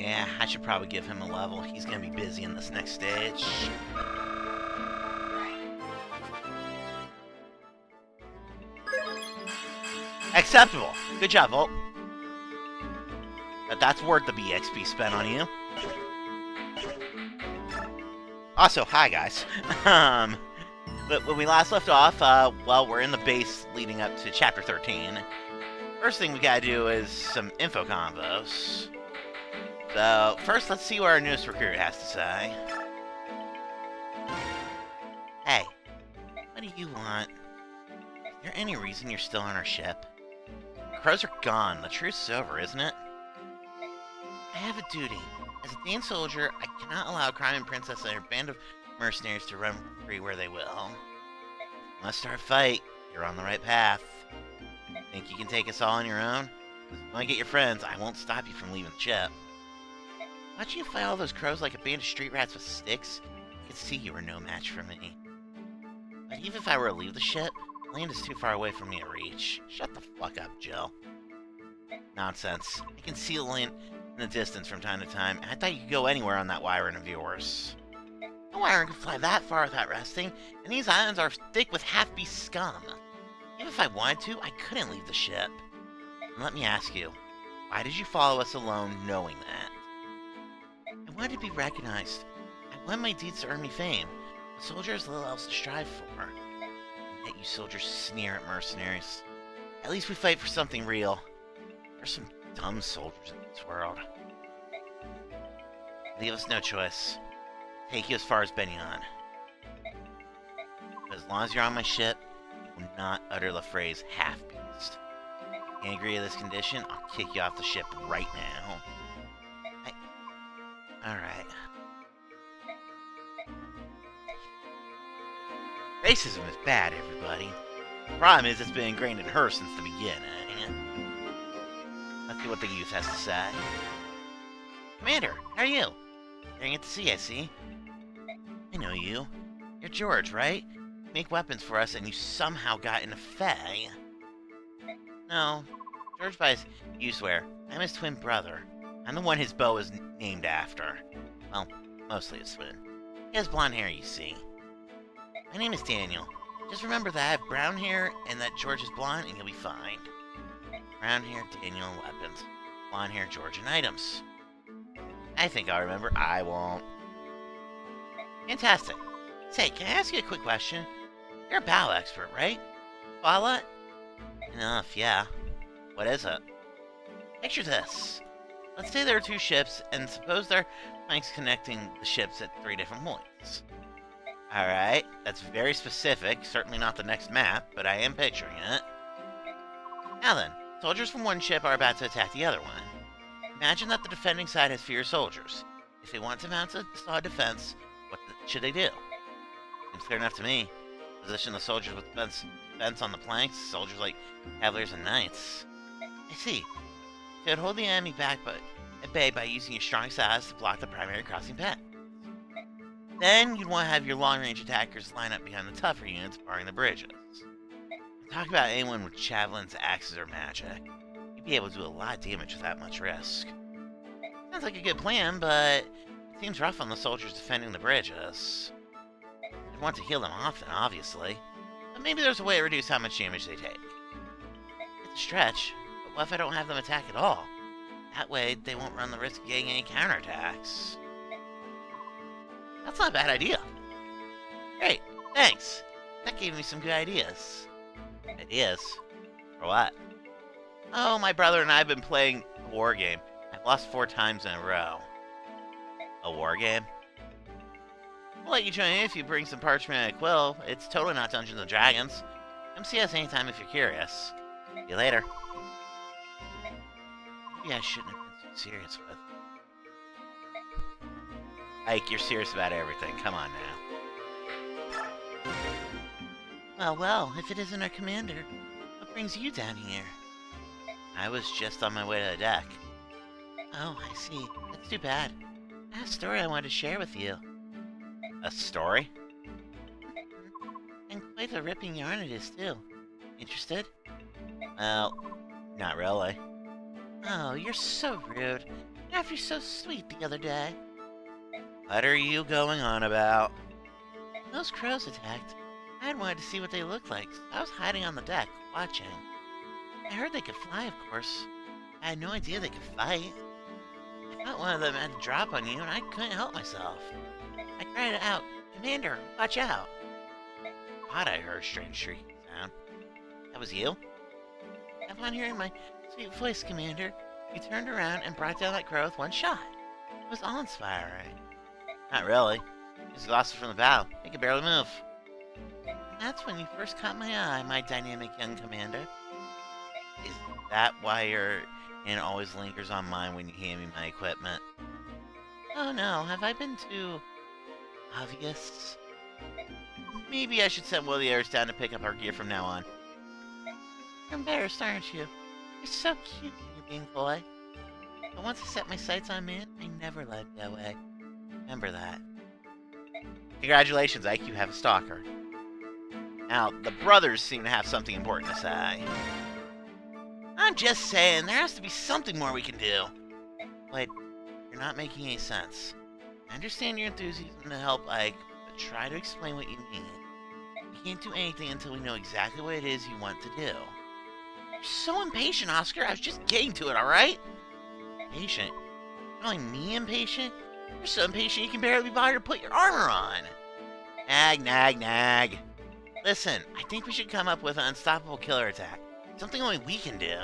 Yeah, I should probably give him a level. He's gonna be busy in this next stage. Acceptable. Good job, Volt. But that's worth the BXP spent on you. Also, hi guys. But when we last left off, well, we're in the base leading up to Chapter 13. First thing we gotta do is some info combos. So, first let's see what our newest recruit has to say. Hey, what do you want? Is there any reason you're still on our ship? The crows are gone. The truce is over, isn't it? I have a duty. As a Dane soldier, I cannot allow Crime Princess and her band of mercenaries to run free where they will. Must start a fight. You're on the right path. Think you can take us all on your own? If you want to get your friends, I won't stop you from leaving the ship. Watching you fight all those crows like a band of street rats with sticks, I could see you were no match for me. But even if I were to leave the ship, land is too far away for me to reach. Shut the fuck up, Jill. Nonsense. I can see the land in the distance from time to time, and I thought you could go anywhere on that Wyvern of yours. No Wyvern can fly that far without resting, and these islands are thick with half-beast scum. Even if I wanted to, I couldn't leave the ship. And let me ask you, why did you follow us alone knowing that? I wanted to be recognized. I want my deeds to earn me fame. A soldier has little else to strive for. And yet you soldiers sneer at mercenaries. At least we fight for something real. There's some dumb soldiers in this world. Leave us no choice. Take you as far as Benyon. But as long as you're on my ship, you will not utter the phrase half-beast. If you can't agree to this condition, I'll kick you off the ship right now. Alright. Racism is bad, everybody. The problem is it's been ingrained in her since the beginning. Let's see what the youth has to say. Commander, how are you? Staring at the sea, I see. I know you. You're George, right? You make weapons for us and you somehow got into Fae. No, George buys useware. I'm his twin brother. I'm the one his bow is named after. Well, mostly his twin. He has blonde hair, you see. My name is Daniel. Just remember that I have brown hair and that George is blonde and you'll be fine. Brown hair, Daniel, and weapons. Blonde hair, George, and items. I think I'll remember. I won't. Fantastic. Say, can I ask you a quick question? You're a battle expert, right? Fala? Enough, yeah. What is it? Picture this. Let's say there are two ships, and suppose there are planks connecting the ships at 3 different points. Alright, that's very specific. Certainly not the next map, but I am picturing it. Now then, soldiers from one ship are about to attack the other one. Imagine that the defending side has fewer soldiers. If they want to mount a solid defense, what should they do? Seems clear enough to me. Position the soldiers with defense on the planks, soldiers like cavaliers and knights. I see. So you'd hold the enemy back at bay by using your strong sides to block the primary crossing path. Then you'd want to have your long-range attackers line up behind the tougher units barring the bridges. Talk about anyone with javelins, axes, or magic. You'd be able to do a lot of damage without much risk. Sounds like a good plan, but it seems rough on the soldiers defending the bridges. I'd want to heal them often, obviously, but maybe there's a way to reduce how much damage they take. It's a stretch, but what if I don't have them attack at all? That way, they won't run the risk of getting any counterattacks. That's not a bad idea. Great, thanks. That gave me some good ideas. Ideas? For what? Oh, my brother and I have been playing a war game. I've lost 4 times in a row. A war game? I'll let you join in if you bring some parchment and a quill. It's totally not Dungeons & Dragons. Come see us anytime if you're curious. See you later. Maybe I shouldn't have been so serious with. Ike, you're serious about everything. Come on now. Well, if it isn't our commander, what brings you down here? I was just on my way to the deck. Oh, I see. That's too bad. I have a story I wanted to share with you. A story? And quite a ripping yarn it is, too. Interested? Well, not really. Oh, you're so rude. After you're so sweet the other day. What are you going on about? Those crows attacked. I had wanted to see what they looked like. So I was hiding on the deck, watching. I heard they could fly, of course. I had no idea they could fight. I thought one of them had to drop on you, and I couldn't help myself. I cried out, Commander, watch out! I thought I heard a strange shrieking sound. That was you? Upon hearing my sweet voice, Commander, you turned around and brought down that crow with one shot. It was awe-inspiring. Not really. He was exhausted from the battle. He could barely move. And that's when you first caught my eye, my dynamic young commander. Is that why your hand always lingers on mine when you hand me my equipment? Oh no, have I been too obvious? Maybe I should send one of the others down to pick up our gear from now on. You're embarrassed, aren't you? You're so cute when you're being coy. But once I set my sights on man, I never let it go away. Remember that. Congratulations, Ike, you have a stalker. Now, the brothers seem to have something important to say. I'm just saying, there has to be something more we can do. Wait, you're not making any sense. I understand your enthusiasm to help Ike, but try to explain what you mean. We can't do anything until we know exactly what it is you want to do. You're so impatient, Oscar. I was just getting to it, alright? Impatient? You're calling me impatient? You're so impatient you can barely be bothered to put your armor on. Nag, nag, nag. Listen, I think we should come up with an unstoppable killer attack. Something only we can do.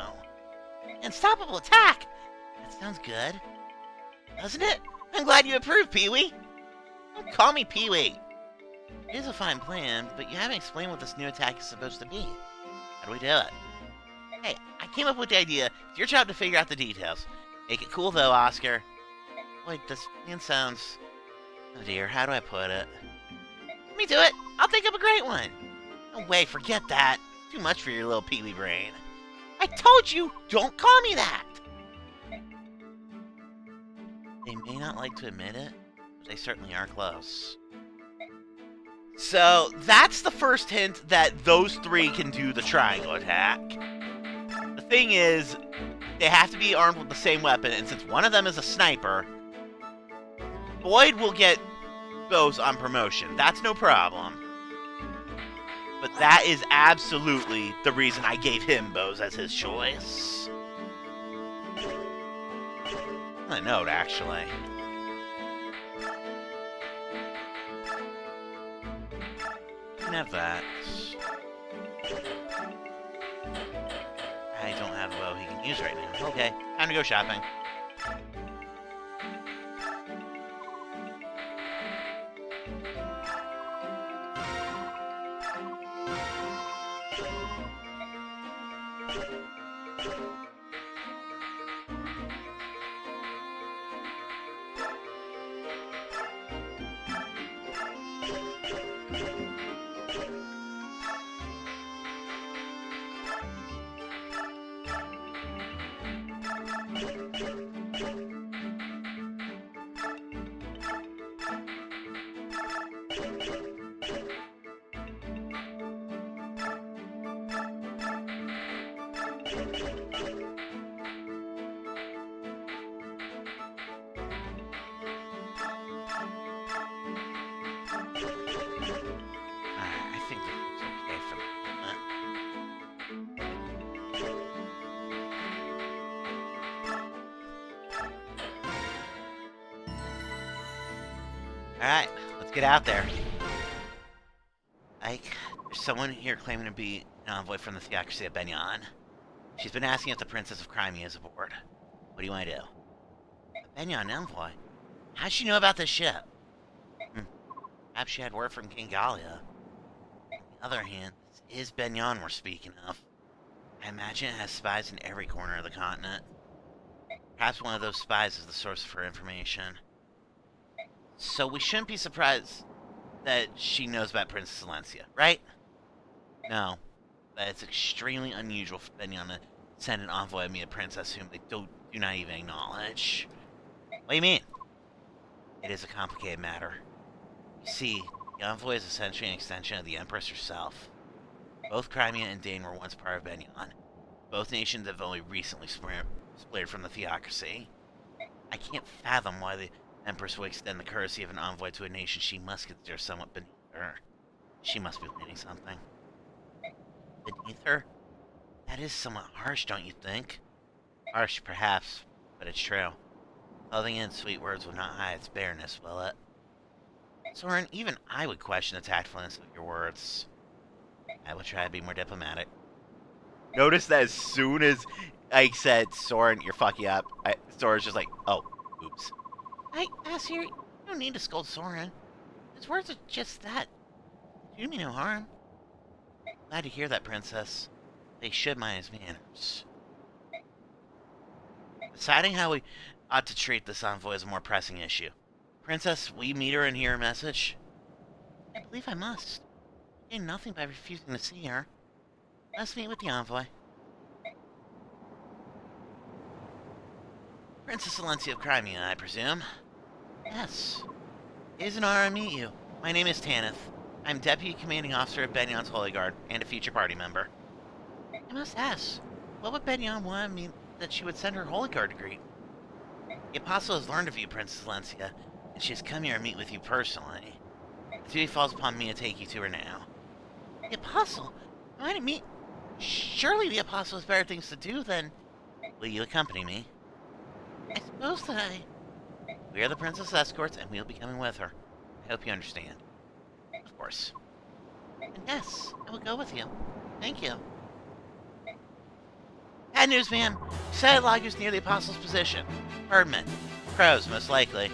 Unstoppable attack? That sounds good. Doesn't it? I'm glad you approve, Pee-wee. Don't call me Pee-wee. It is a fine plan, but you haven't explained what this new attack is supposed to be. How do we do it? Hey, I came up with the idea. It's your job to figure out the details. Make it cool, though, Oscar. Wait, this plan sounds... Oh dear, how do I put it? Let me do it. I'll think up a great one. No way, forget that. Too much for your little Pee-wee brain. I told you, don't call me that! They may not like to admit it, but they certainly are close. So, that's the first hint that those three can do the triangle attack. The thing is, they have to be armed with the same weapon, and since one of them is a sniper, Boyd will get bows on promotion. That's no problem. But that is absolutely the reason I gave him bows as his choice. A note, actually. You can have that. I don't have a bow he can use right now. Okay, time to go shopping. Alright, let's get out there. Ike, there's someone here claiming to be an envoy from the theocracy of Benyon. She's been asking if the Princess of Crimea is aboard. What do you want to do? A Benyon envoy? How'd she know about this ship? Perhaps she had word from King Gallia. On the other hand, this is Benyon we're speaking of. I imagine it has spies in every corner of the continent. Perhaps one of those spies is the source of her information. So we shouldn't be surprised that she knows about Princess Valencia, right? No. But it's extremely unusual for Benyon to send an envoy to meet a princess whom they do not even acknowledge. What do you mean? It is a complicated matter. You see, the envoy is essentially an extension of the Empress herself. Both Crimea and Dane were once part of Benyon. Both nations have only recently splintered from the theocracy. I can't fathom why the Empress would extend the courtesy of an envoy to a nation she must consider somewhat beneath her. She must be planning something. Beneath her? That is somewhat harsh, don't you think? Harsh, perhaps, but it's true. Clothing in sweet words will not hide its bareness, will it? Soren, even I would question the tactfulness of your words. I will try to be more diplomatic. Notice that as soon as Ike said, Soren, you're fucking up, Soren's just like, oh, oops. Asir, you don't need to scold Soren. His words are just that. They do me no harm. Glad to hear that, Princess. They should mind his manners. Deciding how we ought to treat this envoy is a more pressing issue. Princess, will you meet her and hear her message? I believe I must. I gain nothing by refusing to see her. Let's meet with the envoy. Princess Valencia of Crimea, I presume? Yes. It is an honor to meet you. My name is Tanith. I'm Deputy Commanding Officer of Benion's Holy Guard, and a future party member. I must ask, what would Benion want me that she would send her Holy Guard to greet? The Apostle has learned of you, Princess Valencia, and she has come here to meet with you personally. The duty falls upon me to take you to her now. The Apostle? Am I to meet? Surely the Apostle has better things to do than... Will you accompany me? I suppose that We are the Princess Escorts, and we'll be coming with her. I hope you understand. Of course. And yes, I will go with you. Thank you. Bad news, ma'am. Sighted loggers near the Apostle's position. Birdmen. Crows, most likely.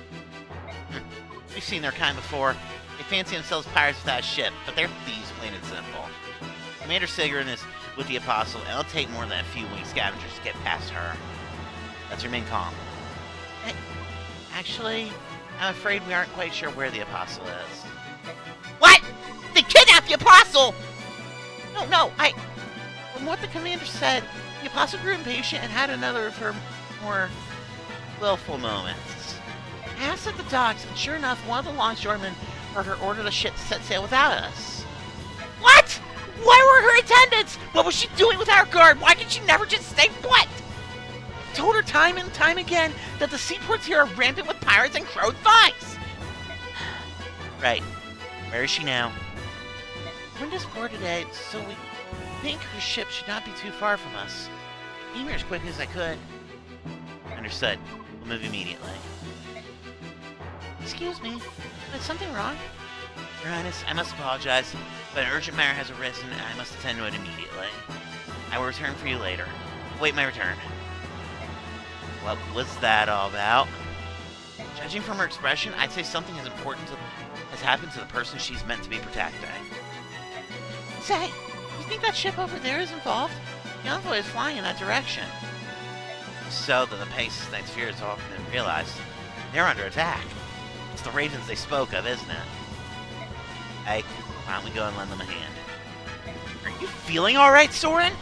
We've seen their kind before. They fancy themselves pirates without a ship, but they're thieves, plain and simple. Commander Sigrun is with the Apostle, and it'll take more than a few winged scavengers to get past her. Let's remain calm. Actually, I'm afraid we aren't quite sure where the Apostle is. What? They kidnapped the Apostle! No, From what the commander said, the Apostle grew impatient and had another of her more willful moments. I asked at the docks, and sure enough, one of the longshoremen heard her order the ship to set sail without us. What? Where were her attendants? What was she doing with our guard? Why did she never just stay put? I told her time and time again that the seaports here are rampant with pirates and crow thieves. Right. Where is she now? Wind is poor today, so we think her ship should not be too far from us. I came here as quickly as I could. Understood. We'll move immediately. Excuse me, is something wrong? Your Highness, I must apologize, but an urgent matter has arisen and I must attend to it immediately. I will return for you later. Await my return. What was that all about? Judging from her expression, I'd say something as important has happened to the person she's meant to be protecting. Say, you think that ship over there is involved? The envoy is flying in that direction. So that the Pegasus Knight's fears have often been realized. They're under attack. It's the ravens they spoke of, isn't it? Ike, why don't we go and lend them a hand? Are you feeling alright, Soren?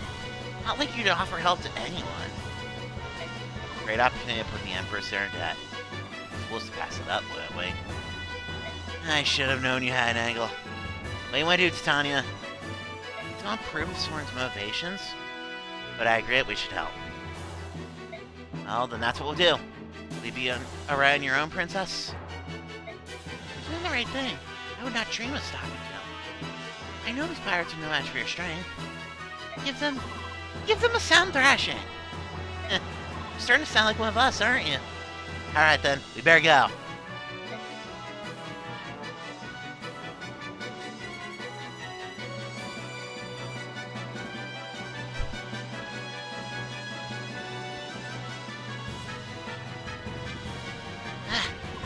Not like you to offer help to anyone. Great opportunity to put the Empress there in debt. We're supposed to pass it up, wouldn't we? I should have known you had an angle. What do you want to do, Titania? I don't approve of Soren's motivations, but I agree that we should help. Well, then that's what we'll do. Will you be alright on your own, Princess? You're doing the right thing. I would not dream of stopping them. I know these pirates are no match for your strength. Give them a sound thrashing. You're starting to sound like one of us, aren't you? Alright then, we better go.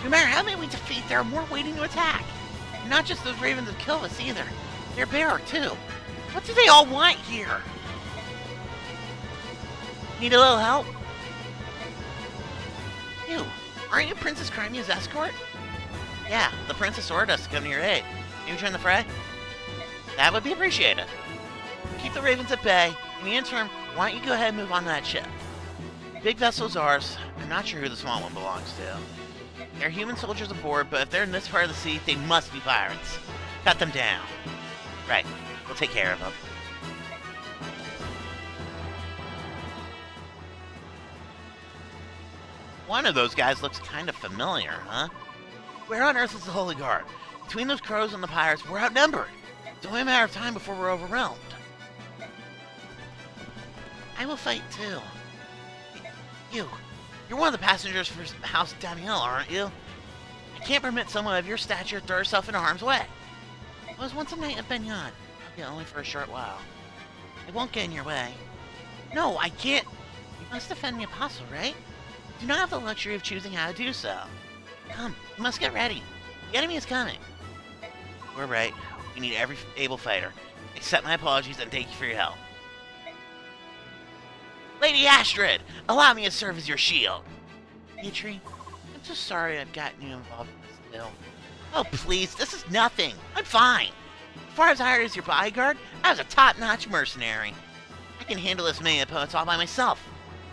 No matter how many we defeat, there are more waiting to attack. And not just those ravens that kill us either. They're bearer too. What do they all want here? Need a little help? You, aren't you Princess Crimea's escort? Yeah, the princess ordered us to come to your aid. Can you join the fray? That would be appreciated. Keep the ravens at bay. In the interim, why don't you go ahead and move on to that ship? The big vessel's ours. I'm not sure who the small one belongs to. There are human soldiers aboard, but if they're in this part of the sea, they must be pirates. Cut them down. Right, we'll take care of them. One of those guys looks kind of familiar, huh? Where on earth is the Holy Guard? Between those crows and the pirates, we're outnumbered. It's only a matter of time before we're overwhelmed. I will fight too. You're one of the passengers for House Daniel, aren't you? I can't permit someone of your stature to throw herself into harm's way. I was once a knight of Benyon, albeit only for a short while. I won't get in your way. No, I can't. You must defend the apostle, right? You do not have the luxury of choosing how to do so. Come, you must get ready. The enemy is coming. We're right. We need every able fighter. Accept my apologies and thank you for your help. Lady Astrid, allow me to serve as your shield. Petrie, I'm so sorry I've gotten you involved in this deal. Oh, please, this is nothing. I'm fine. Before I was hired as your bodyguard, I was a top-notch mercenary. I can handle this many opponents all by myself.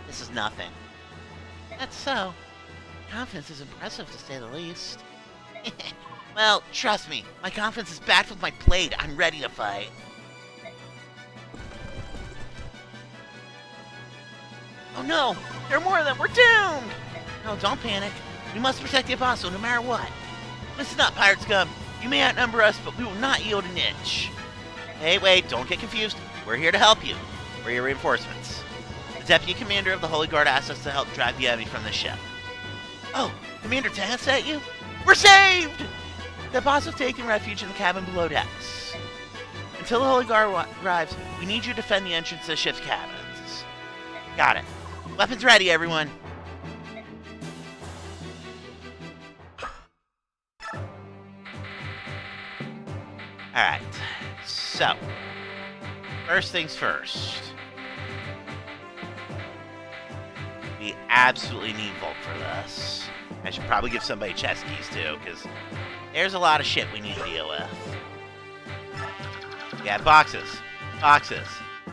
This is nothing. That's so. Confidence is impressive, to say the least. Well, trust me, my confidence is backed with my blade. I'm ready to fight. Oh no! There are more of them! We're doomed! No, don't panic. We must protect the apostle no matter what. Listen up, pirate scum. You may outnumber us, but we will not yield an inch. Hey, wait, don't get confused. We're here to help you. We're your reinforcements. The Deputy Commander of the Holy Guard asked us to help drive the enemy from the ship. Oh, Commander Tan sent you? We're saved! The apostle's taking refuge in the cabin below decks. Until the Holy Guard arrives, we need you to defend the entrance to the ship's cabins. Got it. Weapons ready, everyone. Alright, so, first things first. We absolutely need Volk for this. I should probably give somebody chest keys too, because there's a lot of shit we need to deal with. Yeah, boxes. Boxes.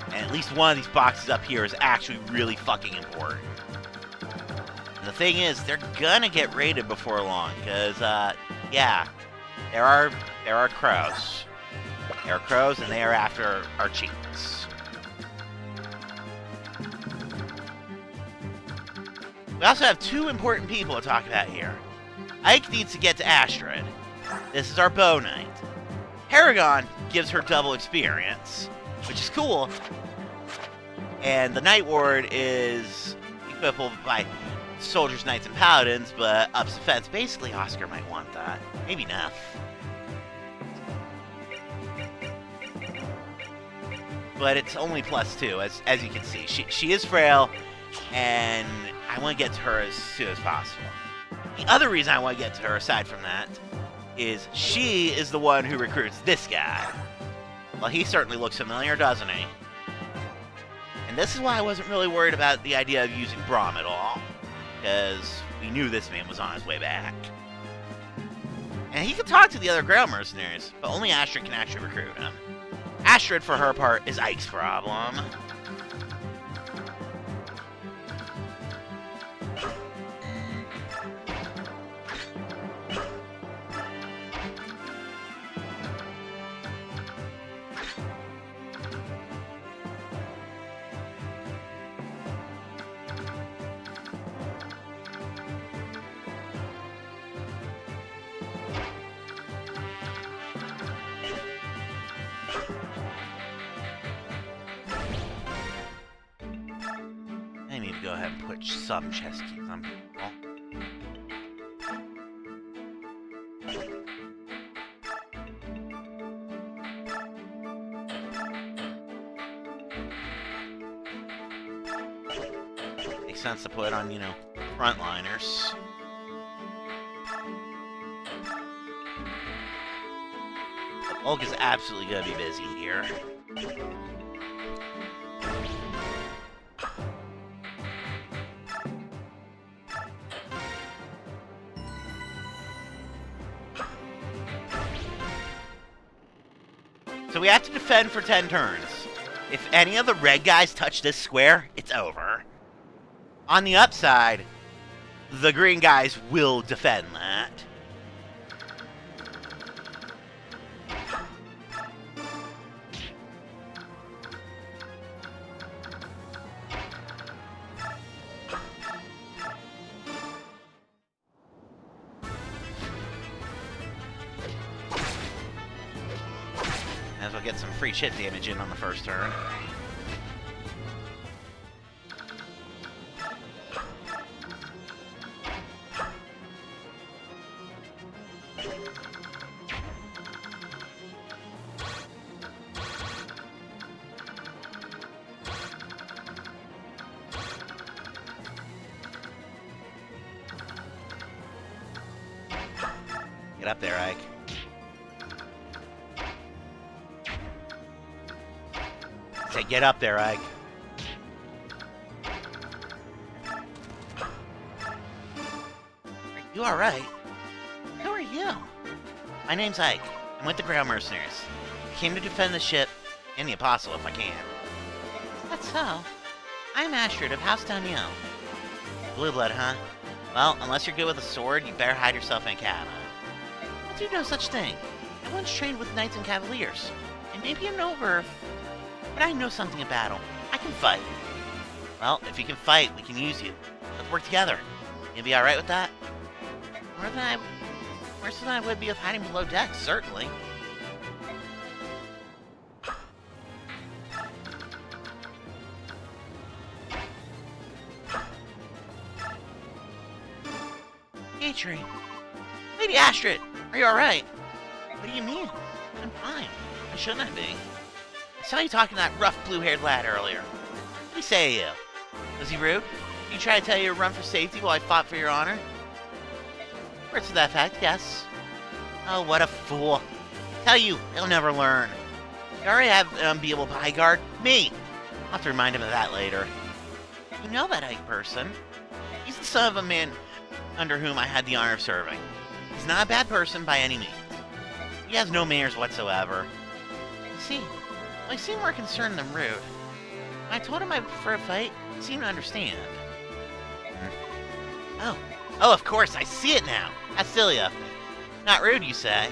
And at least one of these boxes up here is actually really fucking important. And the thing is, they're gonna get raided before long, because, yeah, there are crows. There are crows, and they are after our cheeks. We also have two important people to talk about here. Ike needs to get to Astrid. This is our bow knight. Paragon gives her double experience, which is cool. And the Night Ward is equipable by soldiers, knights, and paladins, but ups defense. Basically, Oscar might want that. Maybe Neff. But it's only +2, as you can see. She is frail, and I want to get to her as soon as possible. The other reason I want to get to her, aside from that, is she is the one who recruits this guy. Well, he certainly looks familiar, doesn't he? And this is why I wasn't really worried about the idea of using Braum at all, because we knew this man was on his way back. And he can talk to the other Grail mercenaries, but only Astrid can actually recruit him. Astrid, for her part, is Ike's problem. I need to go ahead and put some chest keys on people. Makes sense to put on, frontliners. Ulk is absolutely gonna be busy here. So we have to defend for 10 turns. If any of the red guys touch this square, it's over. On the upside, the green guys will defend that. get some free chip damage in on the first turn. Get up there, Ike. Say, get up there, Ike. Are you alright? Who are you? My name's Ike. I'm with the Ground Mercenaries. I came to defend the ship, and the Apostle if I can. That's so. I'm Astrid of House Daniel. Blue blood, huh? Well, unless you're good with a sword, you better hide yourself in a cabin. I do no such thing. I once trained with knights and cavaliers, and maybe I'm no birth, but I know something of battle. I can fight. Well, if you can fight, we can use you. Let's work together. You'll be alright with that? Worse than I would be with hiding below decks, certainly. Gatry. Lady Astrid, are you alright? What do you mean? I'm fine. Why shouldn't I be? I saw you talking to that rough blue-haired lad earlier. What did he say to you? Was he rude? Did he try to tell you to run for safety while I fought for your honor? Words to that fact, yes. Oh, what a fool. Tell you, he'll never learn. You already have an unbeatable bodyguard. Me! I'll have to remind him of that later. You know that Ike person. He's the son of a man under whom I had the honor of serving. He's not a bad person by any means. He has no manners whatsoever. You see, well, he seemed more concerned than rude. When I told him I prefer a fight, he seemed to understand. Oh, of course, I see it now. How silly of me. Not rude, you say?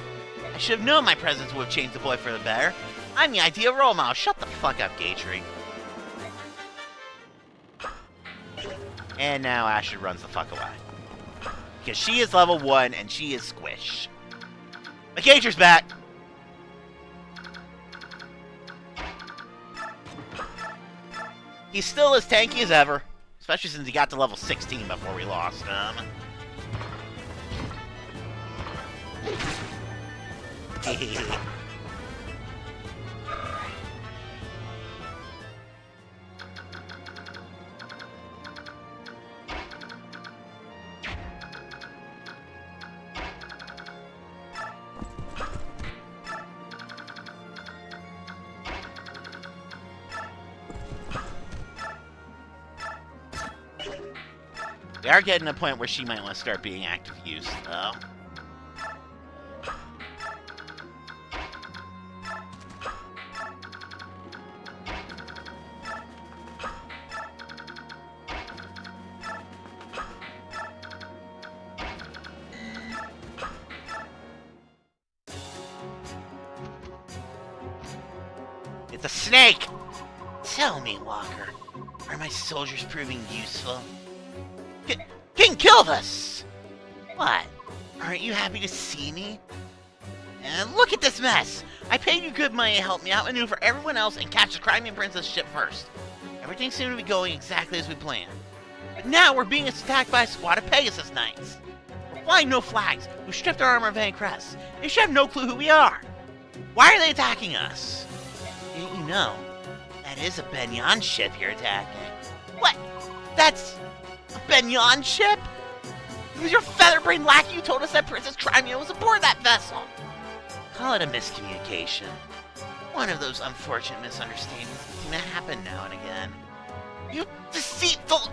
I should have known my presence would have changed the boy for the better. I'm the ideal role model. Shut the fuck up, Gatry. And now Astrid runs the fuck away. Because she is level 1 and she is squish. But Gatry's back! He's still as tanky as ever. Especially since he got to level 16 before we lost him. We are getting to a point where she might want to start being active use, though. It's a snake! Tell me, Walker, are my soldiers proving useful? King Kilvus! What? Aren't you happy to see me? And look at this mess! I paid you good money to help me outmaneuver everyone else and catch the Crimean Princess ship first. Everything seemed to be going exactly as we planned. But now we're being attacked by a squad of Pegasus Knights. We're flying no flags, who stripped our armor of any crest. They should have no clue who we are. Why are they attacking us? Didn't you know? That is a Benyon ship you're attacking. What? That's a Benyon ship? It was your feather-brained lackey who told us that Princess Crimea was aboard that vessel. Call it a miscommunication. One of those unfortunate misunderstandings that seem to happen now and again. You deceitful...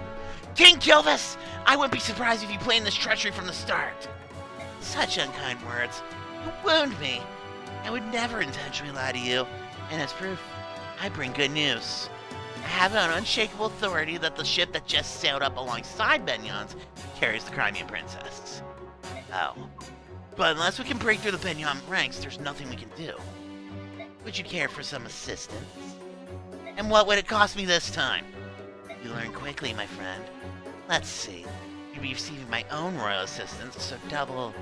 King Kilvus! I wouldn't be surprised if you planned this treachery from the start. Such unkind words. You wound me. I would never intentionally lie to you. And as proof, I bring good news. I have it on unshakable authority that the ship that just sailed up alongside Benyon's carries the Crimean Princess. Oh. But unless we can break through the Benyon ranks, there's nothing we can do. Would you care for some assistance? And what would it cost me this time? You learn quickly, my friend. Let's see. You'll be receiving my own royal assistance, so triple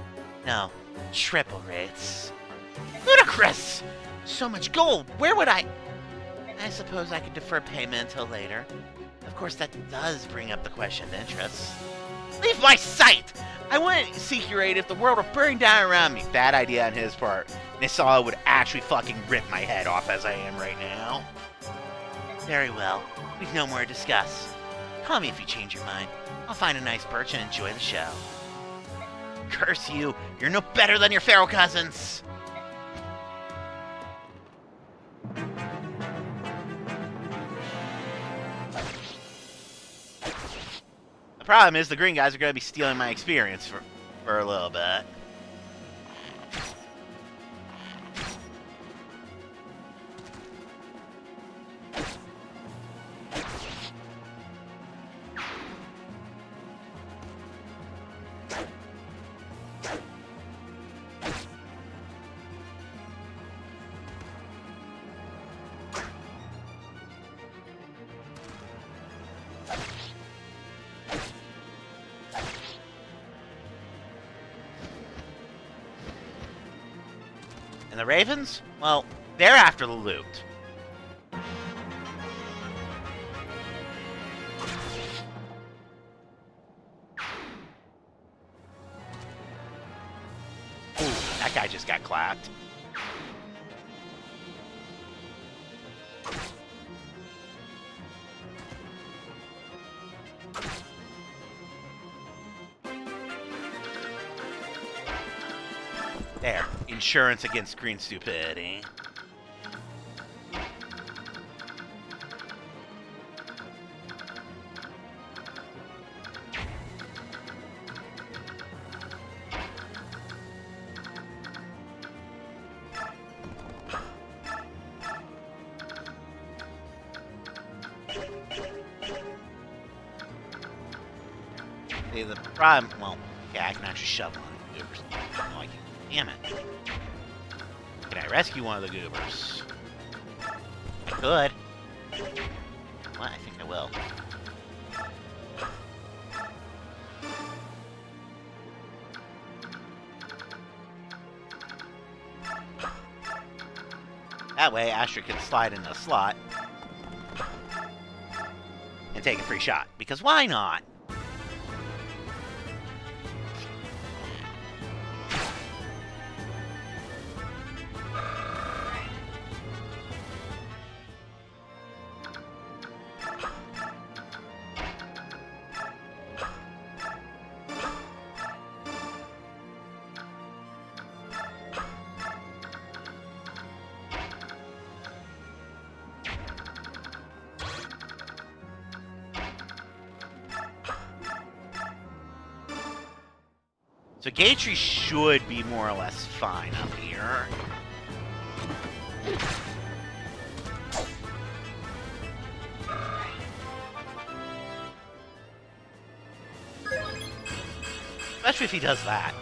rates. Ludicrous! So much gold! Where would I suppose I could defer payment until later. Of course, that does bring up the question of interest. Leave my sight! I wouldn't seek your aid if the world were burning down around me. Bad idea on his part. Nisala would actually fucking rip my head off as I am right now. Very well. We've no more to discuss. Call me if you change your mind. I'll find a nice perch and enjoy the show. Curse you! You're no better than your feral cousins! The problem is the green guys are going to be stealing my experience for a little bit. And the Ravens? Well, they're after the loot. Ooh, that guy just got clapped. There. Insurance against green stupidity. See, the problem... Well, yeah, I can actually shove one of the goobers. No, I can't. Damn it. Can I rescue one of the goobers? I could. Well, I think I will. That way, Asher can slide in the slot and take a free shot. Because why not? So Gatry should be more or less fine up here. Especially if he does that.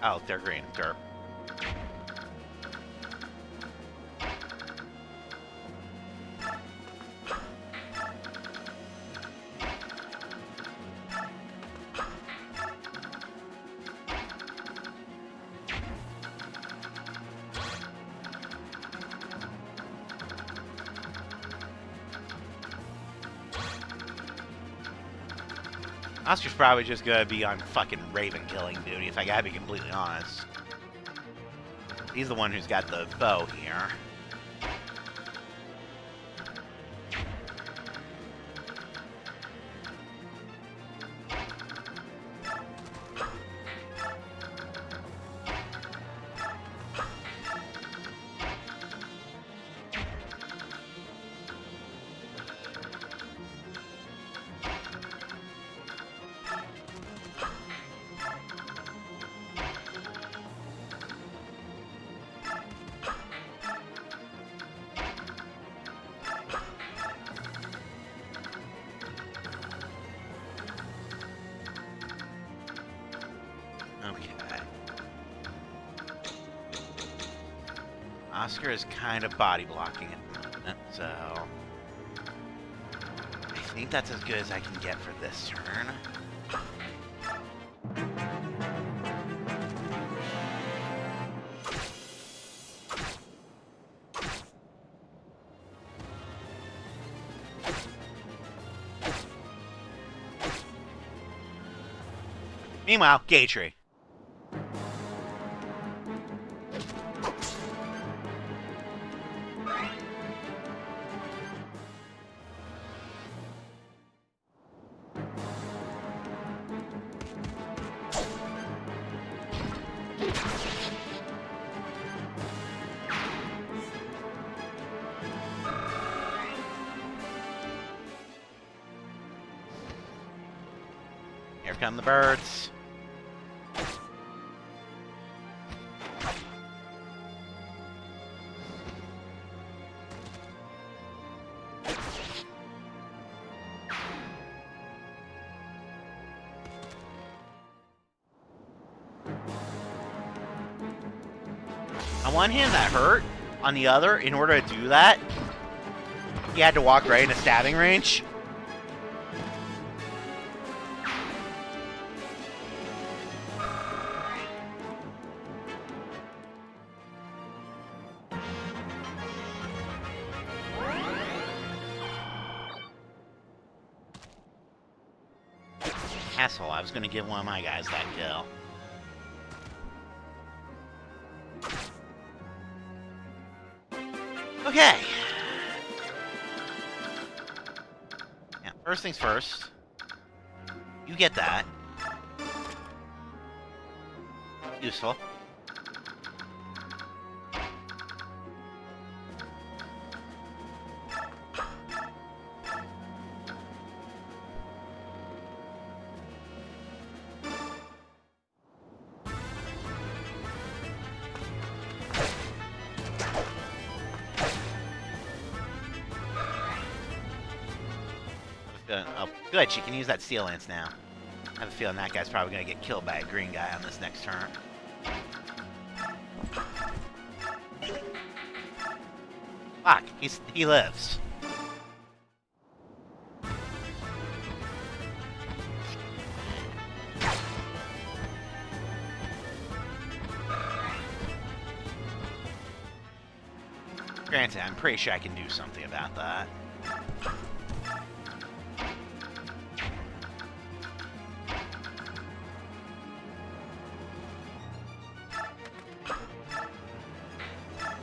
Oh, they're green. Derp. Oscar's probably just gonna be on fucking Raven killing duty, if I gotta be completely honest. He's the one who's got the bow here. Oscar is kind of body blocking at the moment. So I think that's as good as I can get for this turn. Meanwhile, Gatry. Here come the birds. On one hand, that hurt. On the other, in order to do that, he had to walk right into stabbing range. Asshole, I was going to give one of my guys that kill. Okay. Yeah, first things first. You get that. Useful. Oh, good. She can use that Steel Lance now. I have a feeling that guy's probably going to get killed by a green guy on this next turn. Fuck. He lives. Granted, I'm pretty sure I can do something about that.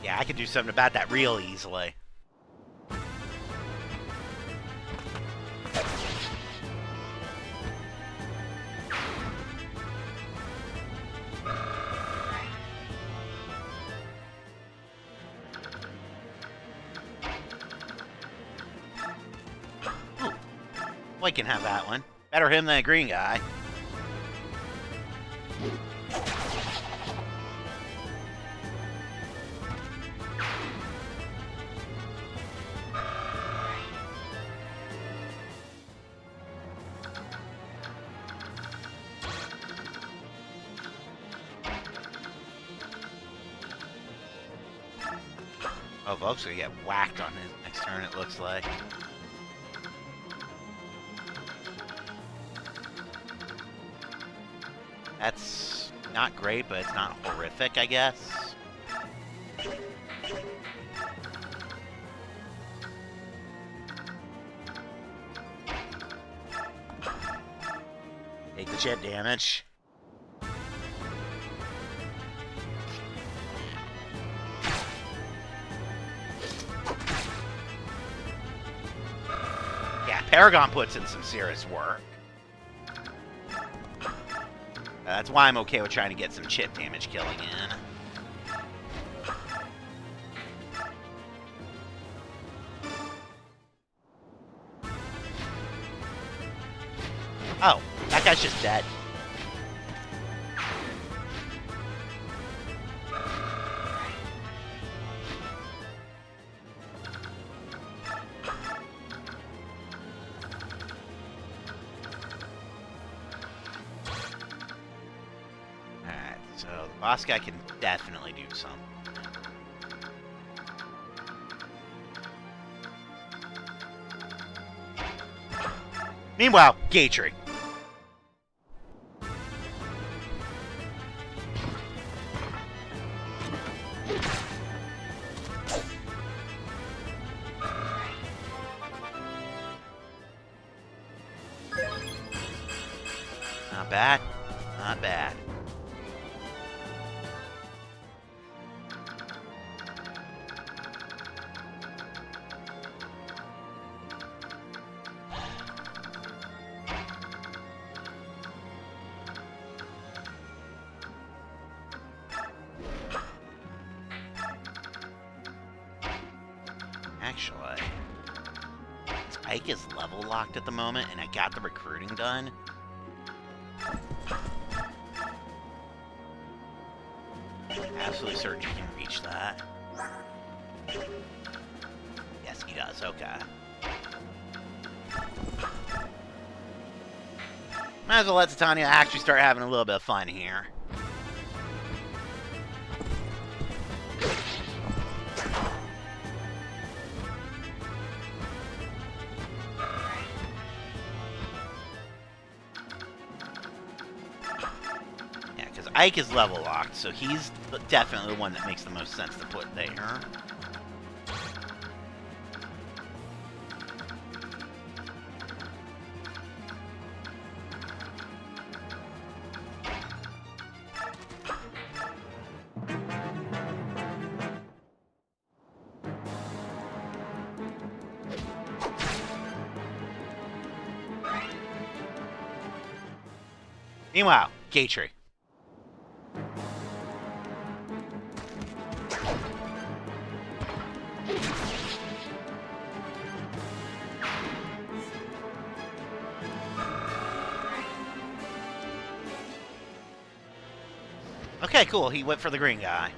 Yeah, I could do something about that real easily. Ooh. Boy can have that one. Better him than a green guy. Oh, Volk's gonna get whacked on his next turn, it looks like. That's not great, but it's not horrific, I guess. Take the chip damage. Paragon puts in some serious work. That's why I'm okay with trying to get some chip damage killing in. Oh, that guy's just dead. So, the boss guy can definitely do something. Meanwhile, Gatry. Not bad. Not bad. Actually, Ike is level locked at the moment, and I got the recruiting done. Absolutely certain he can reach that. Yes, he does. Okay. Might as well let Titania actually start having a little bit of fun here. Ike is level locked, so he's definitely the one that makes the most sense to put there. Meanwhile, Gatry. Okay, cool. He went for the green guy.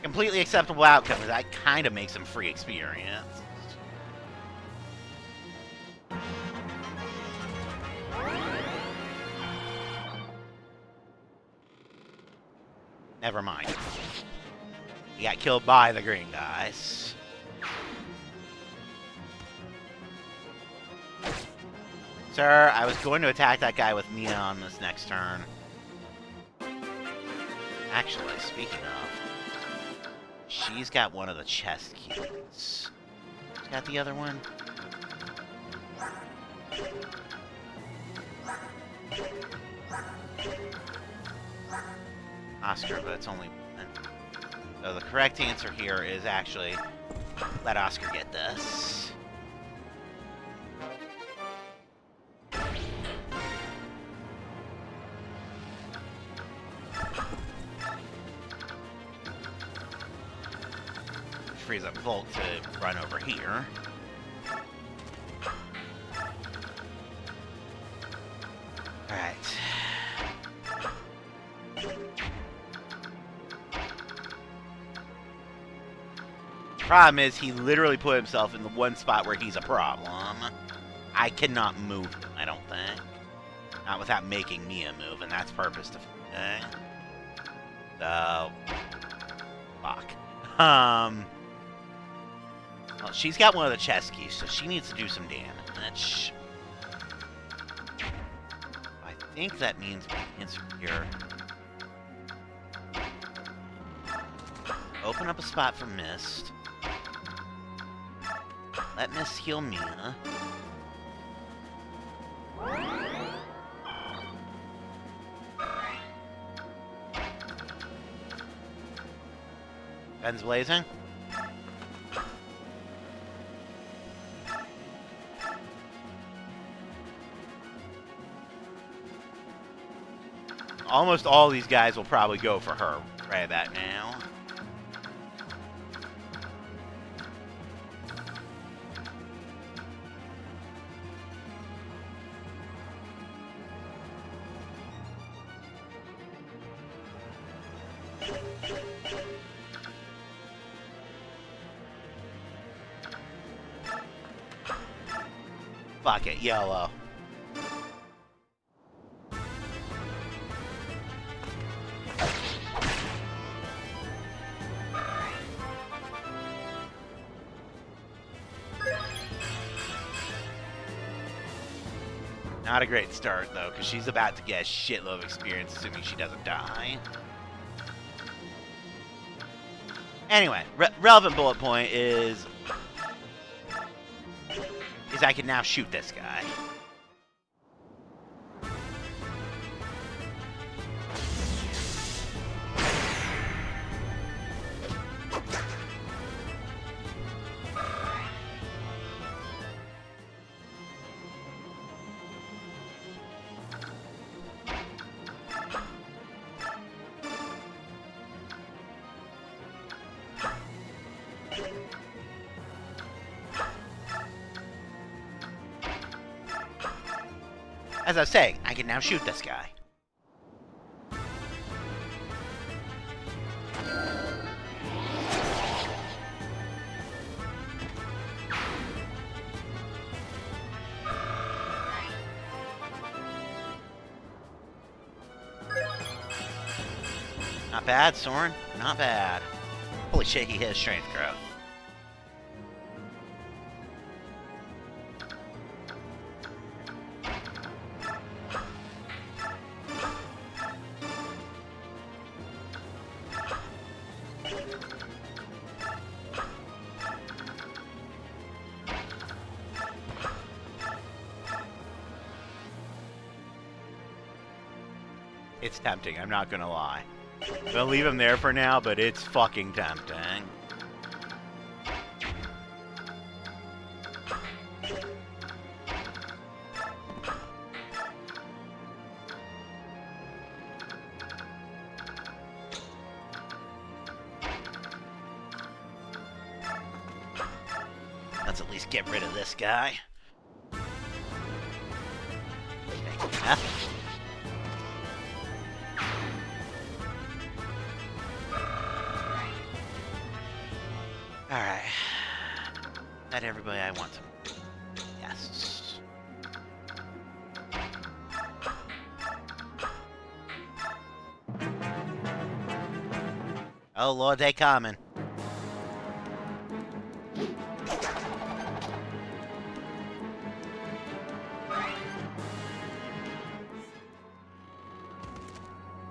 Completely acceptable outcome. That kind of makes him free experience. Never mind. He got killed by the green guys. Sir, I was going to attack that guy with Mia on this next turn. Actually, speaking of, she's got one of the chest keys. She's got the other one. Oscar, but it's only one. So the correct answer here is actually let Oscar get this. Frees up Volt to run over here. Alright. Problem is, he literally put himself in the one spot where he's a problem. I cannot move him, I don't think. Not without making Mia move, and that's purpose to... So... Fuck. Well, she's got one of the chest keys, so she needs to do some damage. I think that means we can insert here. Open up a spot for Mist. Let Mist heal Mia. Guns blazing. Almost all these guys will probably go for her right about now. Fuck it, yellow. Not a great start, though, because she's about to get a shitload of experience, assuming she doesn't die. Anyway, relevant bullet point is I can now shoot this guy. As I was saying, I can now shoot this guy. Not bad, Soren. Not bad. Holy shit, he hit a strength growth. It's tempting, I'm not gonna lie. I'm gonna leave him there for now, but it's fucking tempting. Let's at least get rid of this guy. Okay. Alright. Not everybody I want to. Yes. Oh Lord, they coming.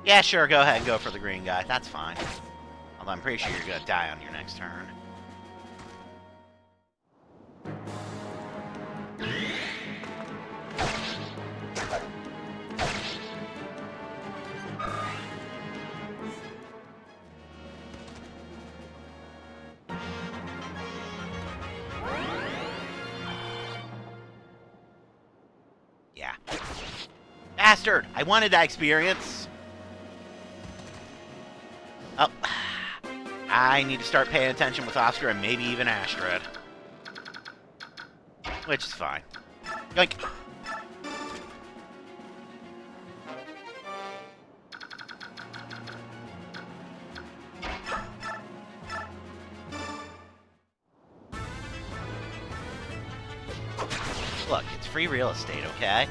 Yeah, sure, go ahead and go for the green guy. That's fine. Although I'm pretty sure you're gonna die on your next turn. Yeah. Bastard! I wanted that experience! Oh. I need to start paying attention with Oscar and maybe even Astrid. Which is fine. Yoink! Look, it's free real estate, okay?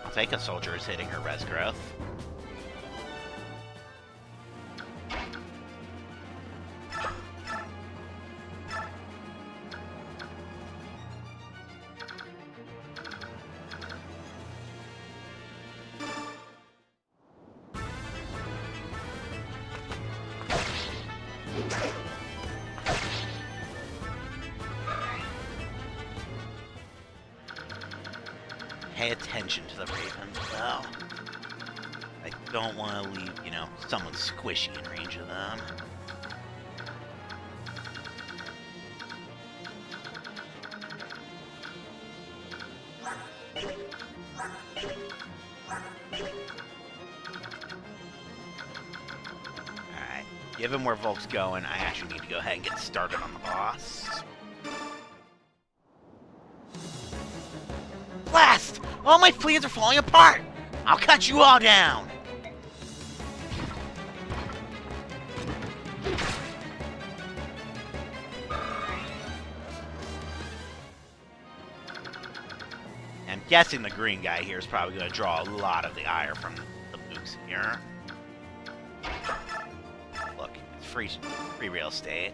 I'll take a soldier who's hitting her res growth. Pay attention to the ravens, though. I don't want to leave, you know, someone squishy in range of them. Alright, given where Volk's going, I actually need to go ahead and get started on the boss. Blast! All my plans are falling apart! I'll cut you all down! I'm guessing the green guy here is probably going to draw a lot of the ire from the mooks here. Look, it's free real estate.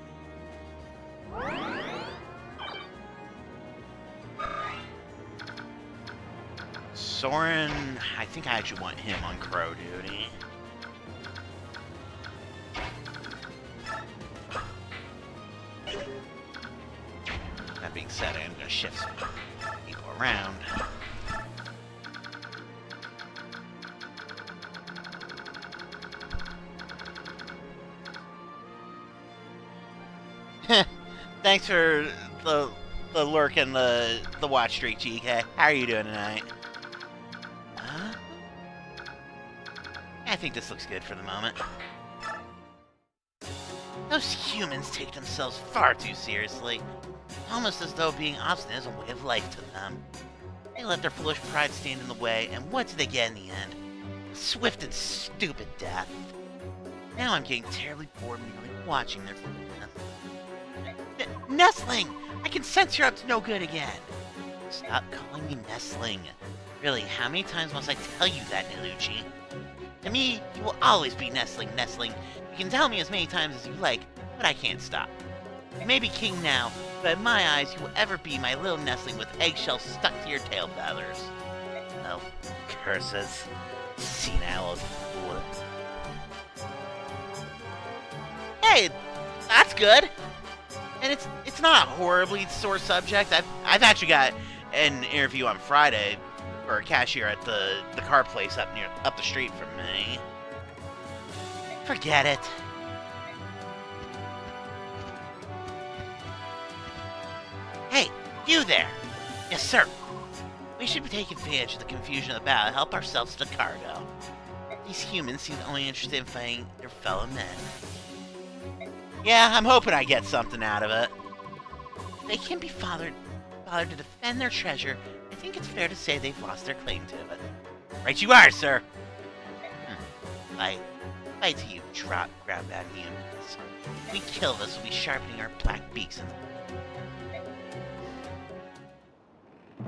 Soren, I think I actually want him on crow duty. That being said, I am going to shift some people around. Thanks for the lurk and the watch streak, GK. How are you doing tonight? Huh? I think this looks good for the moment. Those humans take themselves far too seriously. Almost as though being obstinate is a way of life to them. They let their foolish pride stand in the way, and what do they get in the end? A swift and stupid death. Now I'm getting terribly bored merely watching their foolishness. Nestling! I can sense you're up to no good again. Stop calling me Nestling. Really, how many times must I tell you that, Niluchi? To me, you will always be Nestling, Nestling. You can tell me as many times as you like, but I can't stop. You may be king now, but in my eyes, you will ever be my little Nestling with eggshells stuck to your tail feathers. Oh, curses. Senile old fool. Hey, that's good. And it's not a horribly sore subject. I've actually got an interview on Friday for a cashier at the car place up the street from me. Forget it. Hey, you there! Yes, sir. We should take advantage of the confusion of the battle to help ourselves to the cargo. These humans seem only interested in fighting their fellow men. Yeah, I'm hoping I get something out of it. They can be bothered to defend their treasure. I think it's fair to say they've lost their claim to it. Right you are, sir. Fight till you grab that humans. If we kill this, we'll be sharpening our black beaks in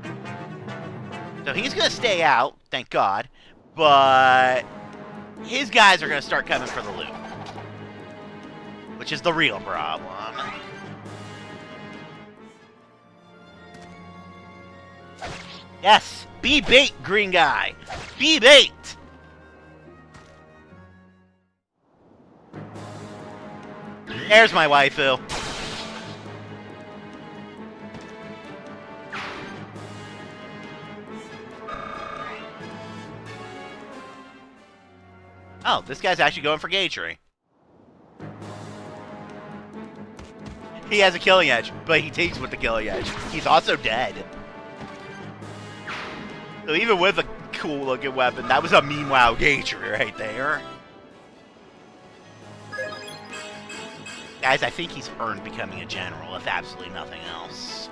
the... So he's gonna stay out, thank God, but his guys are gonna start coming for the loot. Which is the real problem. Yes! Be bait, green guy! Be bait! There's my waifu. Oh, this guy's actually going for Gagery. He has a killing edge, but he takes with the killing edge. He's also dead. So even with a cool looking weapon, that was a meanwhile Gagery right there. Guys, I think he's earned becoming a general, if absolutely nothing else.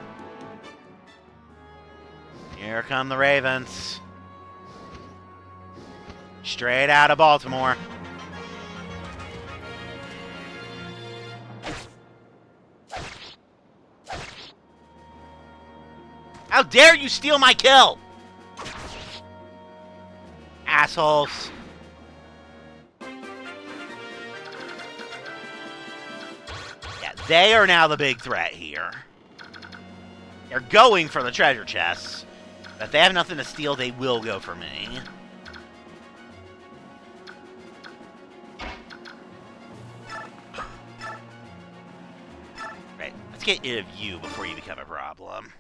Here come the Ravens. Straight out of Baltimore. How dare you steal my kill! Assholes. Yeah, they are now the big threat here. They're going for the treasure chests. But if they have nothing to steal, they will go for me. Right, let's get rid of you before you become a problem.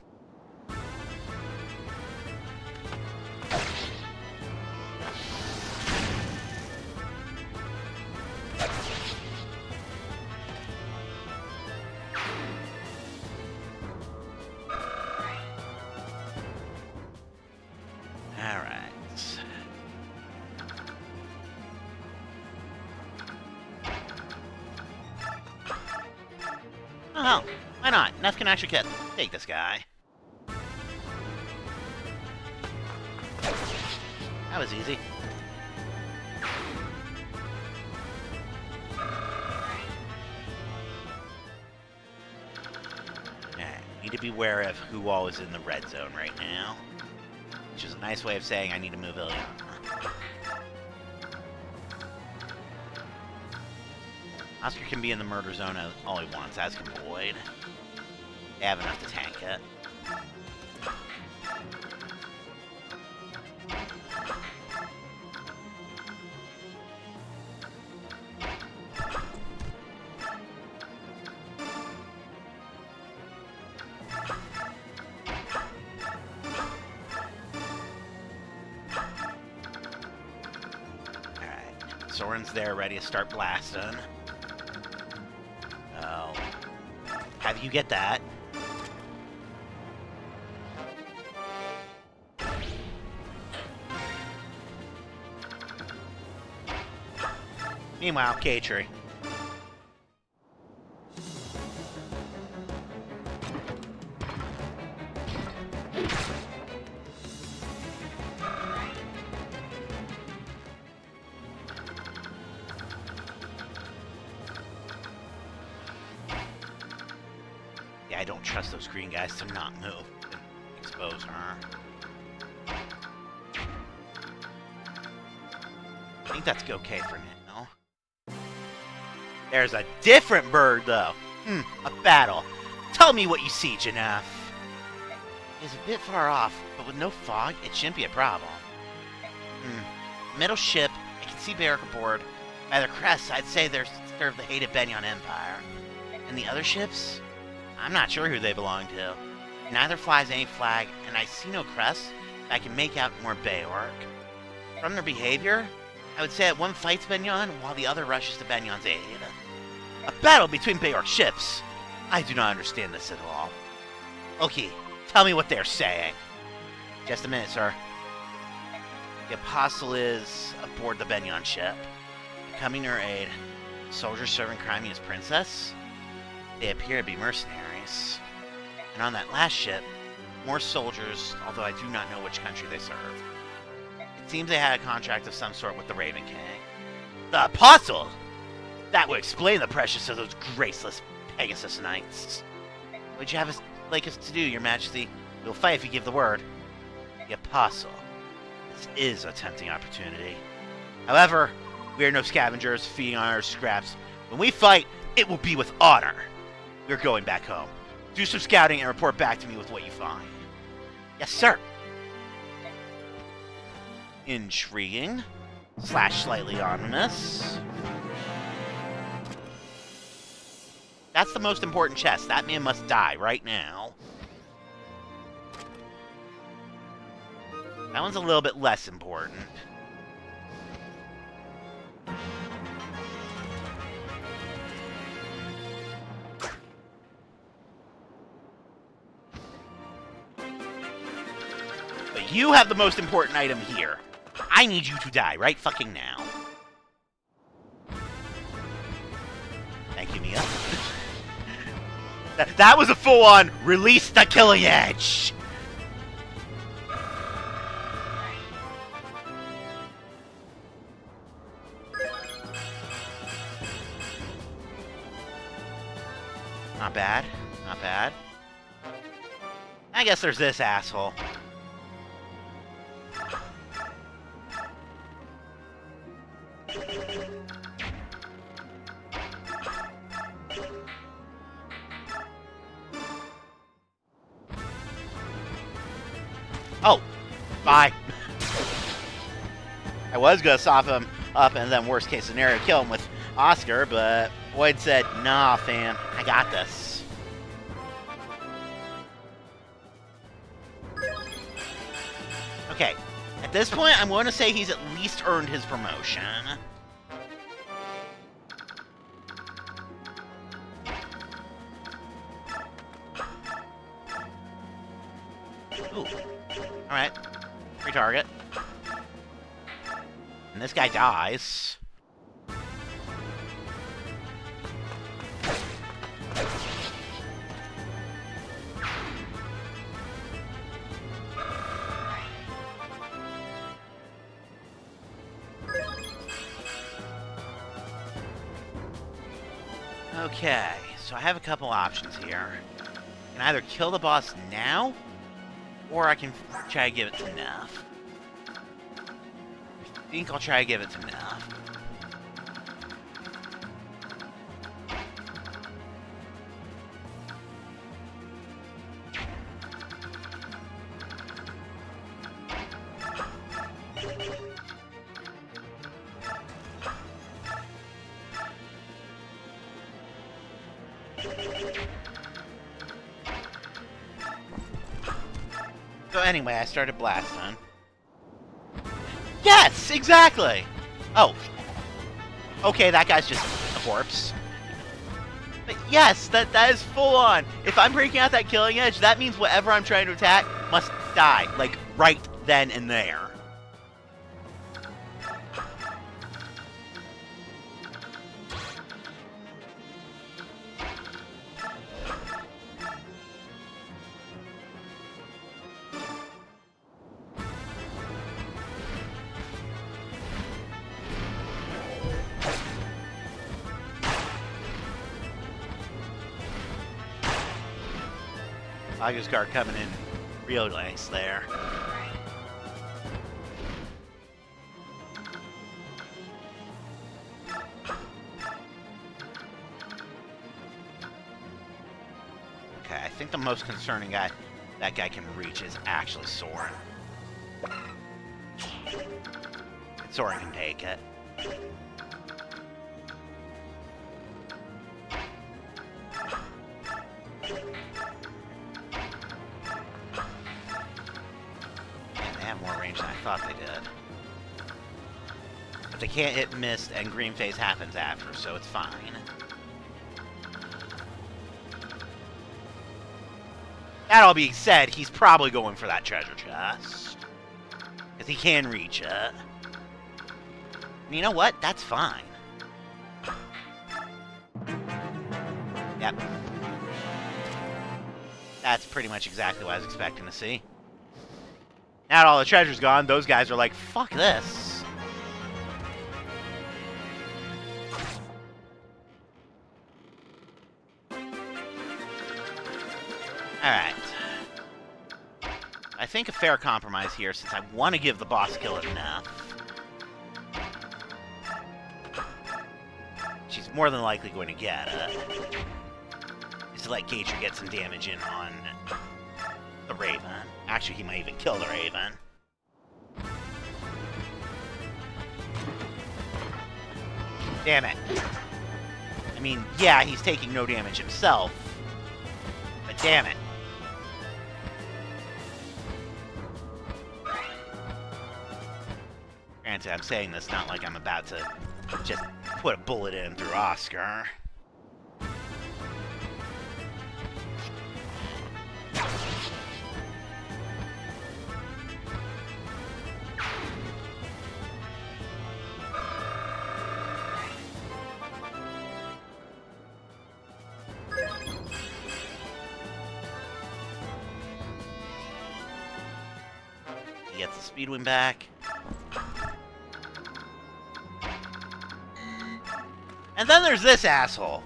Oh, hell. Why not? Neff can actually take this guy. That was easy. Okay, need to be aware of who all is in the red zone right now. Which is a nice way of saying I need to move Ilya. Oscar can be in the murder zone all he wants, as can Boyd. They have enough to tank it. Soren's there, ready to start blasting. Oh. Have you get that? Meanwhile, Katri. Yeah, I don't trust those green guys to not move and expose her. I think that's okay for now. There's a different bird, though. A battle. Tell me what you see, Janef. It's a bit far off, but with no fog, it shouldn't be a problem. Middle ship, I can see barrack aboard. By their crests, I'd say they're serve the hated Benyon Empire. And the other ships? I'm not sure who they belong to. Neither flies any flag, and I see no crest, but I can make out more Bayork. From their behavior, I would say that one fights Benyon, while the other rushes to Benyon's aid. A battle between Bayork ships? I do not understand this at all. Okay, tell me what they're saying. Just a minute, sir. The Apostle is aboard the Benyon ship. Coming to her aid, soldiers serving Crimea's princess? They appear to be mercenaries. And on that last ship, more soldiers, although I do not know which country they serve. It seems they had a contract of some sort with the Raven King. The Apostle? That would explain the precious of those graceless Pegasus Knights. What'd you have us like us to do, Your Majesty? We'll fight if you give the word. The Apostle. This is a tempting opportunity. However, we are no scavengers feeding on our scraps. When we fight, it will be with honor. We're going back home. Do some scouting and report back to me with what you find. Yes, sir. Intriguing. / slightly ominous. That's the most important chest. That man must die right now. That one's a little bit less important. But you have the most important item here. I need you to die right fucking now. Thank you, Mia. That was a full-on release the killing edge. Not bad. Not bad. I guess there's this asshole. Oh, bye. I was gonna soften him up and then worst case scenario kill him with Oscar, but Boyd said, nah, fam, I got this. Okay, at this point, I'm going to say he's at least earned his promotion. Ooh. Alright. Free target. And this guy dies. Okay, so I have a couple options here. I can either kill the boss now, or I can try to give it to Neff. I think I'll try to give it to Neff. So anyway, I started blasting. Yes, exactly! Oh. Okay, that guy's just a corpse. But yes, that is full on. If I'm breaking out that killing edge, that means whatever I'm trying to attack must die. Like, right then and there. August guard coming in real nice there. Okay, I think the most concerning guy that guy can reach is actually Soren. Soren can take it. Than I thought they did. But they can't hit mist, and green phase happens after, so it's fine. That all being said, he's probably going for that treasure chest. Because he can reach it. And you know what? That's fine. Yep. That's pretty much exactly what I was expecting to see. Now that all the treasure's gone, those guys are like, fuck this. Alright. I think a fair compromise here, since I want to give the boss killer enough. She's more than likely going to get it. Is to let Gator get some damage in on the Raven. Actually, he might even kill the Raven. Damn it. I mean, yeah, he's taking no damage himself. But damn it. Granted, I'm saying this not like I'm about to just put a bullet in through Oscar. He gets the Speedwind back. And then there's this asshole.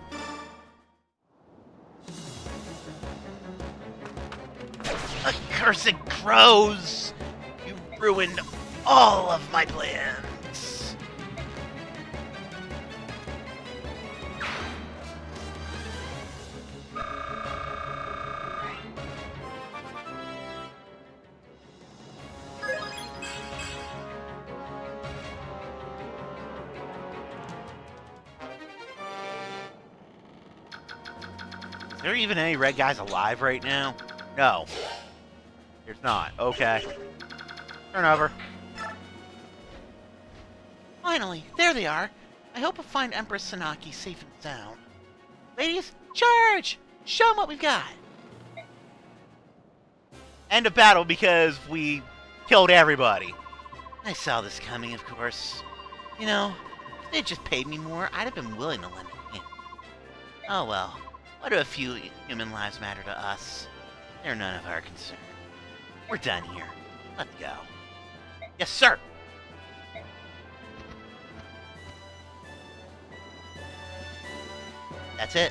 Accursed crows! You ruined all of my plans. Is there even any red guys alive right now? No. There's not. Okay. Turn over. Finally, there they are. I hope we'll find Empress Sanaki safe and sound. Ladies, charge! Show them what we've got. End of battle because we killed everybody. I saw this coming, of course. You know, if they'd just paid me more, I'd have been willing to lend a hand. Oh well. What do a few human lives matter to us? They're none of our concern. We're done here. Let's go. Yes, sir! That's it.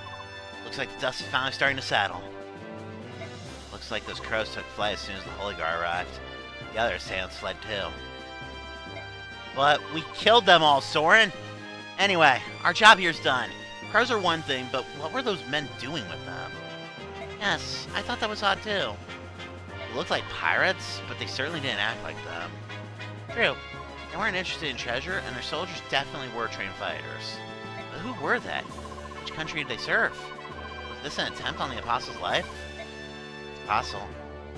Looks like the dust is finally starting to settle. Looks like those crows took flight as soon as the Holy Guard arrived. The other assailants fled too. But we killed them all, Soren! Anyway, our job here's done. Crows are one thing, but what were those men doing with them? Yes, I thought that was odd too. They looked like pirates, but they certainly didn't act like them. True, they weren't interested in treasure, and their soldiers definitely were trained fighters. But who were they? Which country did they serve? Was Is this an attempt on the Apostle's life? It's possible.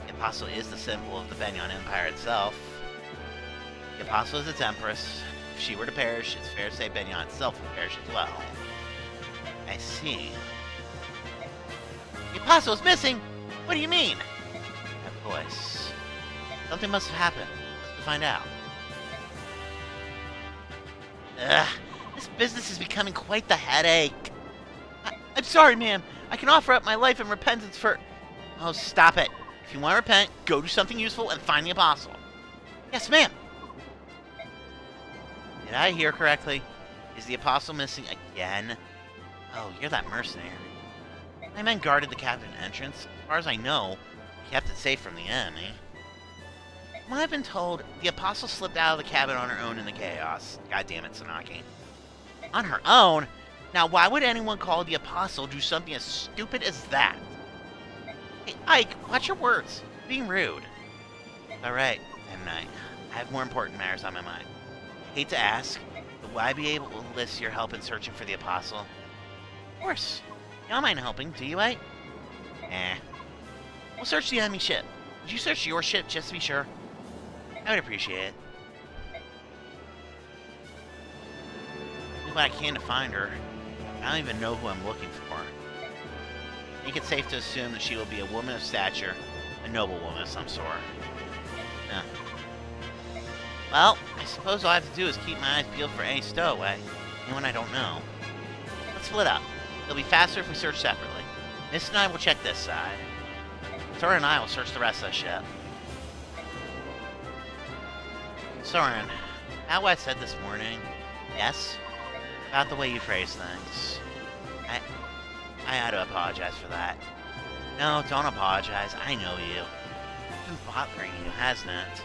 The Apostle is the symbol of the Benyon Empire itself. The Apostle is its empress. If she were to perish, it's fair to say Benyon itself would perish as well. I see. The Apostle is missing? What do you mean? That voice. Something must have happened. Let's find out. Ugh, this business is becoming quite the headache. I'm sorry, ma'am. I can offer up my life in repentance for... Oh, stop it. If you want to repent, go do something useful and find the Apostle. Yes, ma'am. Did I hear correctly? Is the Apostle missing again? Oh, you're that mercenary. My men guarded the cabin entrance. As far as I know, kept it safe from the enemy. From what I've been told, the Apostle slipped out of the cabin on her own in the chaos. God damn it, Sanaki. On her own? Now, why would anyone call the Apostle do something as stupid as that? Hey, Ike, watch your words. You're being rude. Alright, M. Night. I have more important matters on my mind. I hate to ask, but will I be able to enlist your help in searching for the Apostle? Of course. You don't mind helping, do you, Ike? We'll search the enemy ship. Would you search your ship just to be sure? I would appreciate it. Do what I can to find her. I don't even know who I'm looking for. I think it's safe to assume that she will be a woman of stature, a noble woman of some sort. Well, I suppose all I have to do is keep my eyes peeled for any stowaway, anyone I don't know. Let's split up. It'll be faster if we search separately. Miss and I will check this side. Soren and I will search the rest of the ship. Soren, about what I said this morning, yes? About the way you phrase things. I had to apologize for that. No, don't apologize. I know you. It's been bothering you, hasn't it?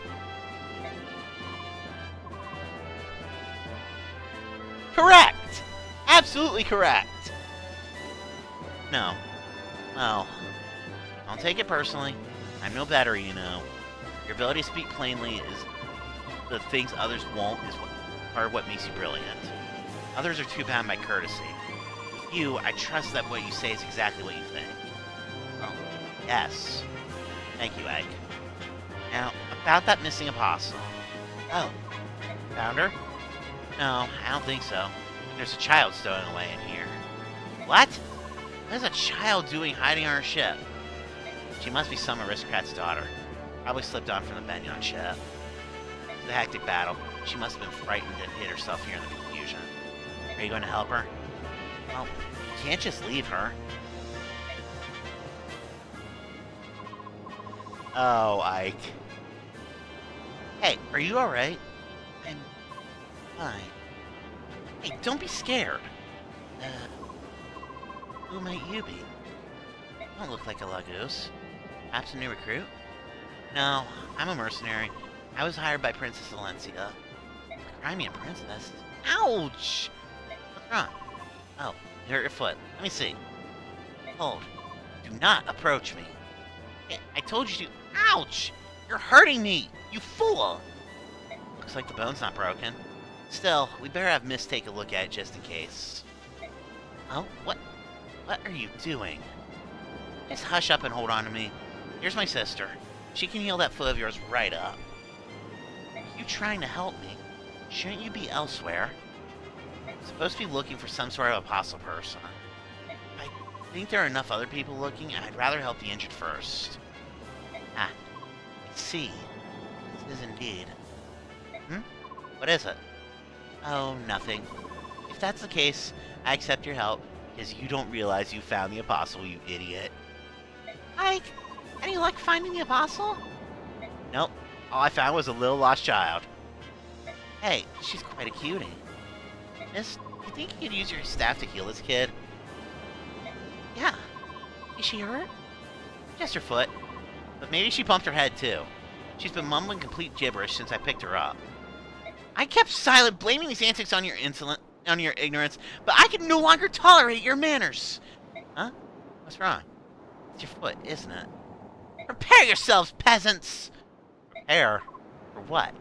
Correct! Absolutely correct! No. Well, don't take it personally. I'm no better, you know. Your ability to speak plainly is the things others won't is what makes you brilliant. Others are too bound by courtesy. With you, I trust that what you say is exactly what you think. Well, yes. Thank you, Ike. Now, about that missing Apostle. Oh, found her? No, I don't think so. There's a child stowing away in here. What? What is a child doing hiding on her ship? She must be some aristocrat's daughter. Probably slipped on from the Benyon ship. It was a hectic battle. She must have been frightened and hid herself here in the confusion. Are you going to help her? Well, you can't just leave her. Oh, Ike. Hey, are you alright? I'm fine. Hey, don't be scared. Who might you be? You don't look like a Lagoose. Perhaps a new recruit? No, I'm a mercenary. I was hired by Princess Valencia. A Crimean princess? Ouch! What's wrong? Oh, you hurt your foot. Let me see. Hold. Do not approach me. Hey, I told you to... Ouch! You're hurting me! You fool! Looks like the bone's not broken. Still, we better have Miss take a look at it just in case. Oh, what are you doing? Just hush up and hold on to me. Here's my sister. She can heal that foot of yours right up. Are you trying to help me? Shouldn't you be elsewhere? I'm supposed to be looking for some sort of apostle person. I think there are enough other people looking, and I'd rather help the injured first. Ah, I see. This is indeed. What is it? Oh, nothing. If that's the case, I accept your help, because you don't realize you found the Apostle, you idiot. Ike, any luck finding the Apostle? Nope. All I found was a little lost child. Hey, she's quite a cutie. Miss, you think you could use your staff to heal this kid? Yeah. Is she hurt? Just her foot. But maybe she bumped her head, too. She's been mumbling complete gibberish since I picked her up. I kept silent, blaming these antics on your ignorance, but I can no longer tolerate your manners. Huh? What's wrong? It's your foot, isn't it? Prepare yourselves, peasants! Prepare? For what?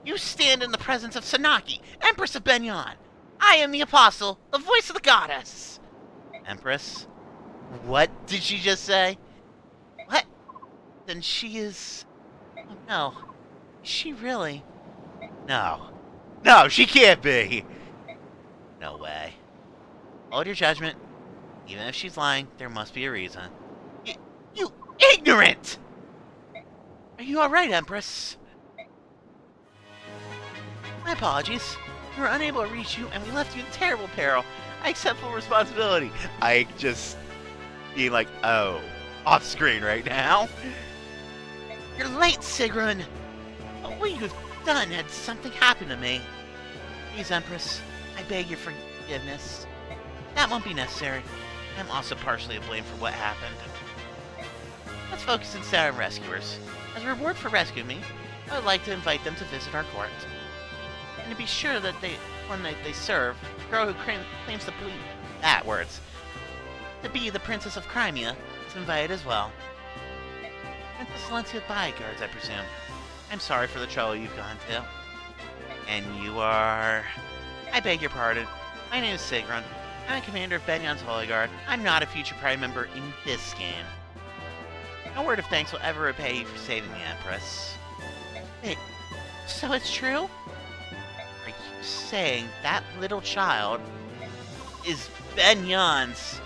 You stand in the presence of Sanaki, Empress of Benyon. I am the Apostle, the voice of the goddess. Empress? What did she just say? What? Then she is... Oh no. Is she really? No. No, she can't be! No way. Hold your judgment. Even if she's lying, there must be a reason. You ignorant! Are you alright, Empress? My apologies. We were unable to reach you, and we left you in terrible peril. I accept full responsibility. I just being like, oh, off screen right now. You're late, Sigrun. But what you've done had something happen to me. Please, Empress, I beg your forgiveness. That won't be necessary. I'm also partially to blame for what happened. Let's focus instead on rescuers. As a reward for rescuing me, I would like to invite them to visit our court. And to be sure that when they serve, the girl who claims to be the Princess of Crimea is invited as well. Princess Valencia bodyguards, I presume. I'm sorry for the trouble you've gone to. And you are... I beg your pardon. My name is Sigrun. I'm a commander of Benyon's Holy Guard. I'm not a future Prime member in this game. No word of thanks will ever repay you for saving the Empress. Wait, so it's true? Are you saying that little child is Benyon's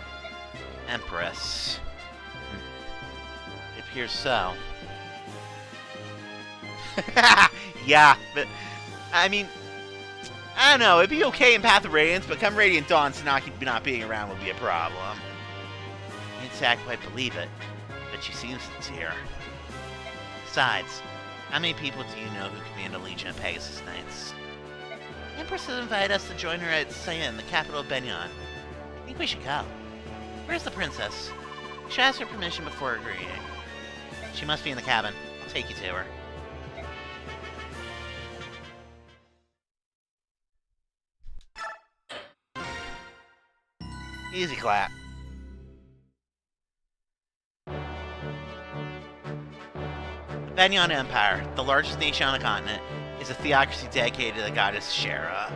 Empress? It appears so. Yeah, but, I mean, I don't know, it'd be okay in Path of Radiance, but come Radiant Dawn, Tsunaki not being around would be a problem. I can't say I quite believe it, but she seems sincere. Besides, how many people do you know who command a legion of Pegasus Knights? The Empress has invited us to join her at Cyan, the capital of Benyon. I think we should go. Where's the princess? We should ask her permission before agreeing. She must be in the cabin. I'll take you to her. Easy clap. The Benyon Empire, the largest nation on the continent, is a theocracy dedicated to the goddess Shera.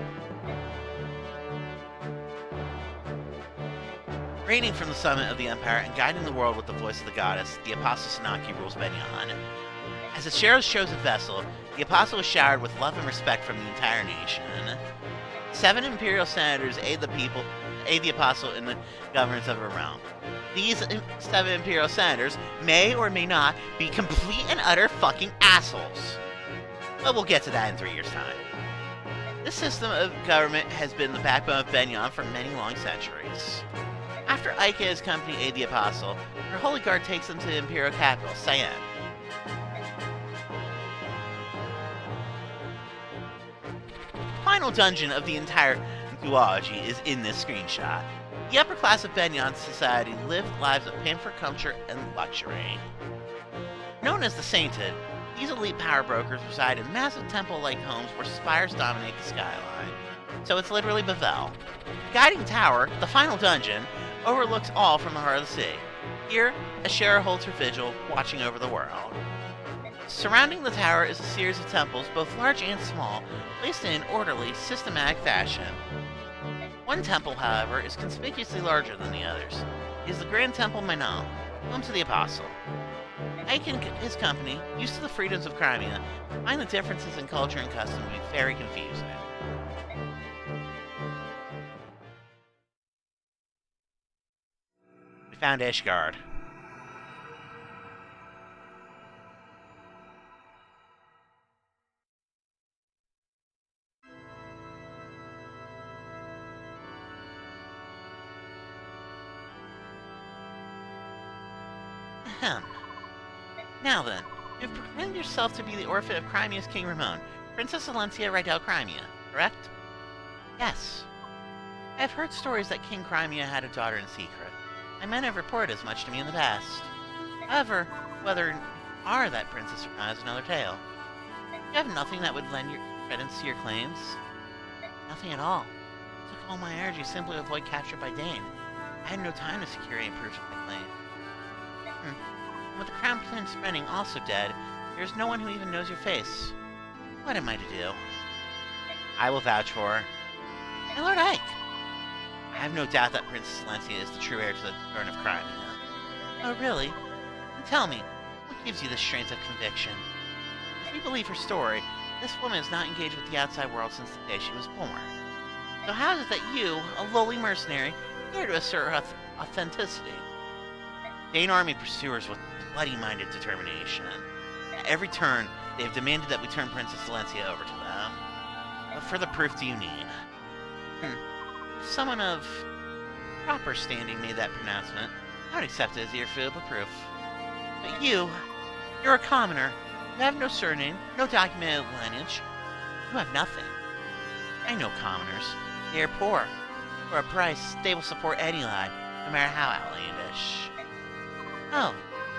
Reigning from the summit of the empire and guiding the world with the voice of the goddess, the Apostle Tsunaki rules Benyon. As Shera's chosen vessel, the Apostle is showered with love and respect from the entire nation. 7 Imperial Senators aid the Apostle in the governance of her realm. These 7 Imperial Senators may or may not be complete and utter fucking assholes. But we'll get to that in 3 years' time. This system of government has been the backbone of Benyon for many long centuries. After Ike and his company aid the Apostle, her Holy Guard takes them to the Imperial capital, Cyan. The final dungeon of the entire duology is in this screenshot. The upper class of Benyon society lived lives of pampered comfort and luxury. Known as the Sainted, these elite power brokers reside in massive temple-like homes where spires dominate the skyline. So it's literally Bavel. The guiding tower, the final dungeon, overlooks all from the heart of the sea. Here, Ashera holds her vigil, watching over the world. Surrounding the tower is a series of temples, both large and small, placed in an orderly, systematic fashion. One temple, however, is conspicuously larger than the others. It is the Grand Temple Manon, home to the Apostle. Ike and his company, used to the freedoms of Crimea, find the differences in culture and custom to be very confusing. We found Ishgard. Ahem. Now then, you've proclaimed yourself to be the orphan of Crimea's King Ramon, Princess Valencia Rydell Crimea, correct? Yes. I have heard stories that King Crimea had a daughter in secret. My men have reported as much to me in the past. However, whether you are that princess or not is another tale. You have nothing that would lend your credence to your claims? Nothing at all. It took all my energy simply to avoid capture by Dane. I had no time to secure any proof of my claim. With the Crown Prince Renning also dead, there is no one who even knows your face. What am I to do? I will vouch for her. My Lord Ike! I have no doubt that Princess Valencia is the true heir to the throne of Crimea. Oh, really? Then tell me, what gives you this strength of conviction? If we believe her story, this woman is not engaged with the outside world since the day she was born. So how is it that you, a lowly mercenary, dare to assert her authenticity? The Dane army pursuers with bloody-minded determination. At every turn, they have demanded that we turn Princess Valencia over to them. What further proof do you need? If someone of proper standing made that pronouncement, I would accept it as irrefutable proof. But you're a commoner. You have no surname, no documented lineage. You have nothing. I know commoners. They are poor. For a price, they will support any lie, no matter how outlandish. Oh,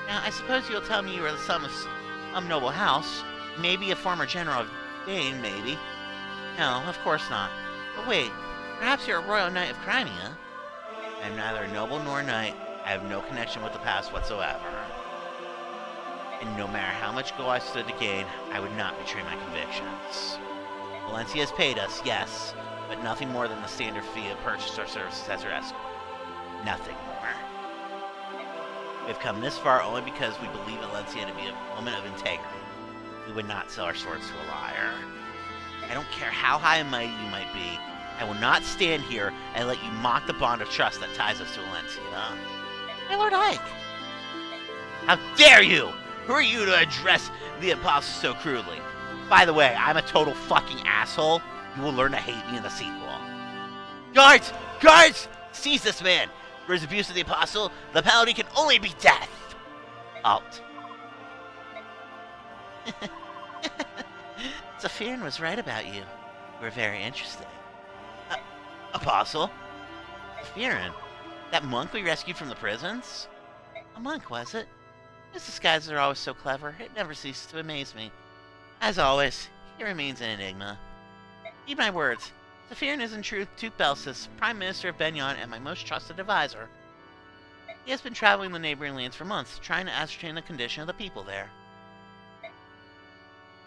now I suppose you'll tell me you are the son of some noble house. Maybe a former general of Dane, maybe. No, of course not. But wait, perhaps you're a royal knight of Crimea? I am neither a noble nor a knight. I have no connection with the past whatsoever. And no matter how much gold I stood to gain, I would not betray my convictions. Valencia has paid us, yes, but nothing more than the standard fee of purchase our services as her escort. Nothing more. We've come this far only because we believe Valencia to be a woman of integrity. We would not sell our swords to a liar. I don't care how high and mighty you might be. I will not stand here and let you mock the bond of trust that ties us to Valencia. My Lord Ike! How dare you! Who are you to address the apostles so crudely? By the way, I'm a total fucking asshole. You will learn to hate me in the sequel. Guards! Guards! Seize this man! For his abuse of the apostle, the penalty can only be death! Alt. Zephyrin was right about you. We're very interesting. Apostle? Zephyrin? That monk we rescued from the prisons? A monk, was it? His disguises are always so clever, it never ceases to amaze me. As always, he remains an enigma. Heed my words. Zephyrin is in truth Duke Belsis, Prime Minister of Benyon and my most trusted advisor. He has been traveling the neighboring lands for months, trying to ascertain the condition of the people there.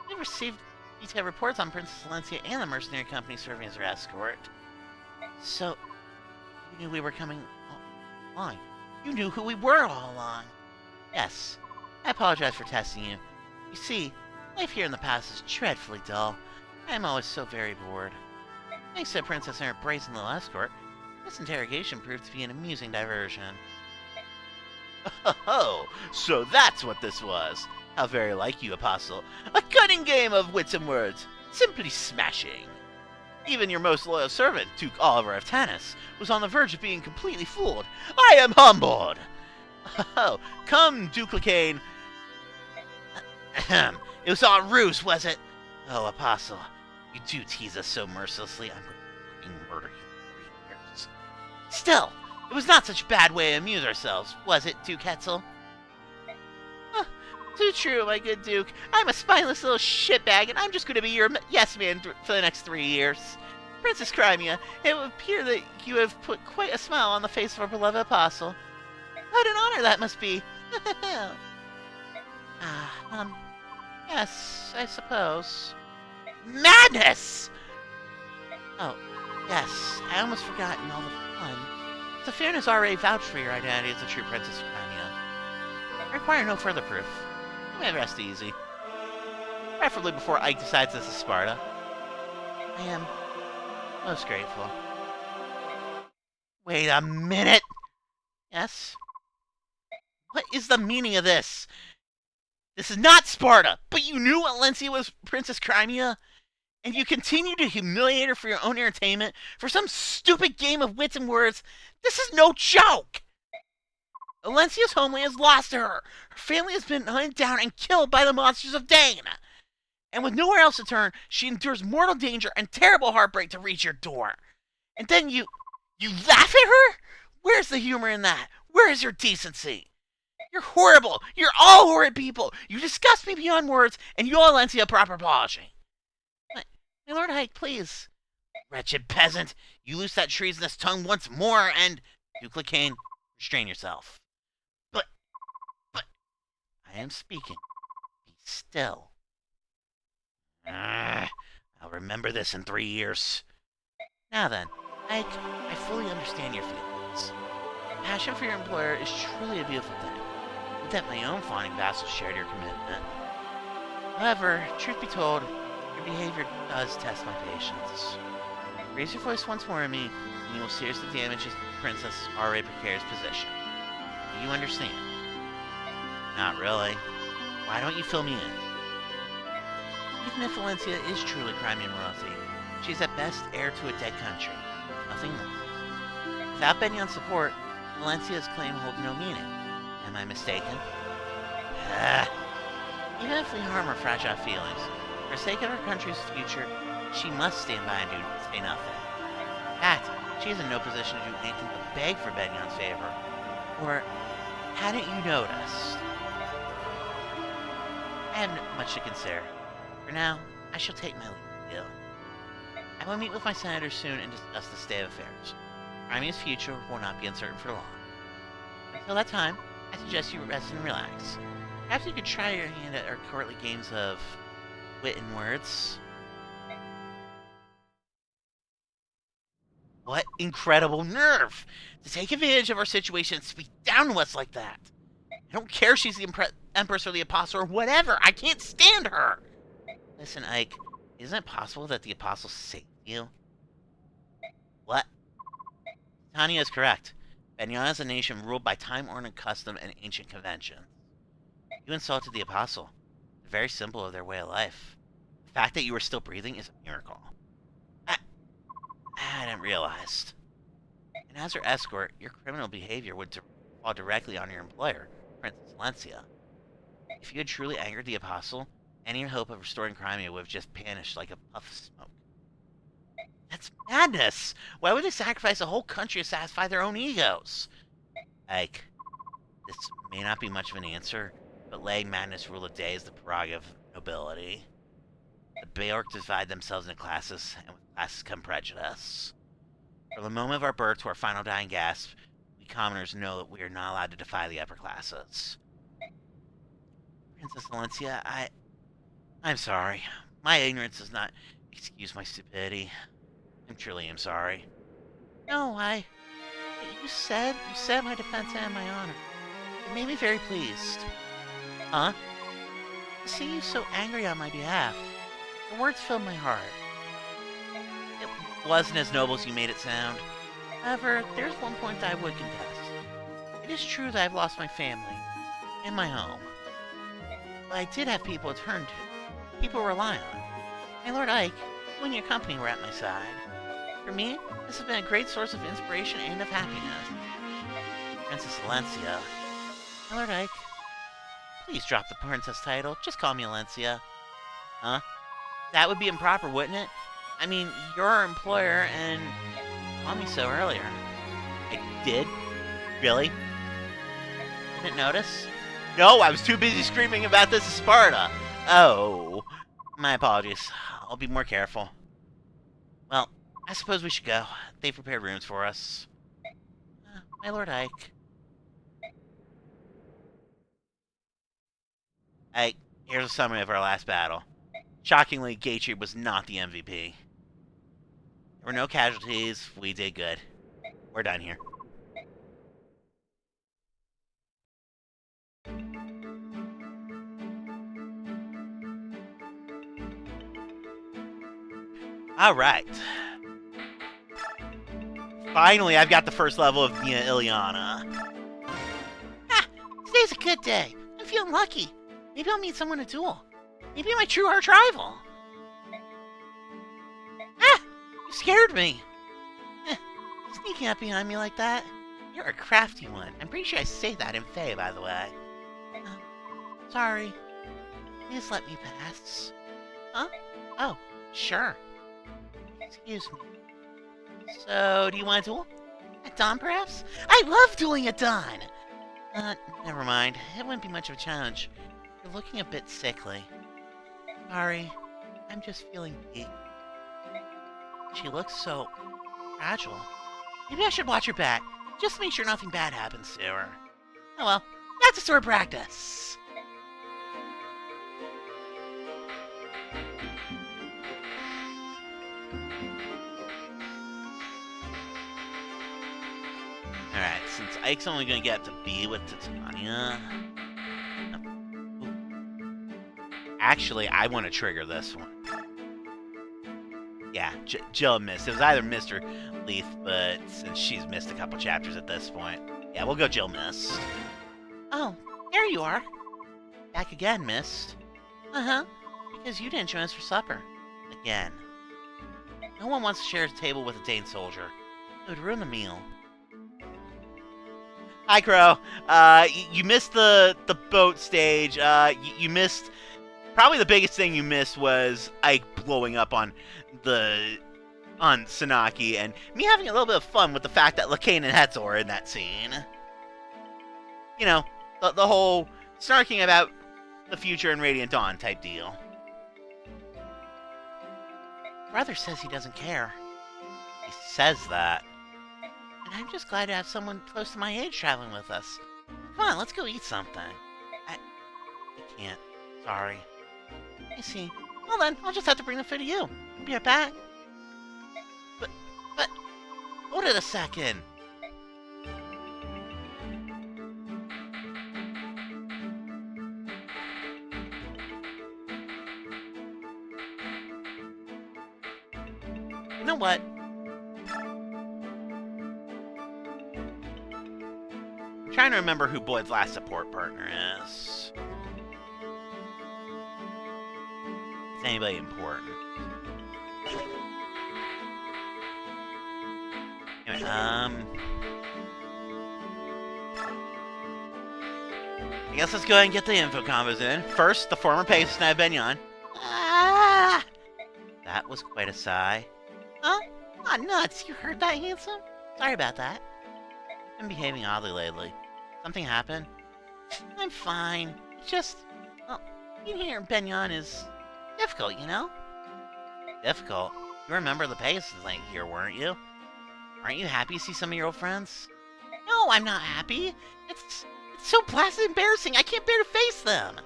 We received detailed reports on Princess Valencia and the mercenary company serving as her escort. So, you knew we were coming all along. You knew who we were all along. Yes, I apologize for testing you. You see, life here in the past is dreadfully dull. I am always so very bored. Thanks to the princess and her brazen little escort, this interrogation proved to be an amusing diversion. Oh, so that's what this was. How very like you, Apostle. A cunning game of wits and words. Simply smashing. Even your most loyal servant, Duke Oliver of Tanis, was on the verge of being completely fooled. I am humbled! Oh, come, Duke Lacane. It was all a ruse, was it? Oh, Apostle, you do tease us so mercilessly, I'm going to fucking murder you in 3 years. Still, it was not such a bad way to amuse ourselves, was it, Duke Hetzel? Too true, my good Duke. I'm a spineless little shitbag, and I'm just going to be your yes-man for the next 3 years. Princess Crimea, it would appear that you have put quite a smile on the face of our beloved apostle. What an honor that must be. Yes, I suppose. Madness! Oh, yes, I almost forgotten all the fun. Zephyrin has already vouched for your identity as the true Princess of Crimea. I require no further proof. You may rest easy. Preferably before Ike decides this is Sparta. I am most grateful. Wait a minute! Yes? What is the meaning of this? This is not Sparta, but you knew Valencia was Princess Crimea? And you continue to humiliate her for your own entertainment, for some stupid game of wits and words? This is no joke! Valencia's homeland is lost to her. Her family has been hunted down and killed by the monsters of Dane. And with nowhere else to turn, she endures mortal danger and terrible heartbreak to reach your door. And then you laugh at her? Where's the humor in that? Where is your decency? You're horrible. You're all horrid people. You disgust me beyond words, and you owe Valencia a proper apology. My Lord Ike, please. Wretched peasant, you loose that treasonous tongue once more, and... Duke Lacane, restrain yourself. But... I am speaking. Be still. I'll remember this in 3 years. Now then, Ike, I fully understand your feelings. Passion for your employer is truly a beautiful thing. Would that my own fawning vassals shared your commitment. However, truth be told, your behavior does test my patience. Raise your voice once more at me, and you will seriously damage his princess's already precarious position. Do you understand? Not really. Why don't you fill me in? Even if Valencia is truly Crimean royalty, she's at best heir to a dead country. Nothing more. Without Benyon's support, Valencia's claim holds no meaning. Am I mistaken? Even if we harm her fragile feelings, for the sake of her country's future, she must stand by and say nothing. In fact, she is in no position to do anything but beg for Benyon's favor. Or, hadn't you noticed? I have much to consider. For now, I shall take my leave of you. I will meet with my senators soon and discuss the state of affairs. Crimea's future will not be uncertain for long. Until that time, I suggest you rest and relax. Perhaps you could try your hand at our courtly games of wit and words. What incredible nerve! To take advantage of our situation and speak down to us like that! I don't care if she's the Empress or the Apostle or whatever! I can't stand her! Listen, Ike, isn't it possible that the Apostle saved you? What? Tanya is correct. Benyon is a nation ruled by time-honored custom and ancient conventions. You insulted the Apostle. The very symbol of their way of life. The fact that you were still breathing is a miracle. I hadn't realized. And as her escort, your criminal behavior would fall directly on your employer, Princess Valencia. If you had truly angered the Apostle, any hope of restoring Crimea would have just vanished like a puff of smoke. That's madness! Why would they sacrifice a whole country to satisfy their own egos? Ike, this may not be much of an answer, but letting madness rule the day is the prerogative of nobility. The Bayork divide themselves into classes, and with classes come prejudice. From the moment of our birth to our final dying gasp, we commoners know that we are not allowed to defy the upper classes. Princess Valencia, I'm sorry. My ignorance does not excuse my stupidity. I truly am sorry. No, you said my defense and my honor. It made me very pleased. Huh? To see you so angry on my behalf. The words filled my heart. It wasn't as noble as you made it sound. However, there's one point that I would contest. It is true that I've lost my family and my home. But I did have people to turn to, people to rely on. My Lord Ike, you and your company were at my side. For me, this has been a great source of inspiration and of happiness. Princess Valencia. My Lord Ike, please drop the princess title. Just call me Valencia. Huh? That would be improper, wouldn't it? I mean, you're our employer, and you called me so earlier. I did? Really? Didn't notice? No, I was too busy screaming about this to Sparta. Oh, my apologies. I'll be more careful. Well, I suppose we should go. They prepared rooms for us. My Lord Ike. Ike, here's a summary of our last battle. Shockingly, Gatry was not the MVP. There were no casualties. We did good. We're done here. Alright. Finally, I've got the first level of Nia Ileana. Ah, today's a good day. I'm feeling lucky. Maybe I'll meet someone to duel. Maybe my true arch rival. Ah! You scared me. Sneaking up behind me like that. You're a crafty one. I'm pretty sure I say that in Fae, by the way. Sorry. Please let me pass. Huh? Oh, sure. Excuse me. So, do you want to duel? At dawn, perhaps? I love dueling at dawn! Never mind. It wouldn't be much of a challenge. You're looking a bit sickly. Sorry. I'm just feeling weak. She looks so fragile. Maybe I should watch her back. Just to make sure nothing bad happens to her. Oh well. That's a sword practice! Alright, since Ike's only gonna get up to B with Titania... Actually, I want to trigger this one. Yeah, Jill missed. It was either missed or Leaf, but since she's missed a couple chapters at this point, yeah, we'll go Jill missed. Oh, there you are. Back again, missed. Uh-huh, because you didn't join us for supper. Again. No one wants to share a table with a Dane soldier. It would ruin the meal. Hi, Crow. You missed the boat stage. You missed... Probably the biggest thing you missed was Ike blowing up on Sanaki, and me having a little bit of fun with the fact that Lakain and Hetzel are in that scene. You know, the whole snarking about the future in Radiant Dawn type deal. Brother says he doesn't care. He says that. And I'm just glad to have someone close to my age traveling with us. Come on, let's go eat something. I can't. Sorry. I see. Well then, I'll just have to bring the food to you. I'll be right back. But, hold it a second. You know what? I'm trying to remember who Boyd's last support partner is. Is anybody important? Anyway, I guess let's go ahead and get the info combos in. First, the former Pegasus Knight Benyon. Ah! That was quite a sigh. Huh? Aw, nuts! You heard that, handsome? Sorry about that. I've been behaving oddly lately. Something happened? I'm fine. It's just... well, being here in Benyon is... difficult, you know? Difficult? You remember the Pegasus Knight here, weren't you? Aren't you happy to see some of your old friends? No, I'm not happy. It's so blasted embarrassing. I can't bear to face them.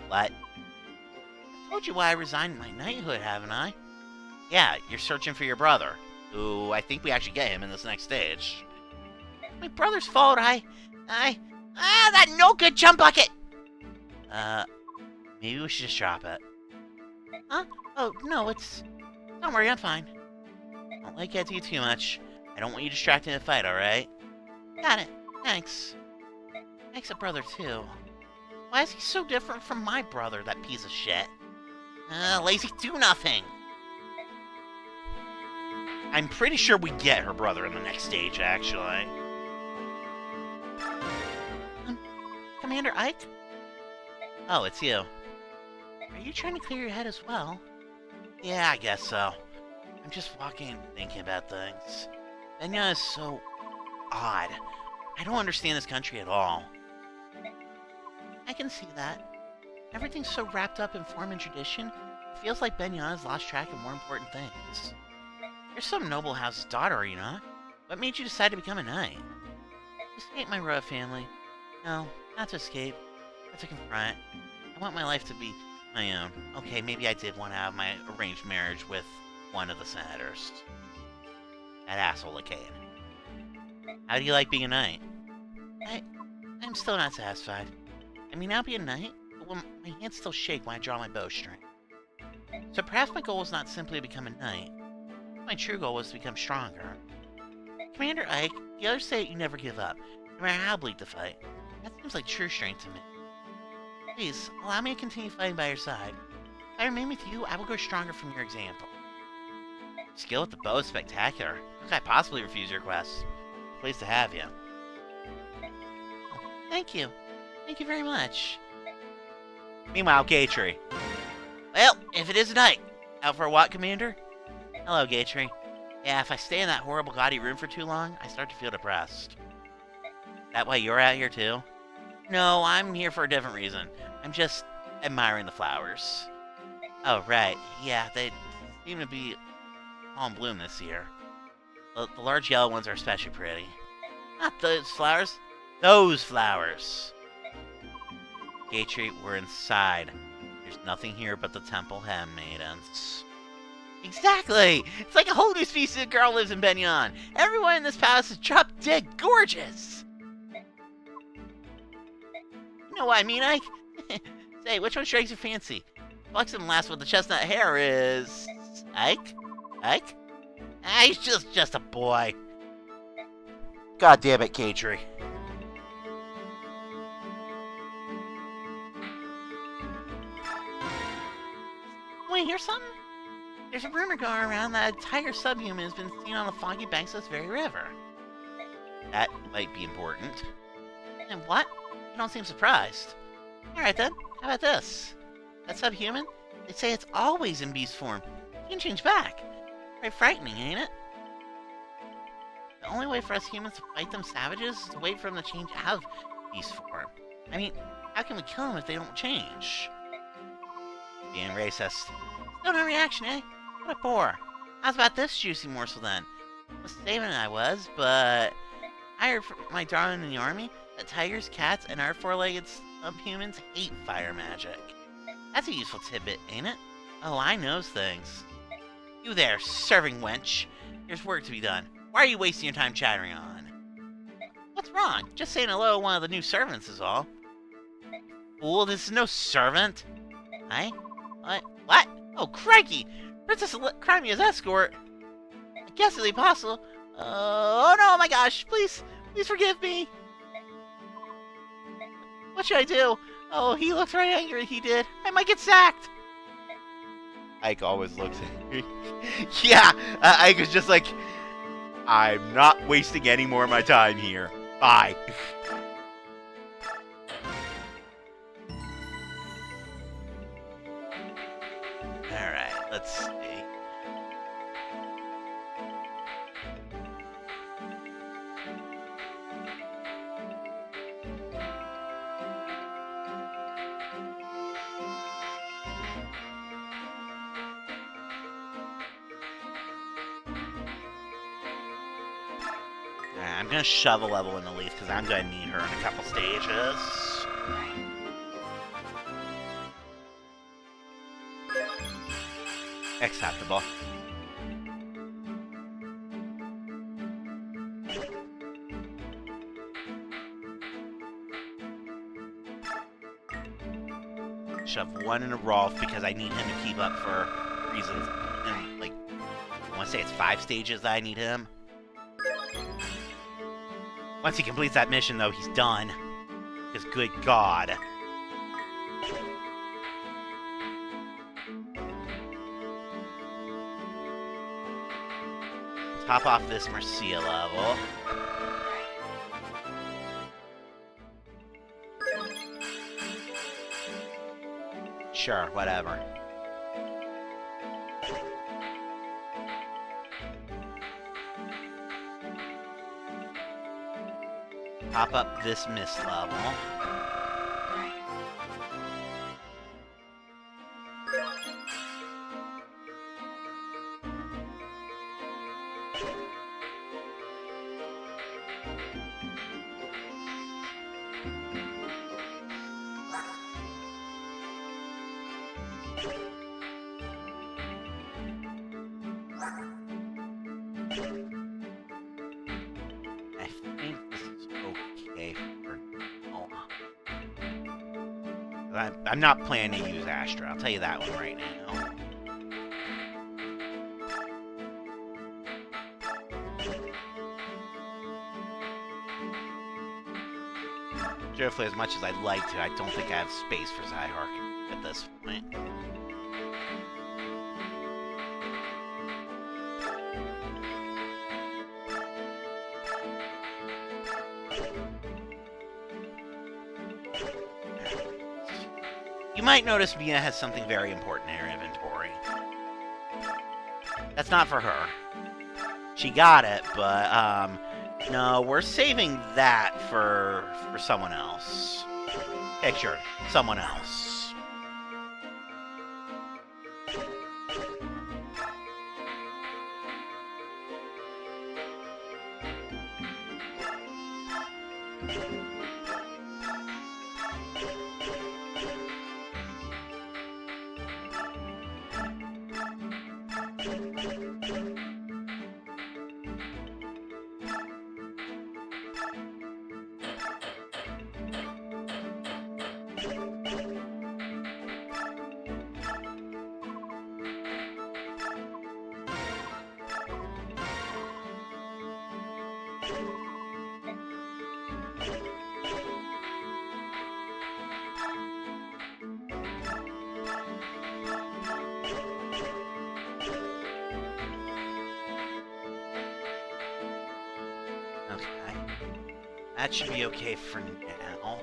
What? I told you why I resigned my knighthood, haven't I? Yeah, you're searching for your brother, who I think we actually get him in this next stage. My brother's fault. That no good chum bucket. Maybe we should just drop it. Huh? Oh, no, don't worry, I'm fine. Don't like it to you too much. I don't want you distracted in the fight, alright? Got it. Thanks. Thanks a brother, too. Why is he so different from my brother, that piece of shit? Lazy do-nothing. I'm pretty sure we get her brother in the next stage, actually. Commander Ike? Oh, it's you. Are you trying to clear your head as well? Yeah, I guess so. I'm just walking and thinking about things. Benyon is so... odd. I don't understand this country at all. I can see that. Everything's so wrapped up in form and tradition, it feels like Benyon has lost track of more important things. You're some noble house's daughter, are you not? What made you decide to become a knight? Just hate my royal family. No, not to escape, but to confront. I want my life to be my own. Okay, maybe I did want to have my arranged marriage with one of the senators. That asshole Lakain. How do you like being a knight? I'm still not satisfied. I mean, I'll be a knight, but my hands still shake when I draw my bowstring. So perhaps my goal was not simply to become a knight. My true goal was to become stronger. Commander Ike, the others say you never give up, no matter how bleak the fight. That seems like true strength to me. Please, allow me to continue fighting by your side. If I remain with you, I will grow stronger from your example. Skill with the bow is spectacular. How could I possibly refuse your request? Pleased to have you. Oh, thank you. Thank you very much. Meanwhile, Gatry. Well, if it is a night. Out for a walk, Commander? Hello, Gatry. Yeah, if I stay in that horrible gaudy room for too long, I start to feel depressed. That why you're out here too? No, I'm here for a different reason. I'm just admiring the flowers. Oh, right. Yeah, they seem to be all in bloom this year. The large yellow ones are especially pretty. Not those flowers. Those flowers! Gatry, we're inside. There's nothing here but the temple handmaidens. Exactly! It's like a whole new species of girl lives in Benyon. Everyone in this palace is drop dead gorgeous! You know what I mean, Ike? Say, which one strikes your fancy? Flexing last with the chestnut hair is... Ike? Ike? Ah, he's just a boy. God damn it, Katri. Wait, hear something? There's a rumor going around that a tiger subhuman has been seen on the foggy banks of this very river. That might be important. And what? You don't seem surprised. Alright then, how about this? That subhuman? They say it's always in beast form. You can change back. Quite frightening, ain't it? The only way for us humans to fight them savages is to wait for them to change out of beast form. I mean, how can we kill them if they don't change? Being racist. Still no reaction, eh? What a bore. How's about this juicy morsel then? Was saving I was, but I heard from my darling in the army that tigers, cats, and our four-legged subhumans hate fire magic. That's a useful tidbit, ain't it? Oh, I knows things. You there, serving wench. There's work to be done. Why are you wasting your time chattering on? What's wrong? Just saying hello to one of the new servants is all. Fool, this is no servant. I? What? Oh, crikey! Princess Crimea's escort? I guess it's possible. Oh no, my gosh, please forgive me. What should I do? Oh, he looked right angry, he did. I might get sacked. Ike always looks angry. Yeah, Ike is just like, I'm not wasting any more of my time here. Bye. Alright, let's see. I'm gonna shove a level in the leaf because I'm gonna need her in a couple stages. Acceptable. Shove one in a Rolf because I need him to keep up for reasons. And, like, I want to say it's 5 stages that I need him. Once he completes that mission, though, he's done. Because, good God. Top off this Mercia level. Sure, whatever. Pop up this mist level. I think this is okay for now. I'm not planning to use Astra, I'll tell you that one right now. Truthfully, as much as I'd like to, I don't think I have space for Zyhark at this point. You might notice Mia has something very important in her inventory. That's not for her. She got it, but, no, we're saving that for someone else. Picture, someone else. Okay. That should be okay for now.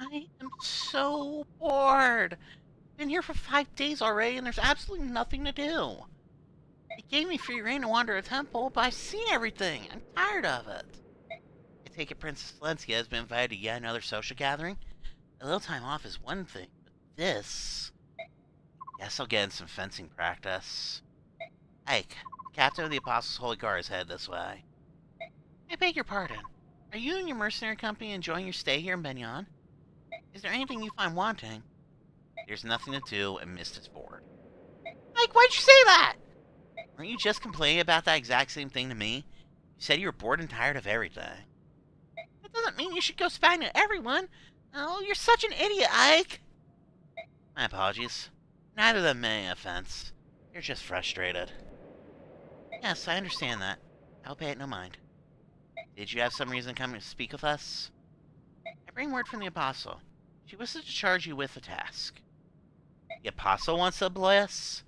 I am so bored. Been here for 5 days already, and there's absolutely nothing to do. It gave me free reign to wander a temple, but I've seen everything. I'm tired of it. I take it Princess Valencia has been invited to yet another social gathering. A little time off is one thing, but this... Guess I'll get in some fencing practice. Ike, captain of the Apostles' Holy Guard is headed this way. I beg your pardon. Are you and your mercenary company enjoying your stay here in Benyon? Is there anything you find wanting? There's nothing to do, and Mist is bored. Ike, why'd you say that? Weren't you just complaining about that exact same thing to me? You said you were bored and tired of everything. That doesn't mean you should go spying at everyone. Oh, you're such an idiot, Ike. My apologies. Neither of them meant any offense. You're just frustrated. Yes, I understand that. I'll pay it no mind. Did you have some reason to come to speak with us? I bring word from the Apostle. She wishes to charge you with a task. The Apostle wants to employ us?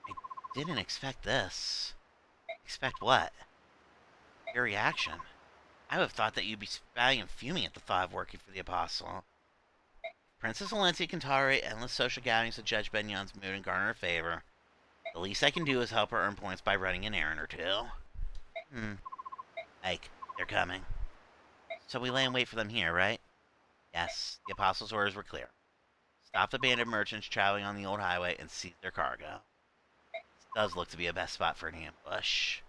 I didn't expect this. Expect what? Your reaction. I would have thought that you'd be spouting and fuming at the thought of working for the Apostle. Princess Valencia can tolerate endless social gatherings to judge Benyon's mood and garner her favor. The least I can do is help her earn points by running an errand or two. Ike, they're coming. So we lay and wait for them here, right? Yes, the Apostle's orders were clear. Stop the band of merchants traveling on the old highway and seize their cargo. This does look to be a best spot for an ambush.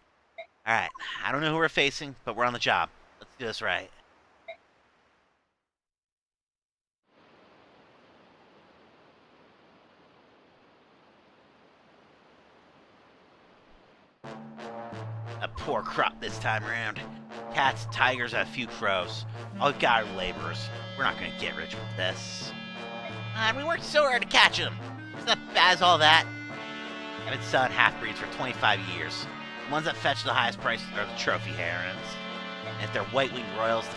Alright, I don't know who we're facing, but we're on the job. Let's do this right. A poor crop this time around. Cats, tigers, and a few crows. All we got are laborers. We're not gonna get rich with this. We worked so hard to catch them. It's not bad as all that. I've been selling half-breeds for 25 years. The ones that fetch the highest prices are the trophy herons. And if they're white-winged royals, the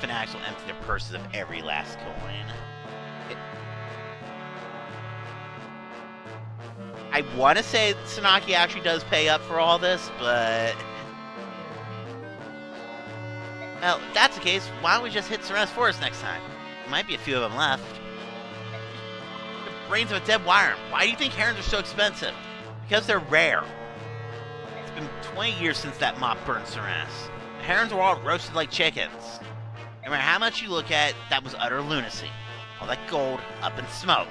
fanatics will empty their purses of every last coin. I want to say Tsunaki actually does pay up for all this, but... Well, if that's the case, why don't we just hit Serenus Forest next time? There might be a few of them left. The brains of a dead wire. Why do you think herons are so expensive? Because they're rare. It's been 20 years since that mob burned Serenus. The herons were all roasted like chickens. No matter how much you look at it, that was utter lunacy. All that gold up in smoke.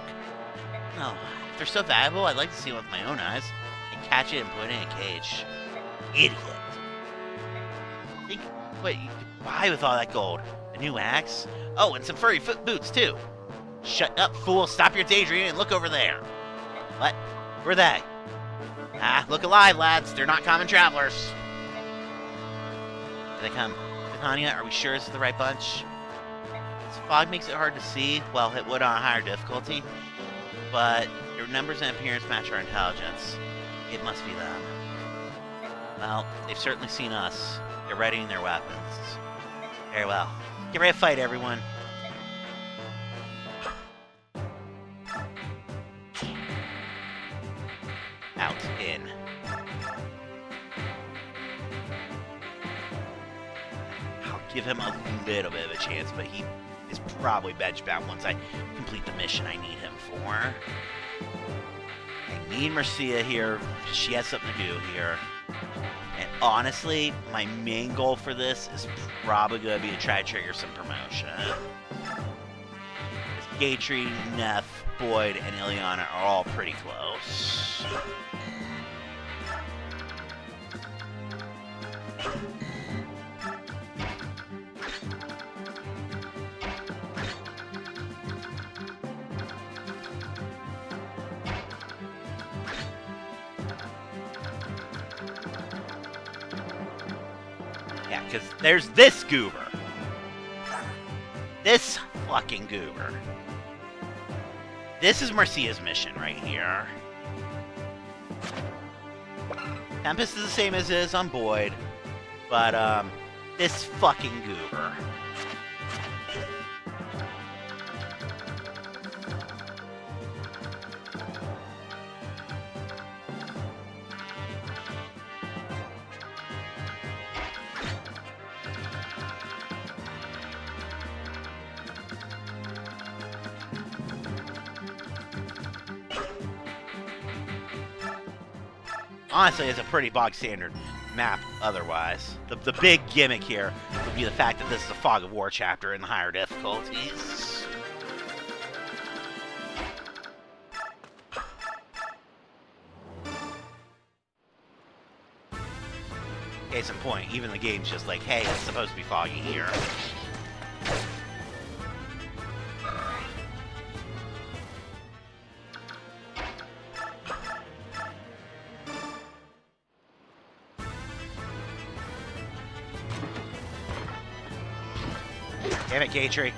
Oh, if they're so valuable, I'd like to see them with my own eyes. And catch it and put it in a cage. Idiot. Think what you could buy with all that gold. A new axe? Oh, and some furry foot boots, too. Shut up, fool. Stop your daydreaming and look over there. What? Who are they? Ah, look alive, lads. They're not common travelers. Here they come. Titania, are we sure this is the right bunch? This fog makes it hard to see. Well, it would on a higher difficulty. But their numbers and appearance match our intelligence. It must be them. Well, they've certainly seen us. They're readying their weapons. Very well. Get ready to fight, everyone. Out, in. I'll give him a little bit of a chance, but he is probably bench-bound once I complete the mission I need him for. I need Mercia here. She has something to do here. And honestly, my main goal for this is probably going to be to try to trigger some promotion. Gatry, Neff, Boyd, and Ileana are all pretty close. Yeah, because there's this goober. This fucking goober. This is Marcia's mission right here. Tempest is the same as it is on Boyd, but, this fucking goober. Honestly, it's a pretty bog standard map otherwise. The big gimmick here would be the fact that this is a Fog of War chapter in the higher difficulties. Case in point, even the game's just like, hey, it's supposed to be foggy here. Damn it, Gatry.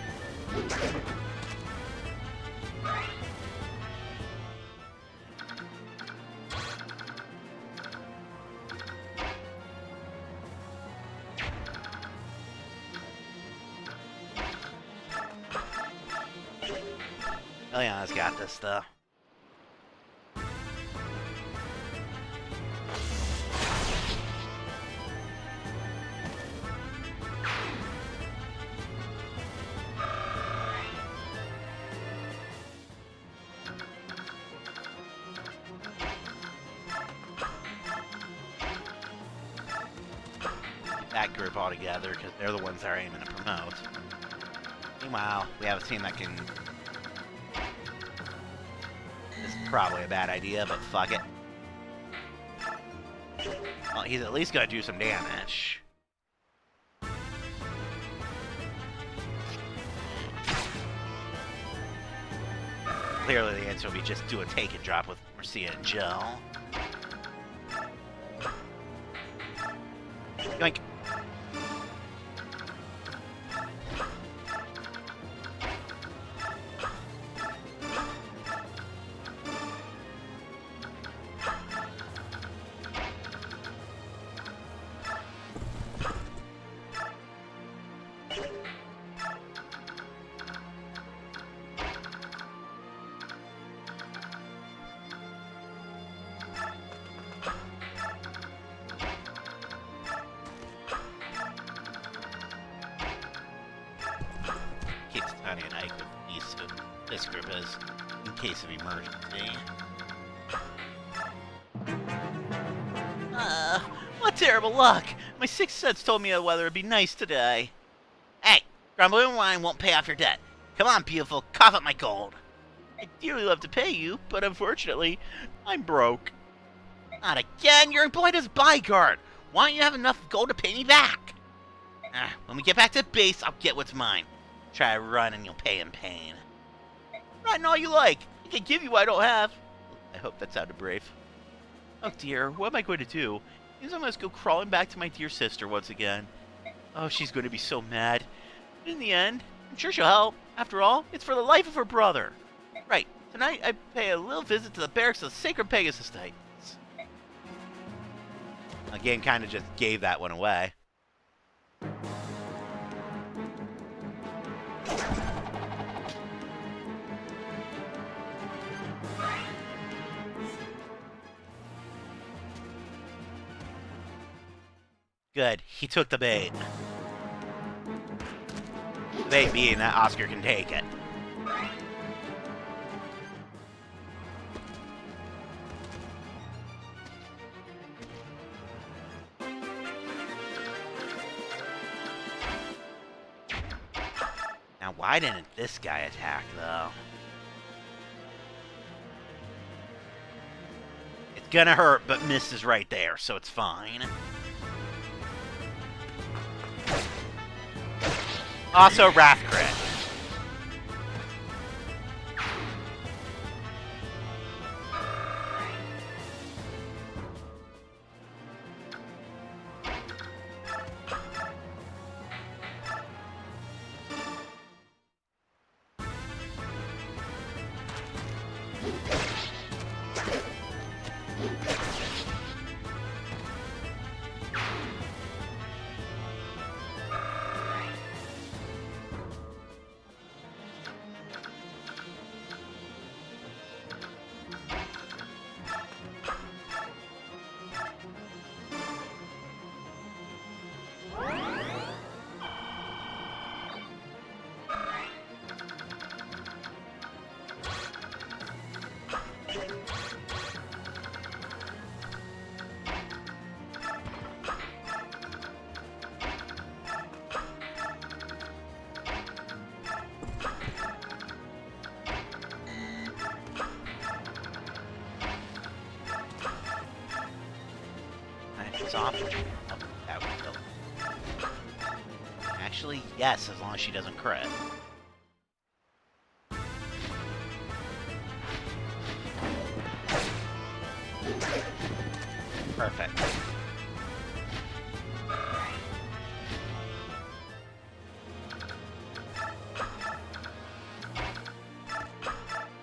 Eliana's got this, though. That group all together, because they're the ones that are aiming to promote. Meanwhile, we have a team that can... This is probably a bad idea, but fuck it. Well, he's at least gonna do some damage. Clearly the answer will be just do a take and drop with Marcia and Jill. Yoink. Keeps Tanya and Ike with these two. This group is in case of emergency. What terrible luck! My sixth sense told me the weather would be nice today. Hey, grumbling wine won't pay off your debt. Come on, beautiful, cough up my gold. I'd dearly love to pay you, but unfortunately, I'm broke. Not again! You're employed as bodyguard! Why don't you have enough gold to pay me back? When we get back to the base, I'll get what's mine. Try to run and you'll pay in pain. Run all you like. I can give you what I don't have. I hope that sounded brave. Oh dear, what am I going to do? Means I must go crawling back to my dear sister once again. Oh, she's going to be so mad. But in the end, I'm sure she'll help. After all, it's for the life of her brother. Right, tonight I pay a little visit to the barracks of the Sacred Pegasus Titans. The game kind of just gave that one away. Good, he took the bait. The bait being that Oscar can take it. Now, why didn't this guy attack, though? It's gonna hurt, but Mist is right there, so it's fine. Also, Wrath Crit. this off. Oh, that would kill. Actually, yes, as long as she doesn't crit. Perfect.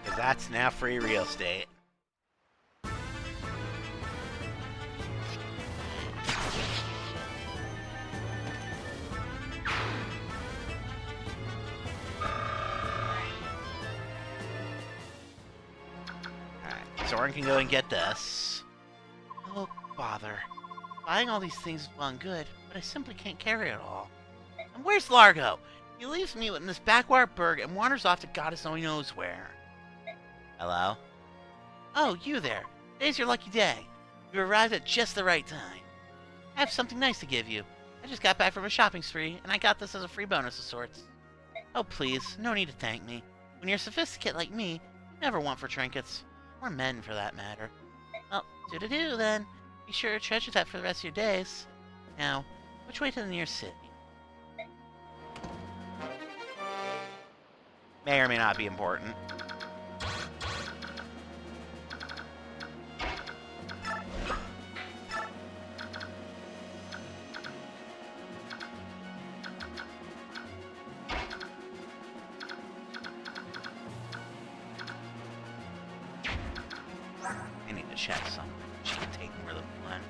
Because that's now free real estate. Alright, Soren can go and get this. Oh, bother. Buying all these things is well and good, but I simply can't carry it all. And where's Largo? He leaves me in this backwater burg and wanders off to goddess only knows where. Hello? Oh, you there. Today's your lucky day. You arrived at just the right time. I have something nice to give you. I just got back from a shopping spree, and I got this as a free bonus of sorts. Oh, please, no need to thank me. When you're a sophisticate like me, you never want for trinkets. Or men, for that matter. Well, do-do-do, then. Be sure to treasure that for the rest of your days. Now, which way to the nearest city? May or may not be important. I need to check something. She can take more than one.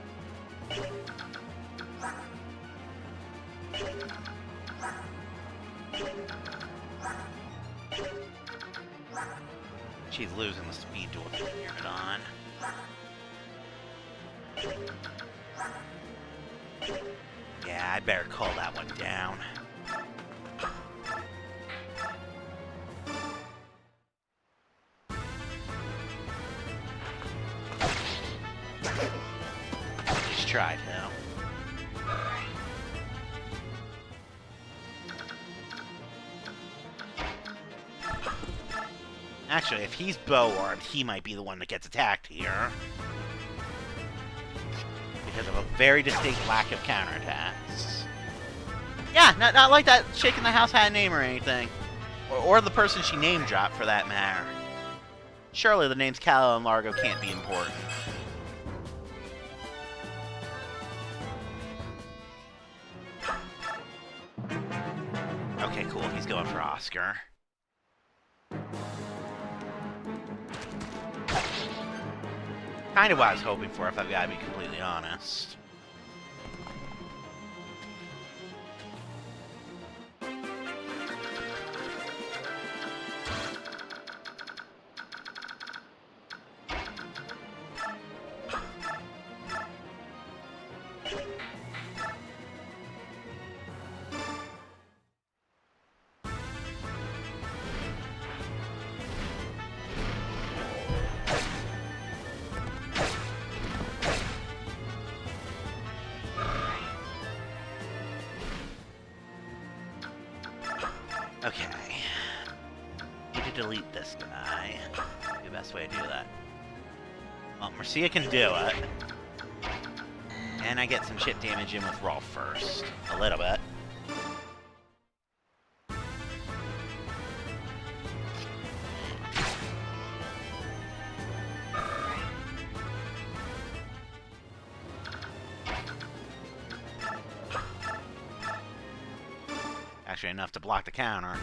She's losing the speed duel to gear it on. Yeah, I better call that one down. Just tried, though. Actually, if he's bow-armed, he might be the one that gets attacked here. Because of a very distinct lack of counterattacks. Yeah, not like that shaking the house had a name or anything. Or the person she name-dropped, for that matter. Surely the names Callow and Largo can't be important. Okay, cool. He's going for Oscar. Kind of what I was hoping for, if I've got to be completely honest. Okay. Need to delete this guy. The best way to do that. Well, Marcia can do it. And I get some chip damage in with Rolf first. A little bit. Actually enough to block the counter.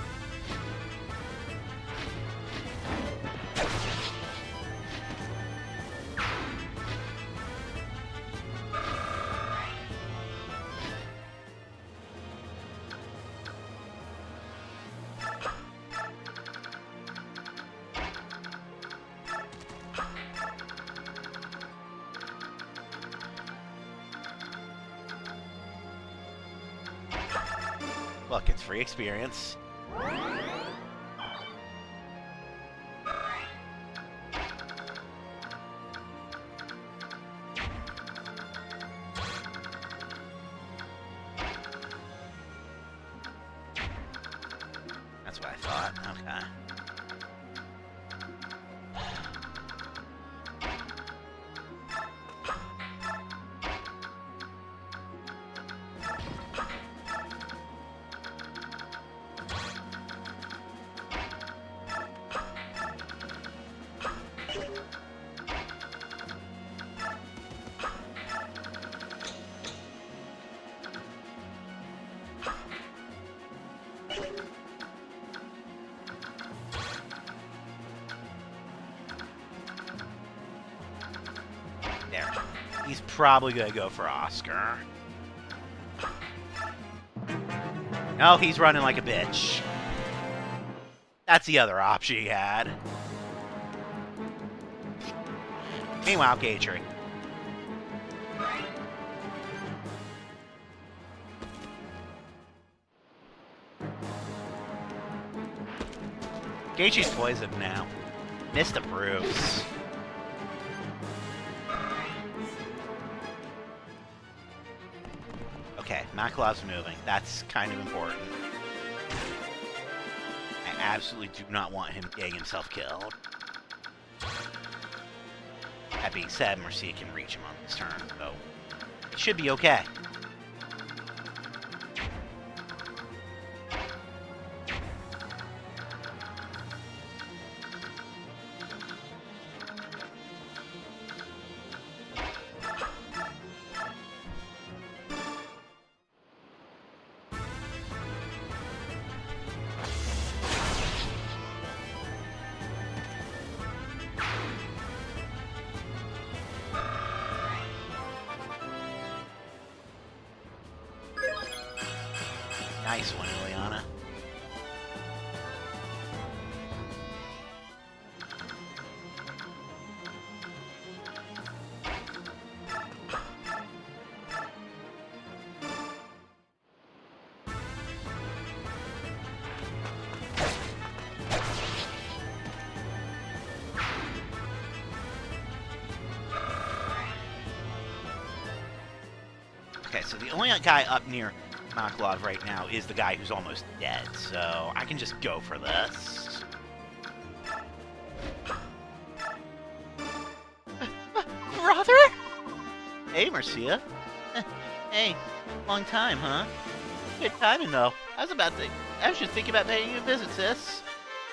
Look, it's free experience. That's what I thought. Okay. He's probably gonna go for Oscar. No, he's running like a bitch. That's the other option he had. Meanwhile, Gatry. Gatry's poisoned now. Missed approves. Okay, Makulov's moving. That's kind of important. I absolutely do not want him getting himself killed. That being said, Mercia can reach him on this turn, so it should be okay. Nice one, Ileana. Okay, so the only guy up near Makulov right now is the guy who's almost dead, so I can just go for this. Brother? Hey, Mercia. Hey, long time, huh? Good timing, though. I was just thinking about paying you a visit, sis.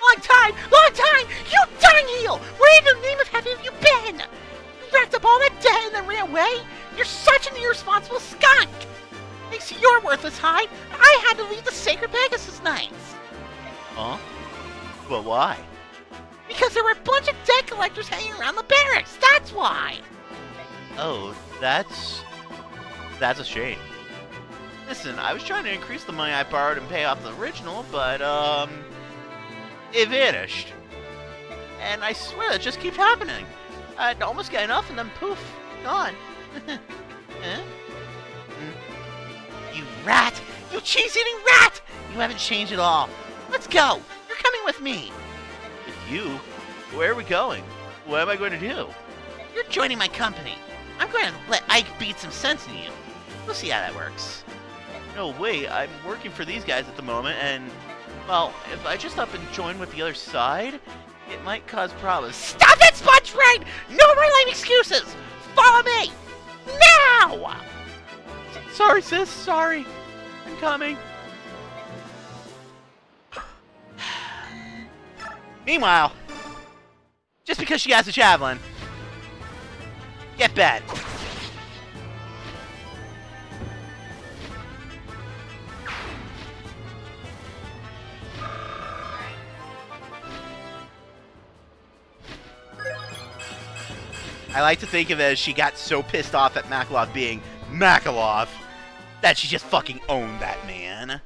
Long time! Long time! You dungheel! Where in the name of heaven have you been? You racked up all that debt and then ran away? You're such an irresponsible skunk! Thanks to your worthless hide, I had to leave the Sacred Pegasus Knights. Huh? But why? Because there were a bunch of debt collectors hanging around the barracks, that's why! Oh, that's a shame. Listen, I was trying to increase the money I borrowed and pay off the original, but, it vanished. And I swear that just keeps happening. I'd almost get enough and then poof, gone. Huh? You rat! You cheese-eating rat! You haven't changed at all. Let's go! You're coming with me! With you? Where are we going? What am I going to do? You're joining my company. I'm going to let Ike beat some sense into you. We'll see how that works. No, wait, I'm working for these guys at the moment, and, well, if I just up and join with the other side, it might cause problems. Stop it, Sponge Brain! No more lame excuses! Follow me! Now! Sorry, sis, sorry. I'm coming. Meanwhile, just because she has a javelin, get bad. I like to think of it as she got so pissed off at Makulov being Makulov that she just fucking owned that man.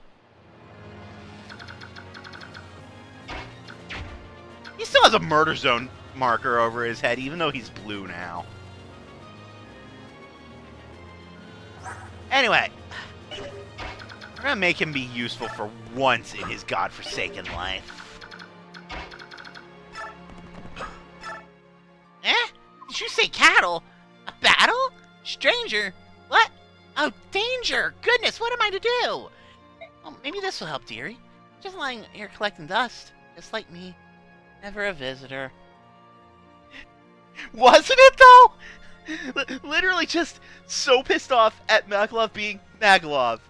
He still has a murder zone marker over his head, even though he's blue now. Anyway, we're gonna make him be useful for once in his godforsaken life. Eh? Did you say cattle? A battle? Stranger? What? Oh, danger! Goodness, what am I to do? Well, maybe this will help, dearie. Just lying here collecting dust, just like me. Never a visitor. Wasn't it, though? Literally just so pissed off at Makulov being Makulov.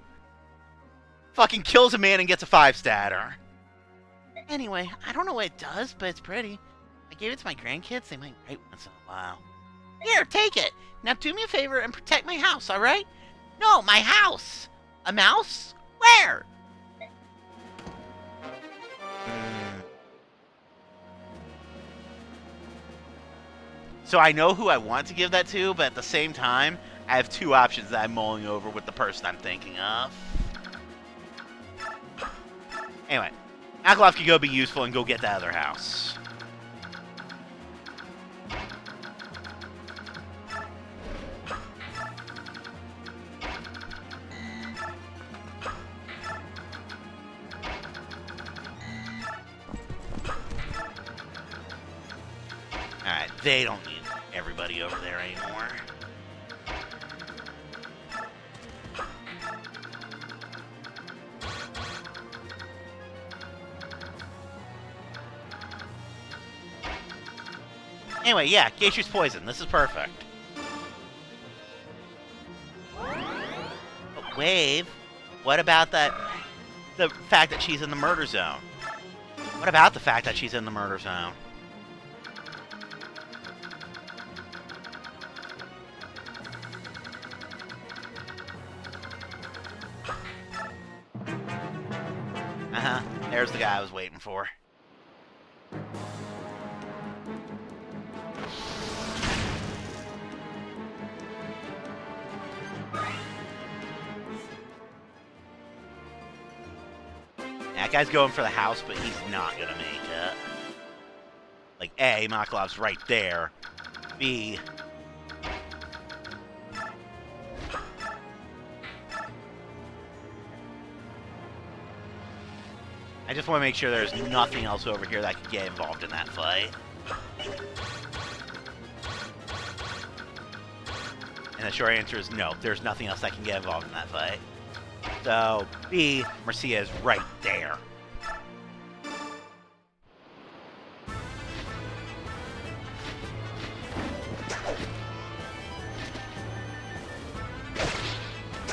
Fucking kills a man and gets a 5-statter. Anyway, I don't know what it does, but it's pretty. I gave it to my grandkids. They might write once in a while. Here, take it. Now do me a favor and protect my house, alright? No, my house! A mouse? Where? So I know who I want to give that to, but at the same time, I have two options that I'm mulling over with the person I'm thinking of. Anyway, Aklov can go be useful and go get that other house. Alright, they don't need everybody over there anymore. Anyway, yeah, Geisha's poison. This is perfect. But Wave, what about that? The fact that she's in the murder zone. What about the fact that she's in the murder zone? There's the guy I was waiting for. That guy's going for the house, but he's not gonna make it. Like, A, Makhlov's right there. B, I just want to make sure there's nothing else over here that could get involved in that fight. And the short answer is no, there's nothing else that can get involved in that fight. So, B, Marcia is right there.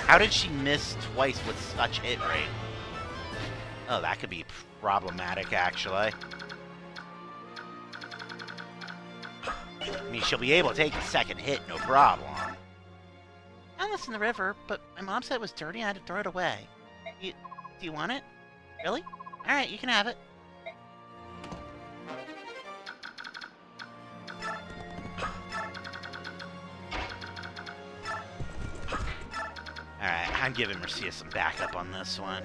How did she miss twice with such hit rate? Oh, that could be problematic, actually. I mean, she'll be able to take the second hit, no problem. I found this in the river, but my mom said it was dirty and I had to throw it away. Do you want it? Really? Alright, you can have it. Alright, I'm giving Marcia some backup on this one.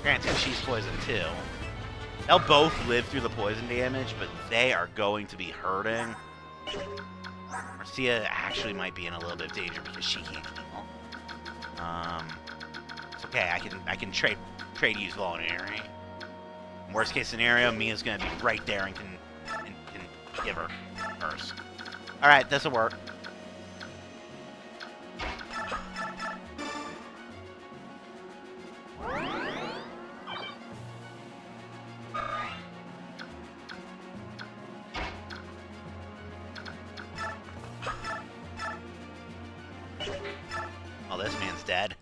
Granted, she's poisoned too. They'll both live through the poison damage, but they are going to be hurting. Marcia actually might be in a little bit of danger because she can't heal. It's okay. I can trade use vulnerary. Worst case scenario, Mia's gonna be right there and can give her first. All right, this'll work. Oh, this man's dead.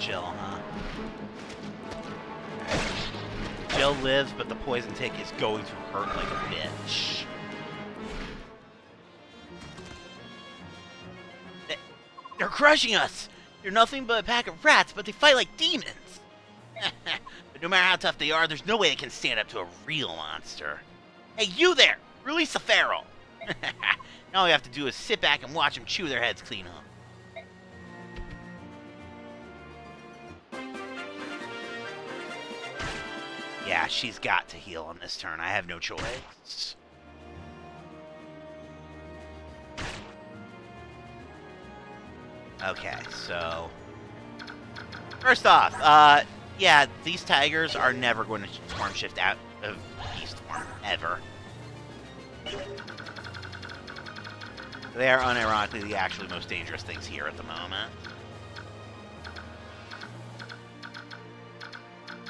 Jill, huh? Jill lives, but the poison tick is going to hurt like a bitch. They're crushing us! They're nothing but a pack of rats, but they fight like demons! But no matter how tough they are, there's no way they can stand up to a real monster. Hey, you there! Release the feral! Now all we have to do is sit back and watch them chew their heads clean up. Yeah, she's got to heal on this turn. I have no choice. Okay, so... First off, yeah, these tigers are never going to form shift out of beast form, ever. They are unironically the actually most dangerous things here at the moment.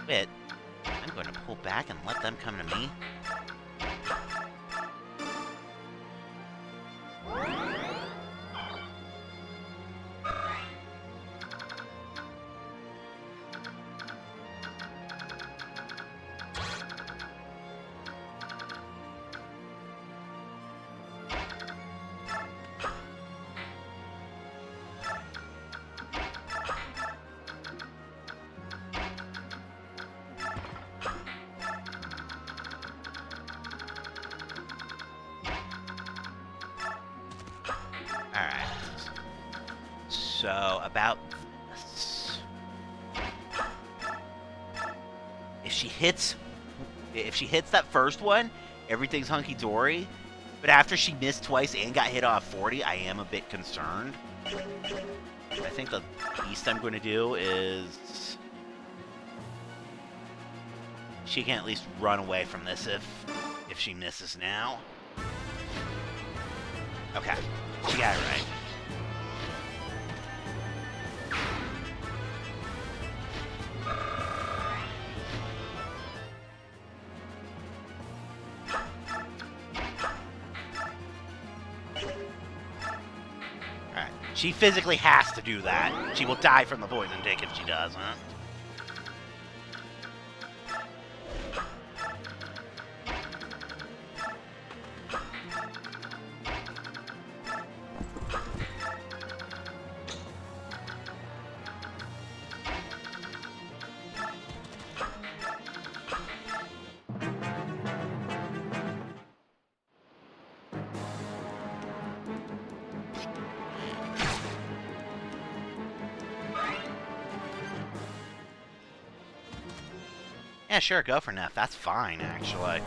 Wait, I'm going to pull back and let them come to me. Alright. So, about this. If she hits that first one, everything's hunky-dory. But after she missed twice and got hit off 40, I am a bit concerned. I think the least I'm going to do is... She can at least run away from this if she misses now. Okay. She got it right. Alright. She physically has to do that. She will die from the poison tick if she doesn't. Yeah, sure, go for Neff. That's fine, actually.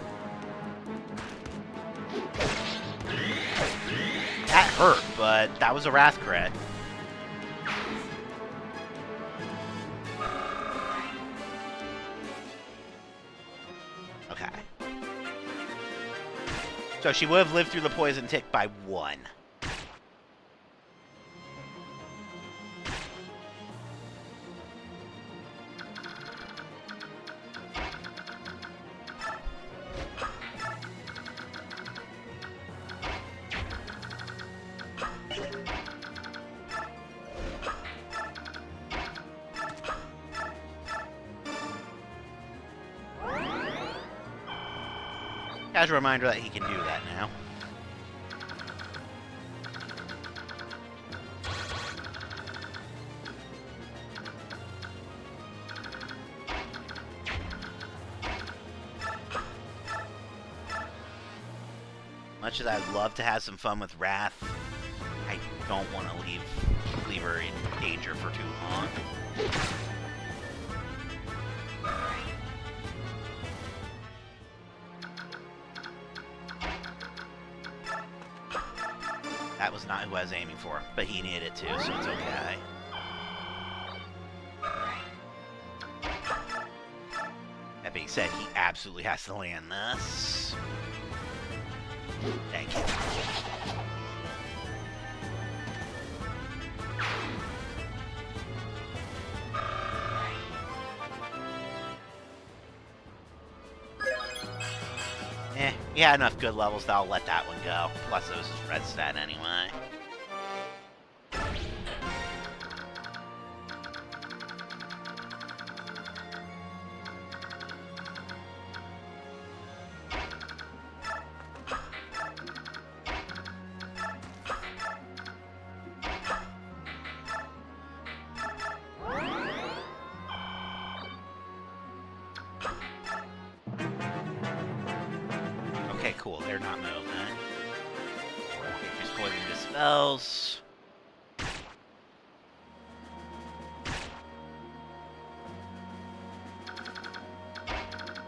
That hurt, but that was a Wrath crit. Okay. So she would have lived through the poison tick by 1. Casual reminder that he can do that now. Much as I'd love to have some fun with Wrath, I don't want to leave her in danger for too long. That was not who I was aiming for, but he needed it too, so it's okay. That being said, he absolutely has to land this. Thank you. He had enough good levels that I'll let that one go. Plus it was his red stat anyway. cool. They're not moving. Just poison dispels.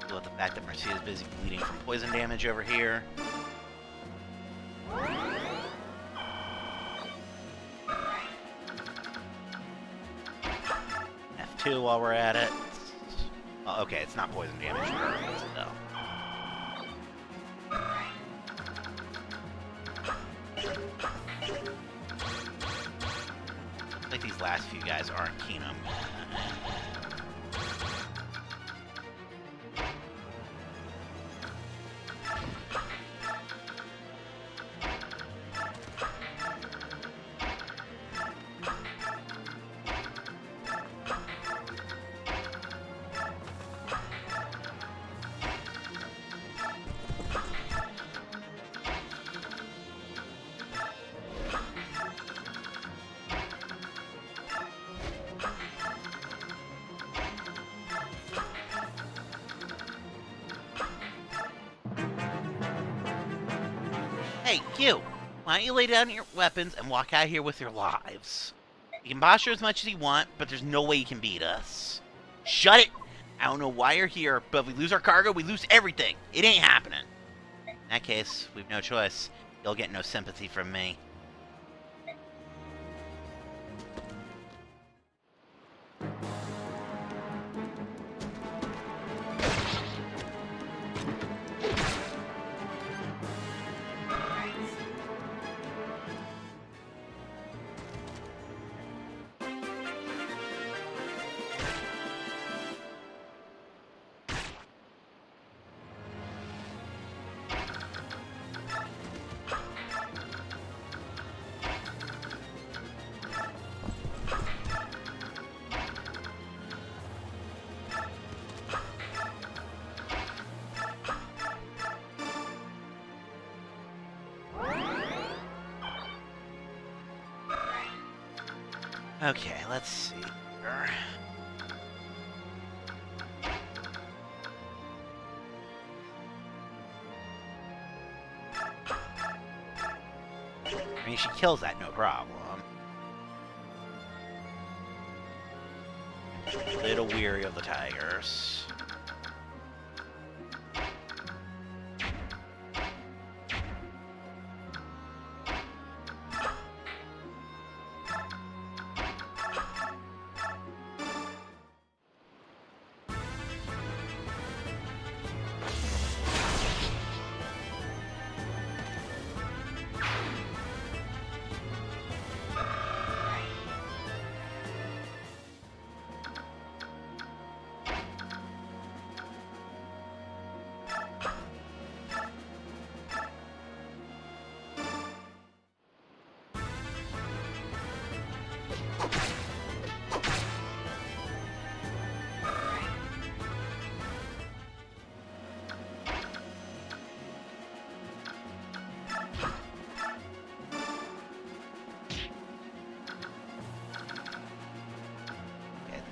Deal with the fact that Mercia is busy bleeding from poison damage over here. F2 while we're at it. Oh, okay, it's not poison damage. So. Like these last few guys aren't keen on me. Hey, you! Why don't you lay down your weapons and walk out here with your lives? You can posture as much as you want, but there's no way you can beat us. Shut it! I don't know why you're here, but if we lose our cargo, we lose everything. It ain't happening. In that case, we've no choice. You'll get no sympathy from me. Okay, let's see here. I mean, she kills that, no problem. A little weary of the tigers.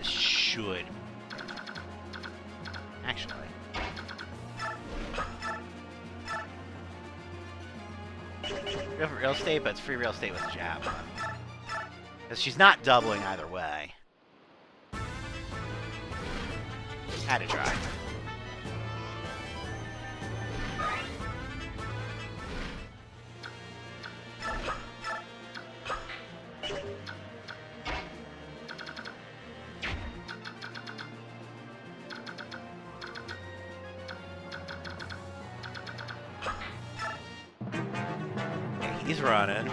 Should. Actually. Real estate, but it's free real estate with a javelin. Because she's not doubling either way. Had to try. He's running.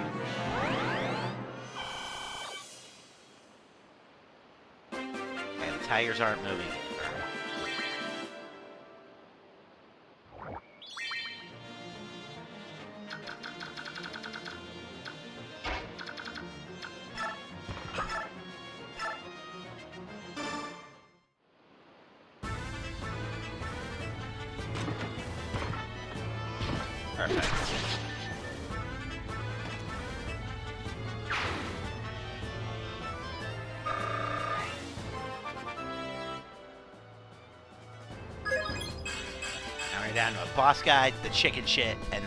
And the tigers aren't moving either. Perfect. We're down to a boss guy, the chicken shit, and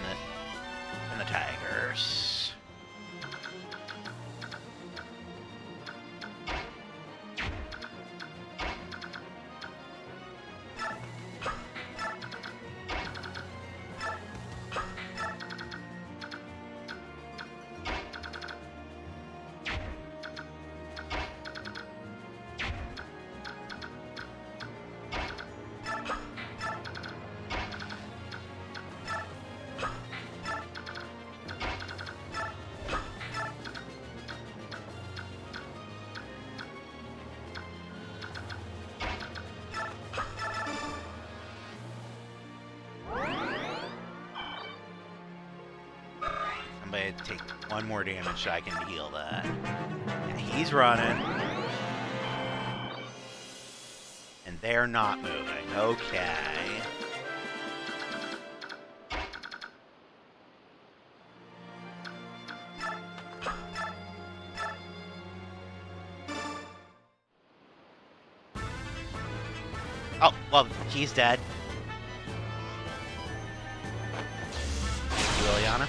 the tigers. Somebody take one more damage so I can heal that. And he's running. And they're not moving. Okay. Oh, well, he's dead. Liliana?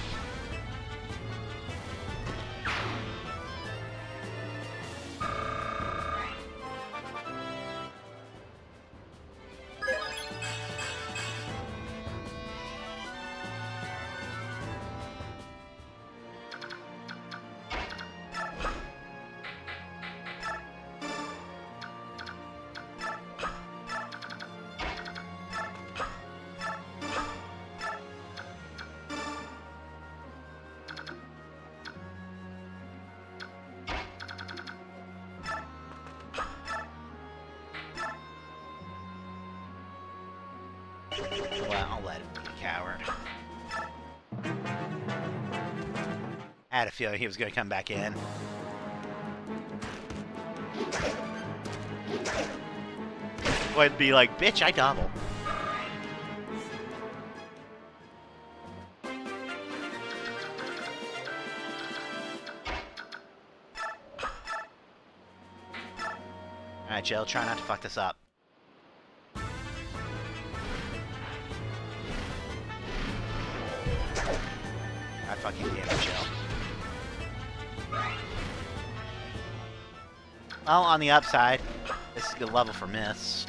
Well, I'll let him be a coward. I had a feeling he was going to come back in. Would be like, bitch, I double. Alright, Jill, try not to fuck this up. I fucking damn it, Jill. Well, on the upside, this is a good level for Mist.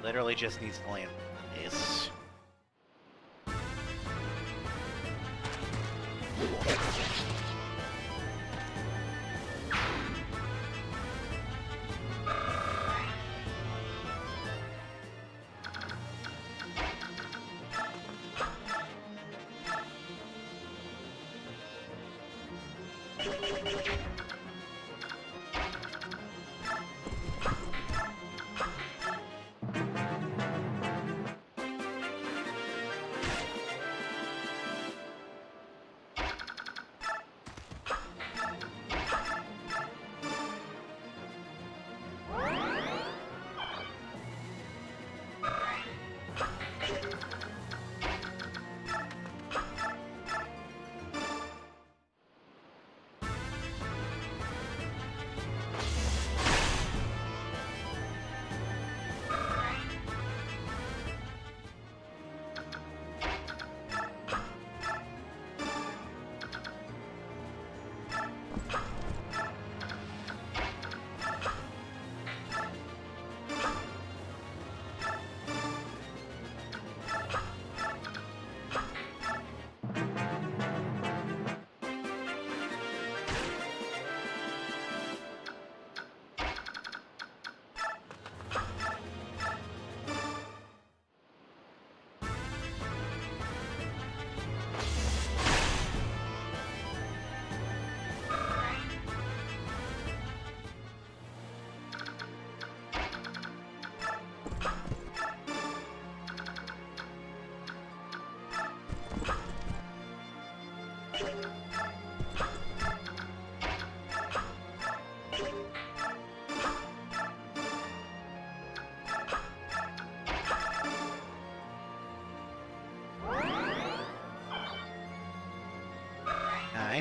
Literally just needs to land this.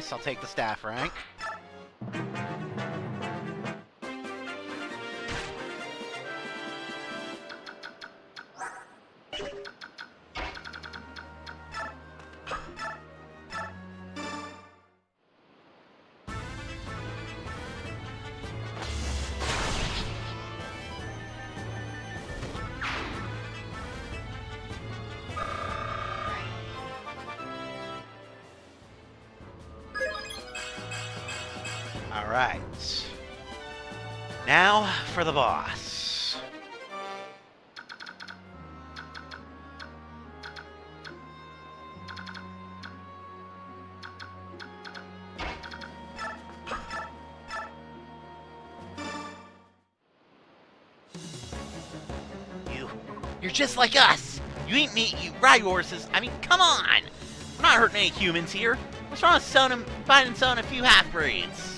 guess. I'll take the staff rank. Alright. Now for the boss. You're just like us! You ain't me, you ride horses. I mean, come on! We're not hurting any humans here. What's wrong with finding and selling a few half-breeds?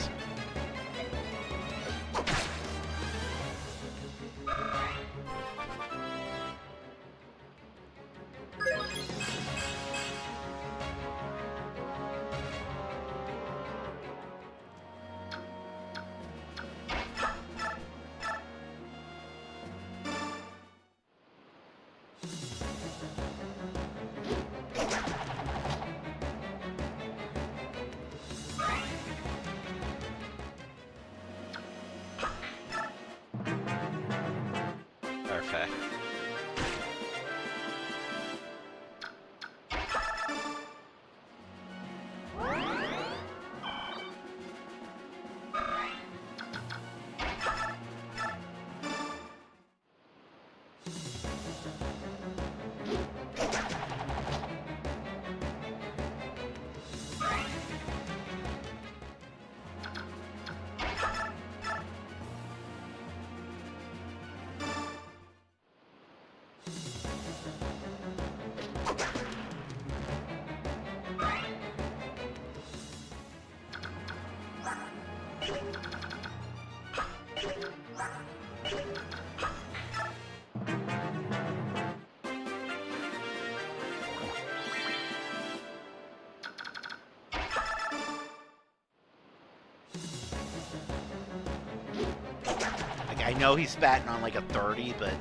Perfect. I know he's batting on like a 30, but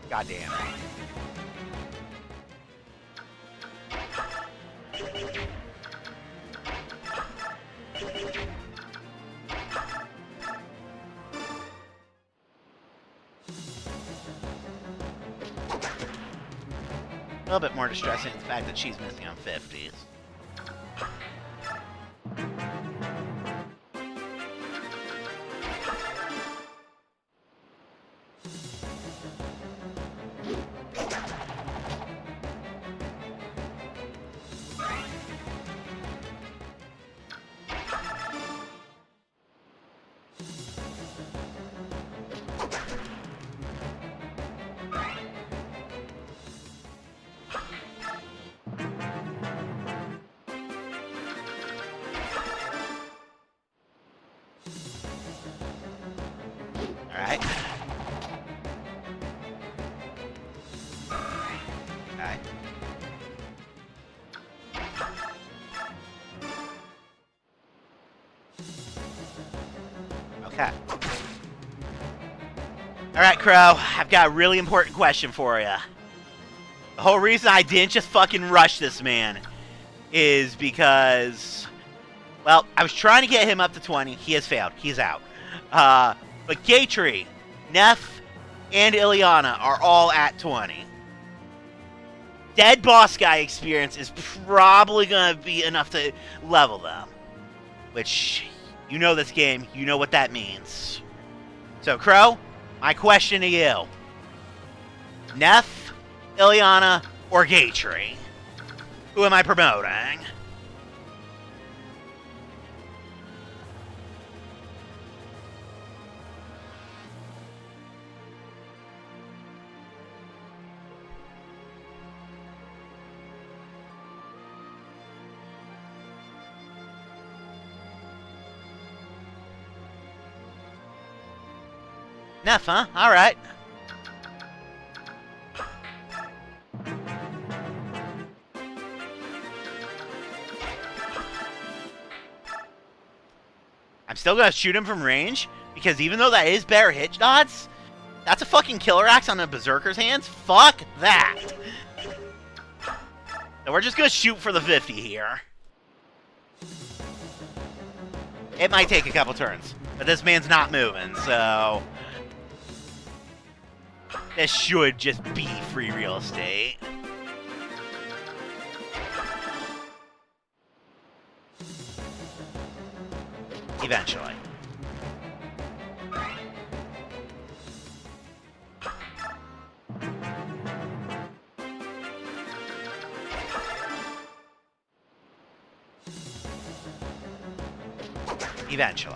goddamn. A little bit more distressing is the fact that she's missing on 50s. Alright. Okay. Okay. Alright, Crow. I've got a really important question for you. The whole reason I didn't just fucking rush this man is because, well, I was trying to get him up to 20. He has failed. He's out. But Gatry, Neff, and Ileana are all at 20. Dead boss guy experience is probably going to be enough to level them. Which, you know this game, you know what that means. So, Crow, my question to you. Neff, Ileana, or Gatry? Who am I promoting? Neff, huh? Alright. still gonna shoot him from range, because even though that is better hit dots, that's a fucking killer axe on a berserker's hands. Fuck that. So we're just gonna shoot for the 50 here. It might take a couple turns, but this man's not moving, so this should just be free real estate. Eventually. Eventually.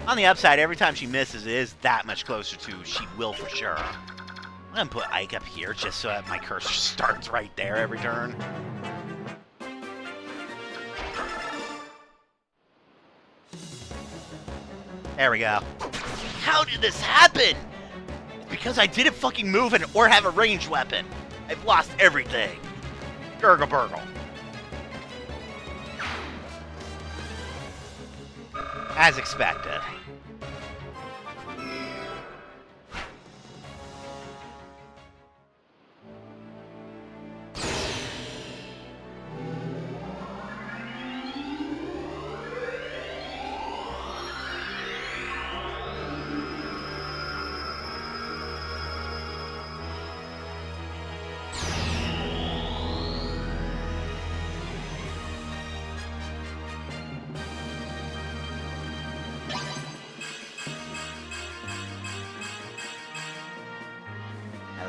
On the upside, every time she misses, it is that much closer to she will for sure. I'm gonna put Ike up here just so that my cursor starts right there every turn. There we go. How did this happen? It's because I didn't fucking move or have a ranged weapon. I've lost everything. Gurgle burgle. As expected.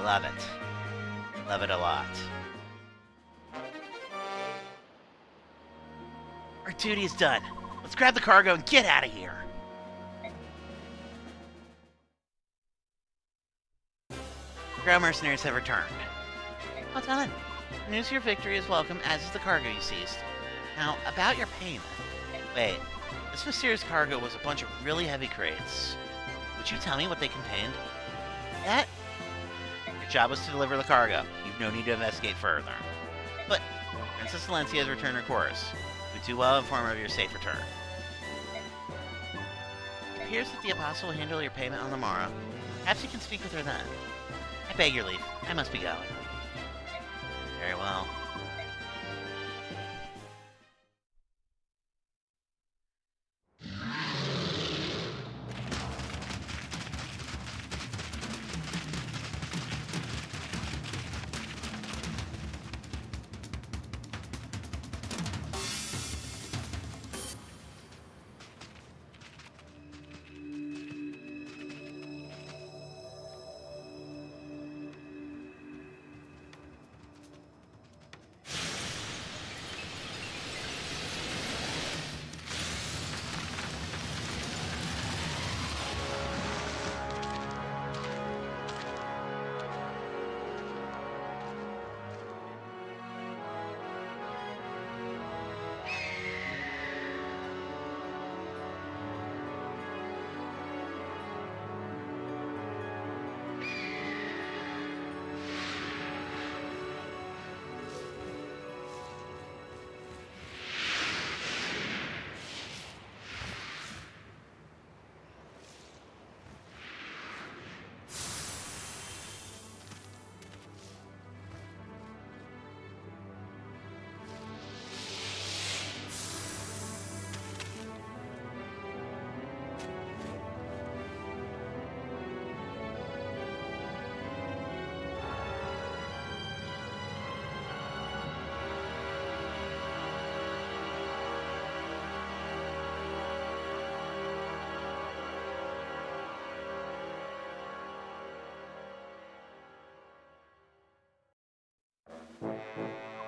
Love it. Love it a lot. Our duty is done. Let's grab the cargo and get out of here. The ground mercenaries have returned. Well done. The news of your victory is welcome, as is the cargo you seized. Now, about your payment. Wait, this mysterious cargo was a bunch of really heavy crates. Would you tell me what they contained? Yet? Job was to deliver the cargo. You've no need to investigate further. But Princess Valencia has returned her course. We're too well informed of your safe return. It appears that the Apostle will handle your payment on the morrow. Perhaps you can speak with her then. I beg your leave. I must be going. Very well.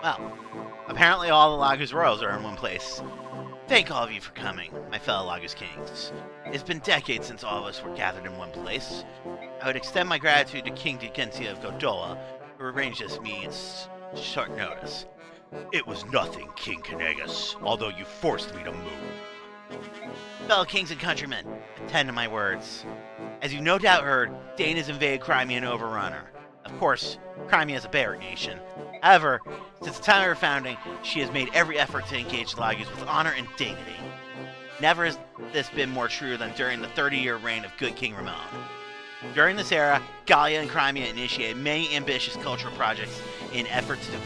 Well, apparently all the Laguz Royals are in one place. Thank all of you for coming, my fellow Laguz Kings. It's been decades since all of us were gathered in one place. I would extend my gratitude to King Dikensia of Godola, who arranged this meeting at short notice. It was nothing, King Kanegas, although you forced me to move. Fellow kings and countrymen, attend to my words. As you've no doubt heard, Dane has invaded Crimea and overrun her. Of course, Crimea is a barrack nation. However, since the time of her founding, she has made every effort to engage the Laguz with honor and dignity. Never has this been more true than during the 30-year reign of good King Ramon. During this era, Gallia and Crimea initiated many ambitious cultural projects in efforts to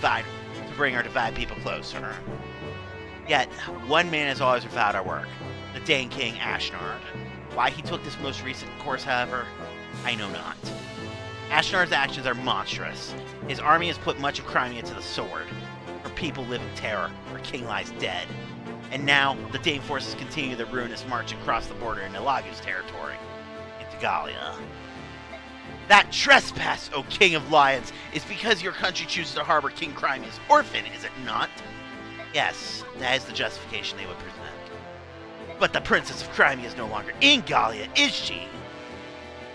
bring our divided people closer. Yet, one man has always without our work, the Dane King Ashnard. Why he took this most recent course, however, I know not. Ashnard's actions are monstrous. His army has put much of Crimea to the sword. Her people live in terror. Her king lies dead. And now, the Dane forces continue their ruinous march across the border into Lagu's territory, into Gallia. That trespass, O King of Lions, is because your country chooses to harbor King Crimea's orphan, is it not? Yes, that is the justification they would present. But the Princess of Crimea is no longer in Gallia, is she?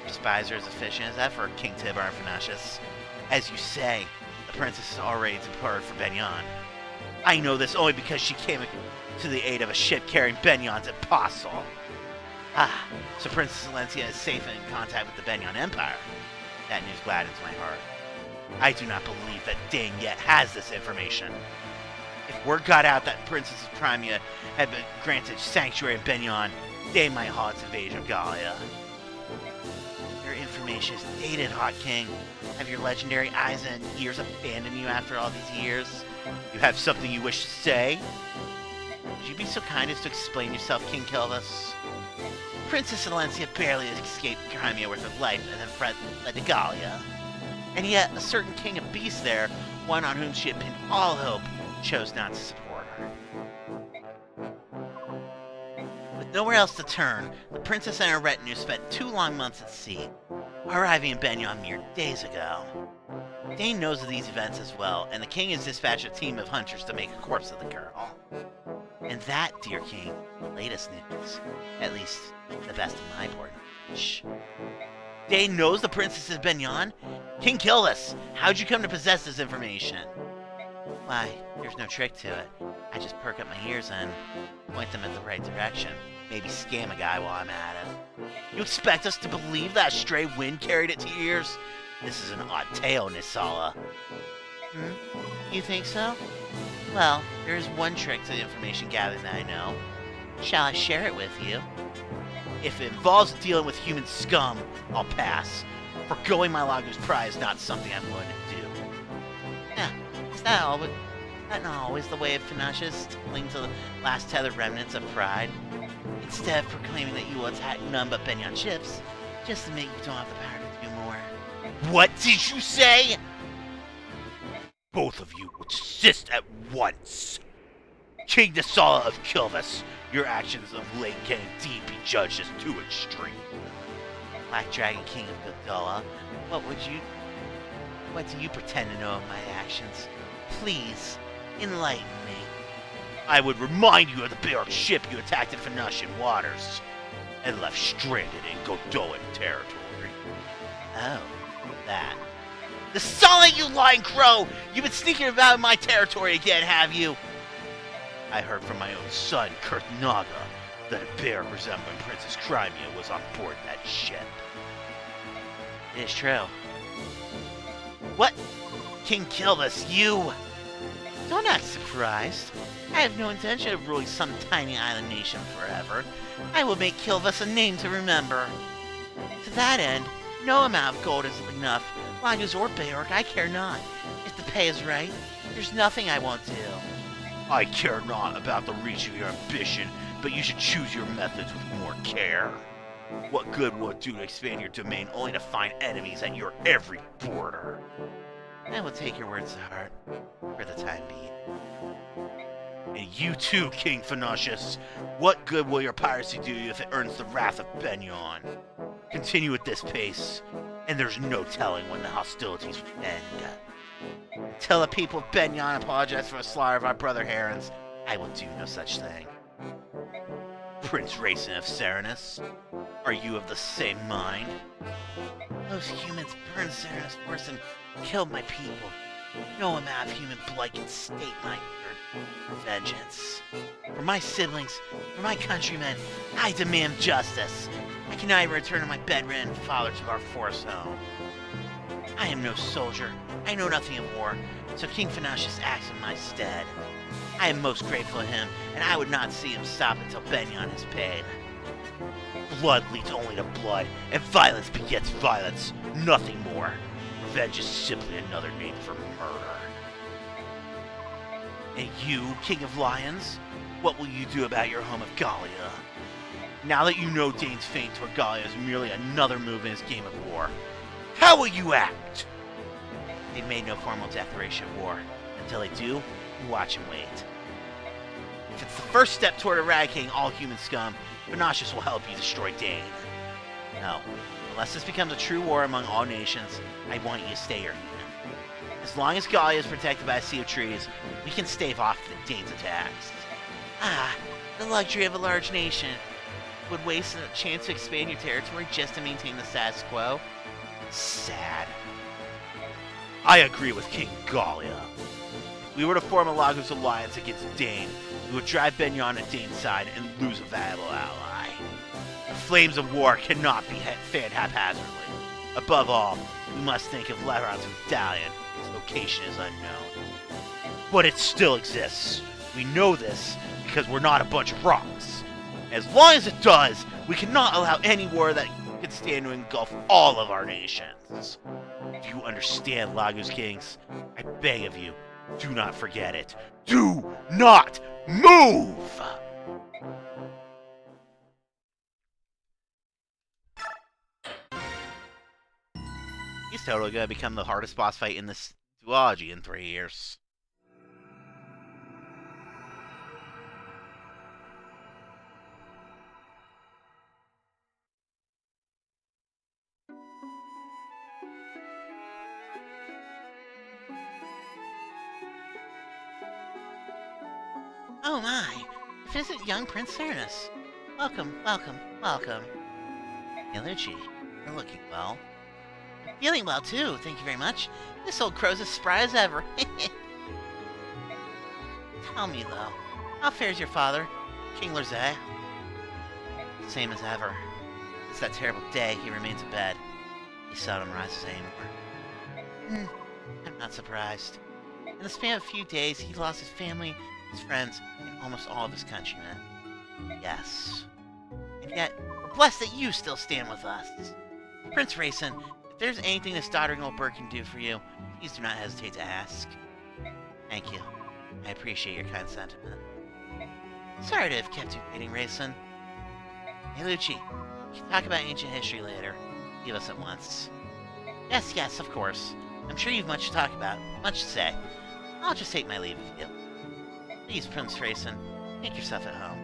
Your spies are as efficient as ever, King Tibar and Phanasius. As you say, the princess is already departed for Benyon. I know this only because she came to the aid of a ship carrying Benyon's apostle. Ah, so Princess Silencia is safe and in contact with the Benyon Empire. That news gladdens my heart. I do not believe that Dane yet has this information. If word got out that Princess of Crimea had been granted sanctuary in Benyon, Dane might halt its invasion of Gallia. Your information is dated, Hot King. Have your legendary eyes and ears abandoned you after all these years? You have something you wish to say? Would you be so kind as to explain yourself, King Kilvis? Princess Silencia barely escaped Crimea with her life and then fled to Gallia. And yet, a certain king of beasts there, one on whom she had pinned all hope, chose not to support her. With nowhere else to turn, the princess and her retinue spent 2 long months at sea, arriving in Benyon mere days ago. Dane knows of these events as well, and the king has dispatched a team of hunters to make a corpse of the girl. And that, dear king, the latest news. At least, the best of my board knowledge. Dane knows the princess is Benyon? King Kilvis, how'd you come to possess this information? Why, there's no trick to it. I just perk up my ears and point them in the right direction. Maybe scam a guy while I'm at it. You expect us to believe that stray wind carried it to your ears? This is an odd tale, Nisala. You think so? Well, there is one trick to the information gathering that I know. Shall I share it with you? If it involves dealing with human scum, I'll pass. Forgoing my Lagu's pride is not something I'm willing to do. Is that not always the way of Phanasius to cling to the last tethered remnants of pride? Instead of proclaiming that you will attack none but Benyon ships, just to make you don't have the power to do more. What did you say? Both of you would desist at once. King Nisala of Kilvis, your actions of late can indeed be judged as too extreme. Black Dragon King of Gulgala, what do you pretend to know of my actions? Please, enlighten me. I would remind you of the Barrack ship you attacked in Phanasian waters and left stranded in Godoan territory. Oh, that. Nisala, you lying crow! You've been sneaking about in my territory again, have you? I heard from my own son, Kurth Naga, that a bear resembling Princess Crimea was on board that ship. It is true. What? King Kilvis, you... Don't act surprised. I have no intention of ruling some tiny island nation forever. I will make Kilvis a name to remember. To that end, no amount of gold is enough. Lagus or Barrack, I care not. If the pay is right, there's nothing I won't do. I care not about the reach of your ambition, but you should choose your methods with more care. What good will it do to expand your domain only to find enemies at your every border? I will take your words to heart, for the time being. And you too, King Phanasius. What good will your piracy do you if it earns the wrath of Benyon? Continue at this pace, and there's no telling when the hostilities will end. Until the people of Benyon apologize for the slaughter of our brother Herons, I will do no such thing. Prince Racing of Serenus, are you of the same mind? Those humans burned Serenus force and killed my people. No amount of human blood can stay my vengeance. For my siblings, for my countrymen, I demand justice. I cannot even return to my bedridden father to our forest home. I am no soldier. I know nothing of war, so King Phanasius acts in my stead. I am most grateful to him, and I would not see him stop until Benyon is paid. Blood leads only to blood, and violence begets violence, nothing more. Revenge is simply another name for murder. And you, King of Lions, what will you do about your home of Gallia? Now that you know Dane's feint toward Gallia is merely another move in his game of war, how will you act? They've made no formal declaration of war. Until they do, you watch and wait. If it's the first step toward eradicating all human scum, Panaches will help you destroy Dane. No, unless this becomes a true war among all nations, I want you to stay here, human. As long as Gallia is protected by a sea of trees, we can stave off Dane's attacks. Ah, the luxury of a large nation. Would waste a chance to expand your territory just to maintain the status quo? Sad. I agree with King Gallia. If we were to form a Lagos alliance against Dane, we would drive Benyon to Dane's side and lose a valuable ally. The flames of war cannot be fanned haphazardly. Above all, we must think of Leron's medallion. Its location is unknown. But it still exists. We know this because we're not a bunch of rocks. As long as it does, we cannot allow any war that could stand to engulf all of our nations. Do you understand, Lagos Kings? I beg of you, do not forget it. Do not move! He's totally gonna become the hardest boss fight in this duology in 3 years. Oh my! Visit young Prince Cernus. Welcome, welcome, welcome. Hey, Lucci, you're looking well. Feeling well too, thank you very much. This old crow's as spry as ever. Tell me though, how fares your father, King Lurze? Same as ever. It's that terrible day he remains in bed. He seldom rises anymore. I'm not surprised. In the span of a few days, he lost his family, his friends, and almost all of his countrymen. Yes. And yet, we're blessed that you still stand with us. Prince Rayson, if there's anything this doddering old bird can do for you, please do not hesitate to ask. Thank you. I appreciate your kind sentiment. Sorry to have kept you waiting, Rayson. Hey, Lucci, we can talk about ancient history later. Leave us at once. Yes, yes, of course. I'm sure you've much to talk about, much to say. I'll just take my leave of you. Please, Prince Rayson, make yourself at home.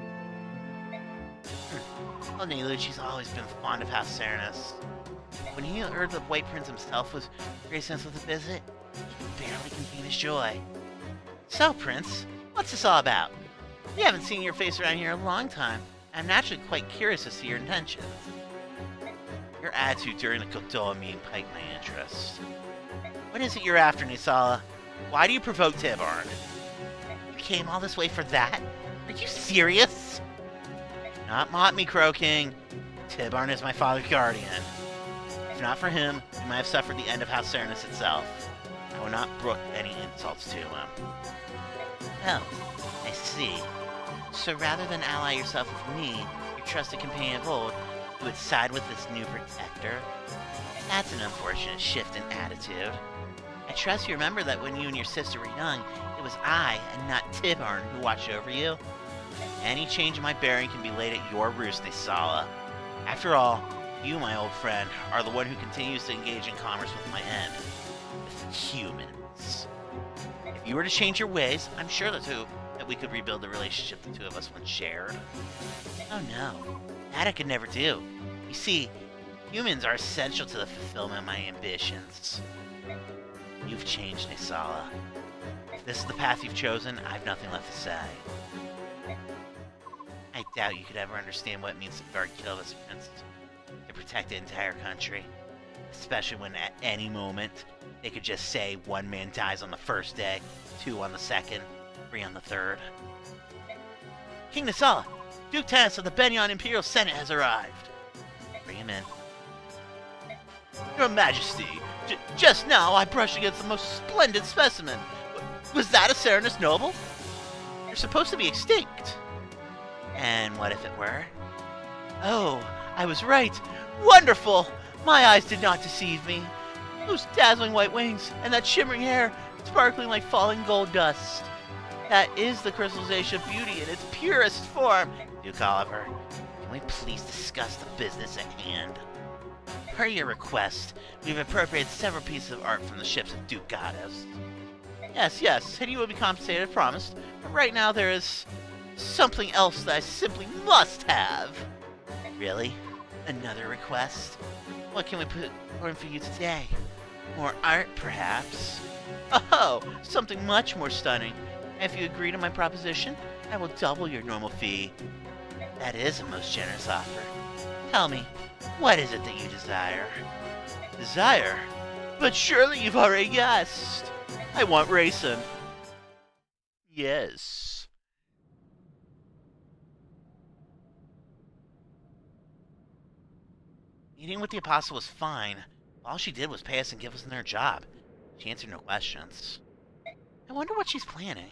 Well, Lucci's always been fond of House Cernus. When he heard the White Prince himself was gracing us with a visit, he barely contained his joy. So, Prince, what's this all about? We haven't seen your face around here in a long time. I'm naturally quite curious to see your intentions. Your attitude during the Goldoa meeting piqued my interest. What is it you're after, Nisala? Why do you provoke Tibarn? You came all this way for that? Are you serious? Do not mock me, Crow King. Tibarn is my father's guardian. If not for him, we might have suffered the end of House Cernus itself. I will not brook any insults to him. Oh, I see. So rather than ally yourself with me, your trusted companion of old, you would side with this new protector? That's an unfortunate shift in attitude. I trust you remember that when you and your sister were young, it was I, and not Tibarn, who watched over you. Any change in my bearing can be laid at your roost, Nisala. After all, you, my old friend, are the one who continues to engage in commerce with my end. With humans. If you were to change your ways, I'm sure that we could rebuild the relationship the two of us once shared. Oh no, that I could never do. You see, humans are essential to the fulfillment of my ambitions. You've changed, Nisala. If this is the path you've chosen, I've nothing left to say. I doubt you could ever understand what it means to guard kill this prince to protect the entire country. Especially when at any moment, they could just say one man dies on the first day, 2 on the second, 3 on the third. King Nisala, Duke Tennis of the Benyon Imperial Senate has arrived. Bring him in. Your Majesty, just now I brushed against the most splendid specimen. Was that a Cernus noble? Your supposed to be extinct. And what if it were? Oh, I was right. Wonderful! My eyes did not deceive me. Those dazzling white wings and that shimmering hair, sparkling like falling gold dust. That is the crystallization of beauty in its purest form. Duke Oliver, can we please discuss the business at hand? Per your request, we've appropriated several pieces of art from the ships of Duke Goddess. Yes, and you will be compensated, I promised. But right now there is something else that I simply must have. Really? Another request? What can we put in for you today? More art, perhaps? Oh, something much more stunning. And if you agree to my proposition, I will double your normal fee. That is a most generous offer. Tell me, what is it that you desire? Desire? But surely you've already guessed. I want racing. Yes. Meeting with the Apostle was fine. All she did was pay us and give us another job. She answered no questions. I wonder what she's planning.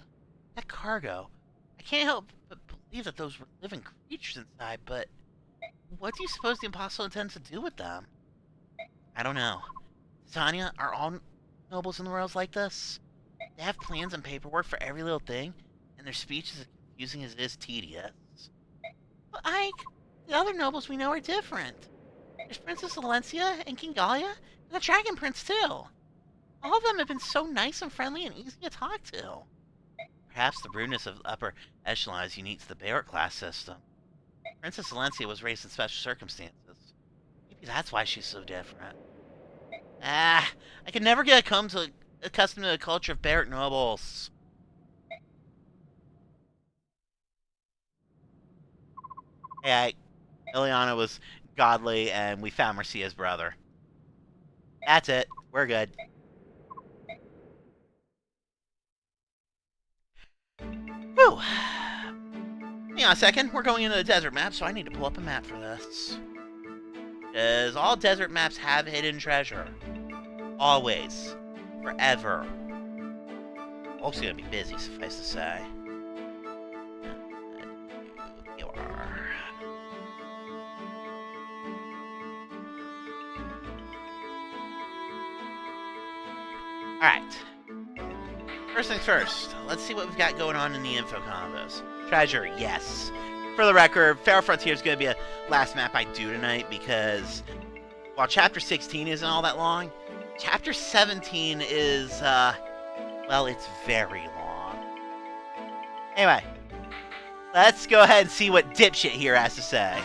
That cargo. I can't help but believe that those were living creatures inside, but what do you suppose the Apostle intends to do with them? I don't know. Tanya, are all nobles in the world like this? They have plans and paperwork for every little thing, and their speech is as confusing as it is tedious. But Ike, the other nobles we know are different. There's Princess Valencia and King Galia, and the Dragon Prince too. All of them have been so nice and friendly and easy to talk to. Perhaps the rudeness of the upper echelon is unique to the Barrett class system. Princess Valencia was raised in special circumstances. Maybe that's why she's so different. I could never get accustomed to the culture of Barrett nobles. Hey, Ileana was godly, and we found Marcia's brother. That's it. We're good. Whew. Hang on a second. We're going into the desert map, so I need to pull up a map for this. Because all desert maps have hidden treasure. Always. Forever. Folks gonna be busy, suffice to say. You are. Alright. First things first, let's see what we've got going on in the info combos. Treasure, yes. For the record, Feral Frontier is going to be a last map I do tonight because while Chapter 16 isn't all that long, Chapter 17 is, well, it's very long. Anyway, let's go ahead and see what dipshit here has to say.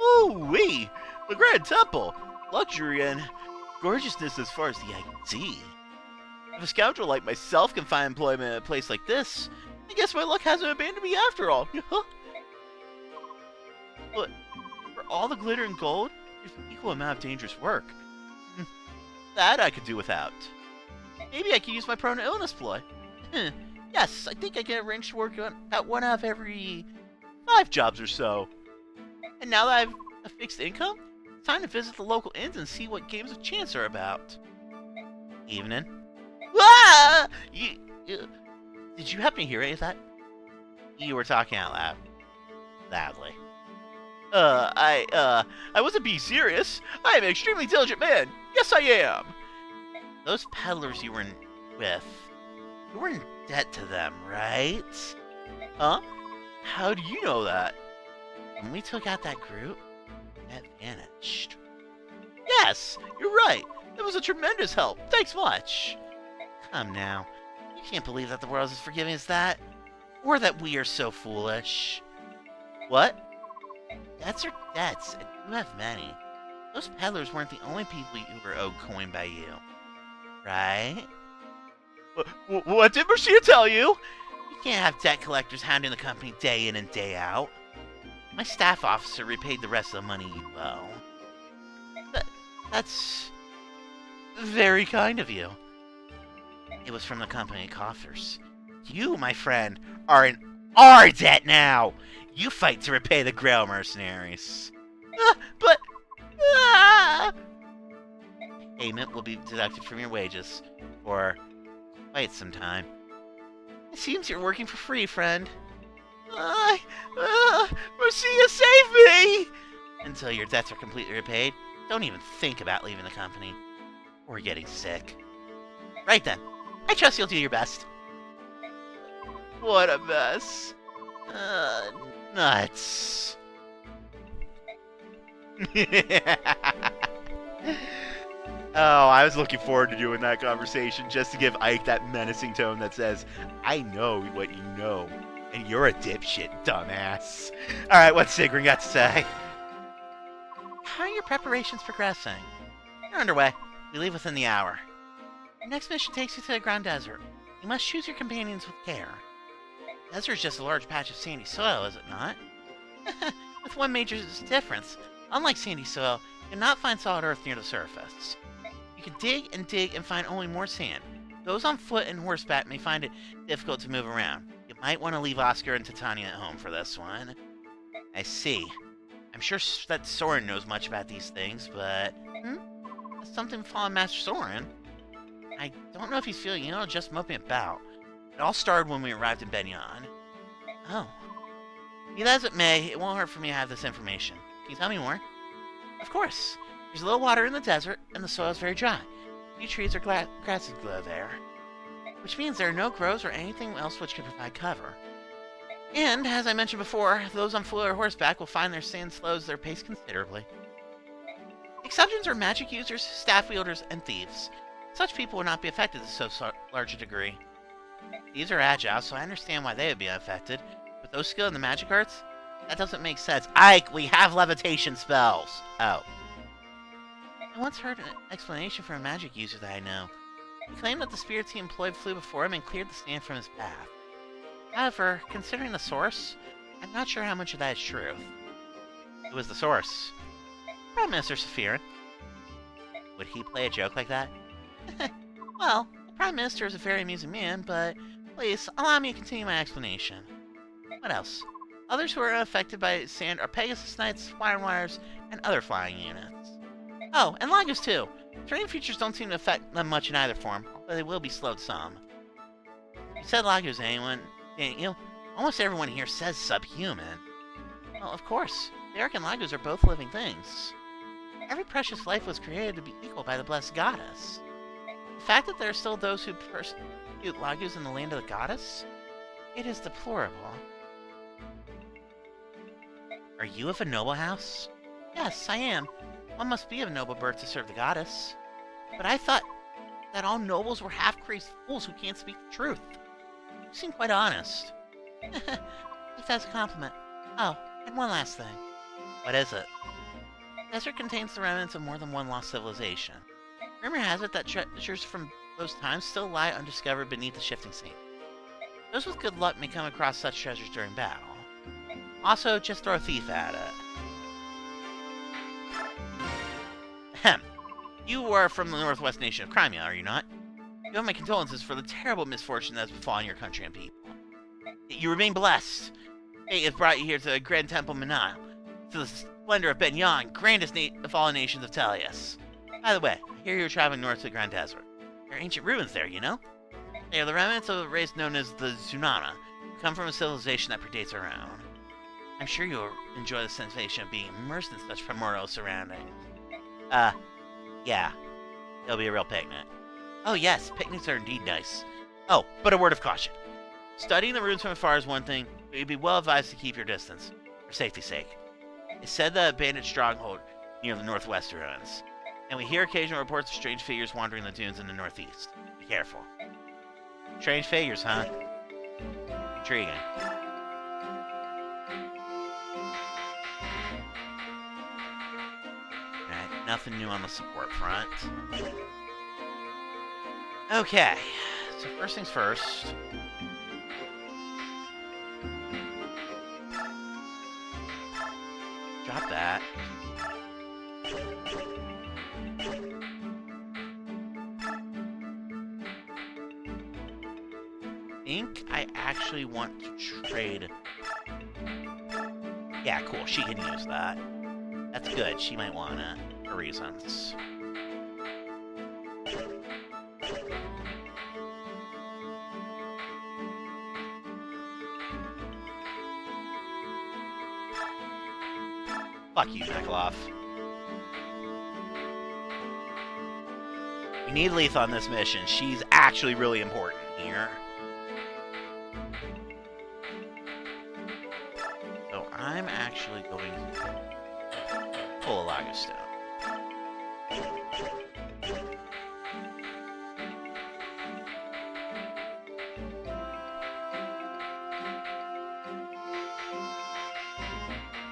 Ooh-wee! The Grand Temple! Luxury and gorgeousness as far as the eye can see. If a scoundrel like myself can find employment at a place like this, I guess my luck hasn't abandoned me after all. But for all the glitter and gold, there's an equal amount of dangerous work. That I could do without. Maybe I could use my prone illness ploy. Yes, I think I can arrange to work on about 1 out of every 5 jobs or so. And now that I have a fixed income, it's time to visit the local inns and see what games of chance are about. Evening. Ah! Did you happen to hear any of that? You were talking out loud. Loudly. I wasn't being serious. I am an extremely diligent man. Yes, I am. Those peddlers you were with, you were in debt to them, right? Huh? How do you know that? When we took out that group, that vanished. Yes, you're right. It was a tremendous help. Thanks much. Come now. You can't believe that the world is as forgiving as that. Or that we are so foolish. What? Debts are debts, and you have many. Those peddlers weren't the only people who were owed coin by you. Right? What did Marcia tell you? You can't have debt collectors hounding the company day in and day out. My staff officer repaid the rest of the money you owe. That's very kind of you. It was from the company coffers. You, my friend, are in our debt now. You fight to repay the Grail mercenaries. But... Payment will be deducted from your wages for quite some time. It seems you're working for free, friend. Marcia, save me! Until your debts are completely repaid, don't even think about leaving the company. Or getting sick. Right then. I trust you'll do your best. What a mess. Nuts. Oh, I was looking forward to doing that conversation just to give Ike that menacing tone that says, I know what you know, and you're a dipshit, dumbass. Alright, what's Sigrun got to say? How are your preparations progressing? You're underway. We leave within the hour. Your next mission takes you to the Grand Desert. You must choose your companions with care. The desert is just a large patch of sandy soil, is it not? With one major difference. Unlike sandy soil, you cannot find solid earth near the surface. You can dig and find only more sand. Those on foot and horseback may find it difficult to move around. You might want to leave Oscar and Titania at home for this one. I see. I'm sure that Soren knows much about these things, but... That's something Fallen Master Soren. I don't know if he's feeling ill or just moping about. It all started when we arrived in Benyon. Oh. Be that as it may, it won't hurt for me to have this information. Can you tell me more? Of course. There's little water in the desert, and the soil is very dry. Few trees or grasses grow there. Which means there are no groves or anything else which could provide cover. And, as I mentioned before, those on foot or horseback will find their sand slows their pace considerably. Exceptions are magic users, staff wielders, and thieves. Such people will not be affected to so large a degree. Thieves are agile, so I understand why they would be unaffected. But those skilled in the magic arts? That doesn't make sense. Ike, we have levitation spells! Oh. I once heard an explanation for a magic user that I know. He claimed that the spirits he employed flew before him and cleared the sand from his path. However, considering the source, I'm not sure how much of that is true. Who was the source? Prime Minister Sephirin. Would he play a joke like that? Well, the Prime Minister is a very amusing man, but please, allow me to continue my explanation. What else? Others who are unaffected by sand are Pegasus Knights, Flying Wires, and other flying units. Oh, and Lagos too. Terrain features don't seem to affect them much in either form, although they will be slowed some. You said Lagos, anyone, didn't you? Almost everyone here says subhuman. Well, of course. Derek and Lagos are both living things. Every precious life was created to be equal by the blessed goddess. The fact that there are still those who persecute Lagos in the land of the goddess? It is deplorable. Are you of a noble house? Yes, I am. One must be of noble birth to serve the goddess. But I thought that all nobles were half-crazed fools who can't speak the truth. You seem quite honest. Take that as a compliment. Oh, and one last thing. What is it? The desert contains the remnants of more than one lost civilization. Rumor has it that treasures from those times still lie undiscovered beneath the shifting sea. Those with good luck may come across such treasures during battle. Also, just throw a thief at it. Ahem. You are from the northwest nation of Crimea, are you not? You have my condolences for the terrible misfortune that has befallen your country and people. Yet you remain blessed. Fate has brought you here to the Grand Temple Manal, to the splendor of Benyon, grandest of all nations of Telius. By the way, I hear you're traveling north to the Grand Desert. There are ancient ruins there, you know? They are the remnants of a race known as the Zunana, who come from a civilization that predates our own. I'm sure you'll enjoy the sensation of being immersed in such primordial surroundings. Yeah. It'll be a real picnic. Oh yes, picnics are indeed nice. Oh, but a word of caution. Studying the ruins from afar is one thing, but you'd be well advised to keep your distance, for safety's sake. It's said that a bandit stronghold near the northwest ruins, and we hear occasional reports of strange figures wandering the dunes in the northeast. Be careful. Strange figures, huh? Intriguing. Alright, nothing new on the support front. Okay, so first things first. Drop that. I think I actually want to trade. Yeah, cool. She can use that. That's good. She might want it for reasons. Fuck you, Mekalov. We need Letha on this mission. She's actually really important here. So I'm actually going to pull a Lagostone.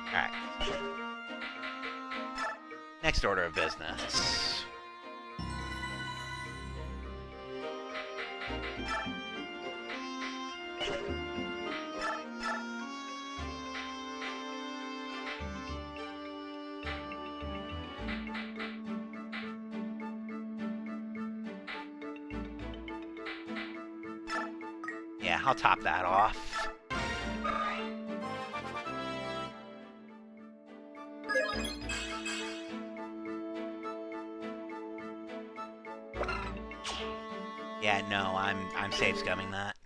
Alright. Next order of business. Yeah, I'll top that off. Yeah, no, I'm safe scumming that.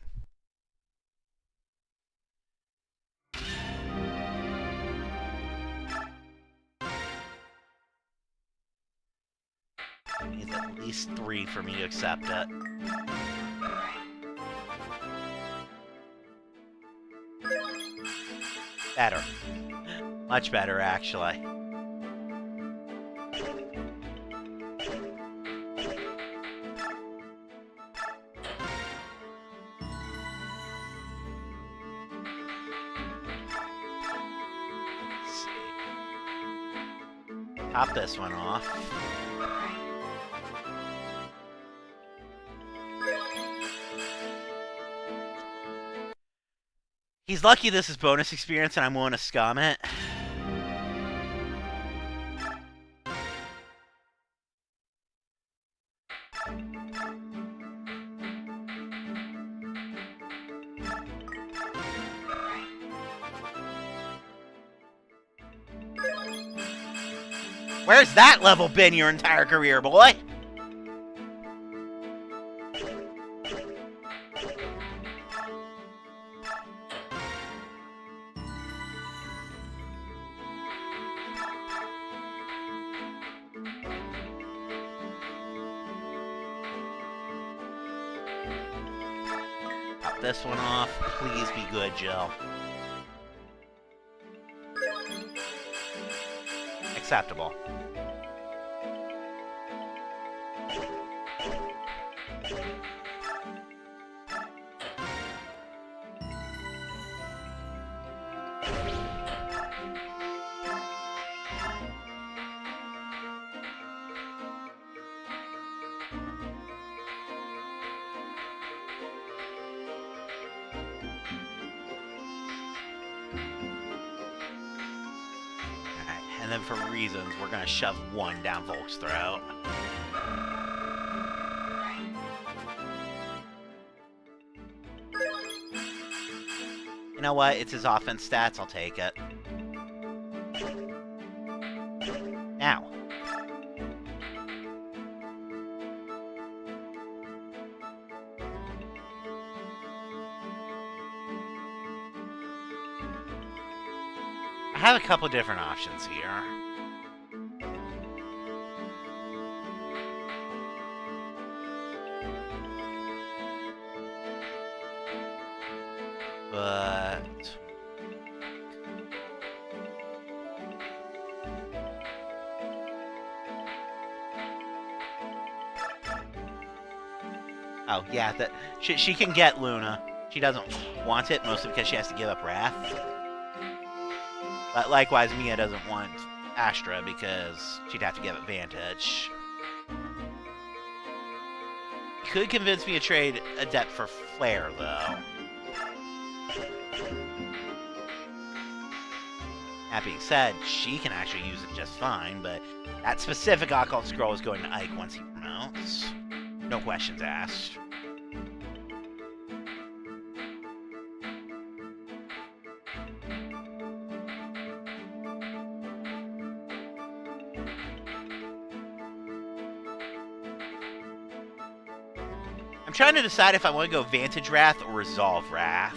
Needs at least 3 for me to accept it. Better. Much better, actually. Top this one off. He's lucky this is bonus experience and I'm willing to scum it. Where's that level been your entire career, boy? Pop this one off. Please be good, Jill. Acceptable. And then for reasons, we're gonna shove 1 down Volk's throat. You know what? It's his offense stats. I'll take it. Now. I have a couple different options here. But oh yeah, that she can get Luna. She doesn't want it, mostly because she has to give up Wrath. But likewise, Mia doesn't want Astra because she'd have to give Advantage. Could convince me to trade Adept for Flare, though. That being said, she can actually use it just fine, but that specific Occult Scroll is going to Ike once he promotes. No questions asked. I'm trying to decide if I want to go Vantage Wrath or Resolve Wrath.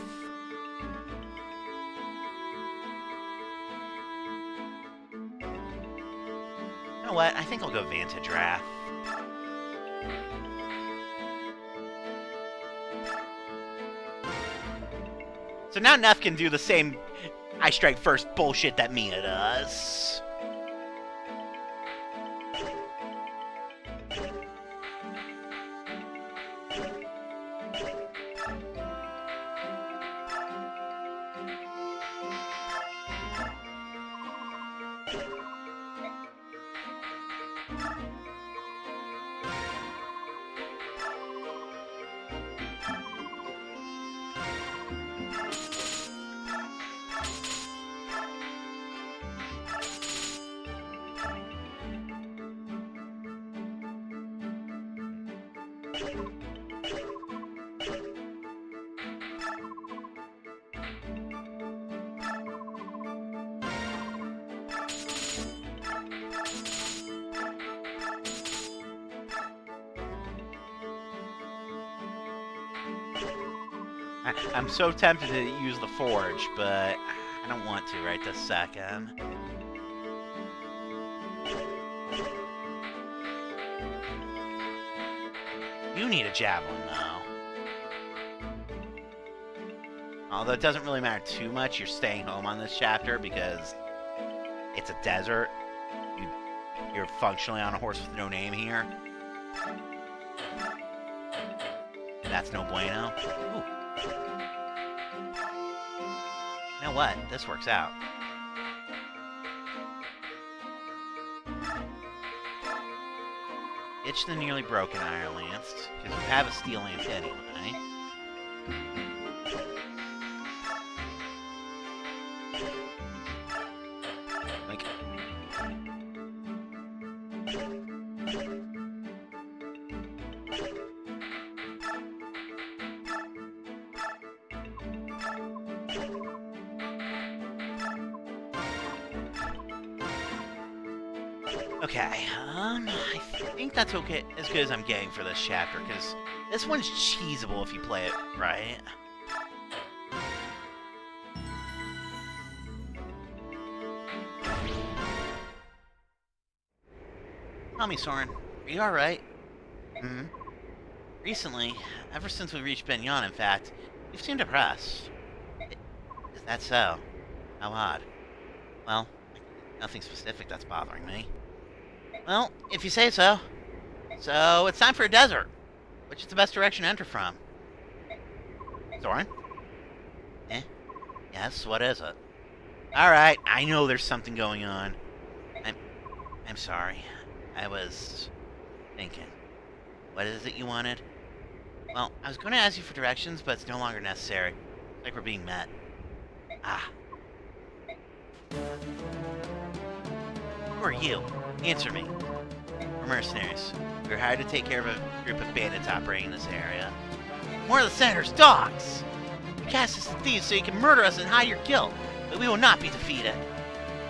know what? I think I'll go Vantage Wrath. So now Neff can do the same I strike first bullshit that Mia does. I'm so tempted to use the Forge, but I don't want to right this second. You need a Javelin, though. Although it doesn't really matter too much, you're staying home on this chapter because it's a desert. You're functionally on a horse with no name here. That's no bueno. Ooh. You know what? This works out. Itch the nearly broken Iron Lance, because you have a Steel Lance anyway. Like... Okay, I think that's okay, as good as I'm getting for this chapter, because this one's cheesable if you play it right. Tell me, Soren, are you alright? Hmm? Recently, ever since we reached Benyon, in fact, you've seemed depressed. Is that so? How odd. Well, nothing specific that's bothering me. Well, if you say so. So, it's time for a desert. Which is the best direction to enter from? Soren? Eh? Yes, what is it? Alright, I know there's something going on. I'm sorry. I was... thinking. What is it you wanted? Well, I was going to ask you for directions, but it's no longer necessary. It's like we're being met. Ah. Who are you? Answer me. We're mercenaries. We're hired to take care of a group of bandits operating in this area. More of the Senator's dogs! You cast us as thieves so you can murder us and hide your guilt, but we will not be defeated.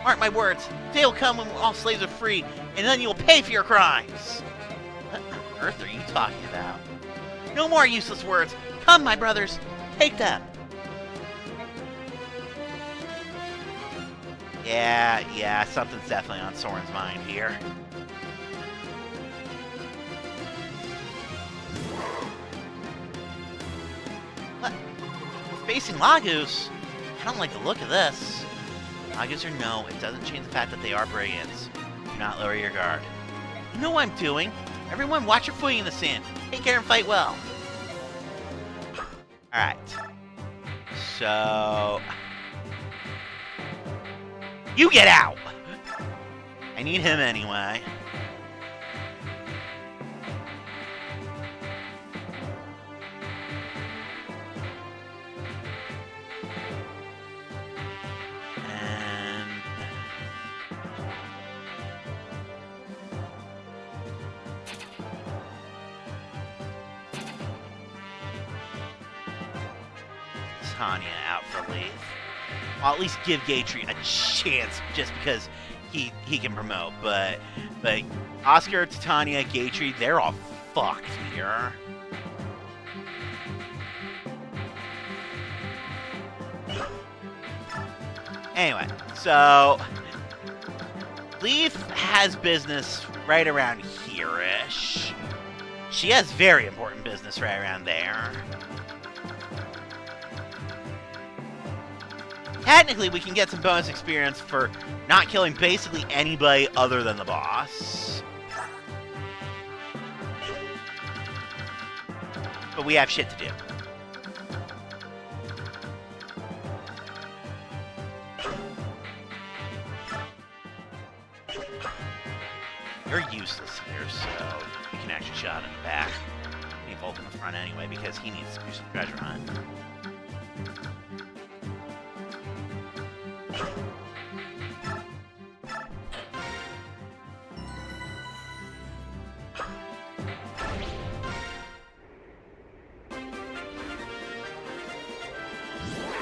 Mark my words, the day will come when all slaves are free, and then you will pay for your crimes! What on earth are you talking about? No more useless words! Come, my brothers, take them! Yeah, something's definitely on Soren's mind here. What? We're facing Lagus? I don't like the look of this. Lagus or no, it doesn't change the fact that they are brigands. Do not lower your guard. You know what I'm doing? Everyone watch your footing in the sand. Take care and fight well. Alright. So... you get out! I need him anyway. And... Tanya out for leave. I'll at least give Gatry a chance just because he can promote, but Oscar, Titania, Gatry, they're all fucked here. Anyway, so Leaf has business right around here-ish. She has very important business right around there. Technically, we can get some bonus experience for not killing basically anybody other than the boss. But we have shit to do. You're useless here, so you can actually shot in the back. He Volt in the front anyway, because he needs to do some treasure hunt.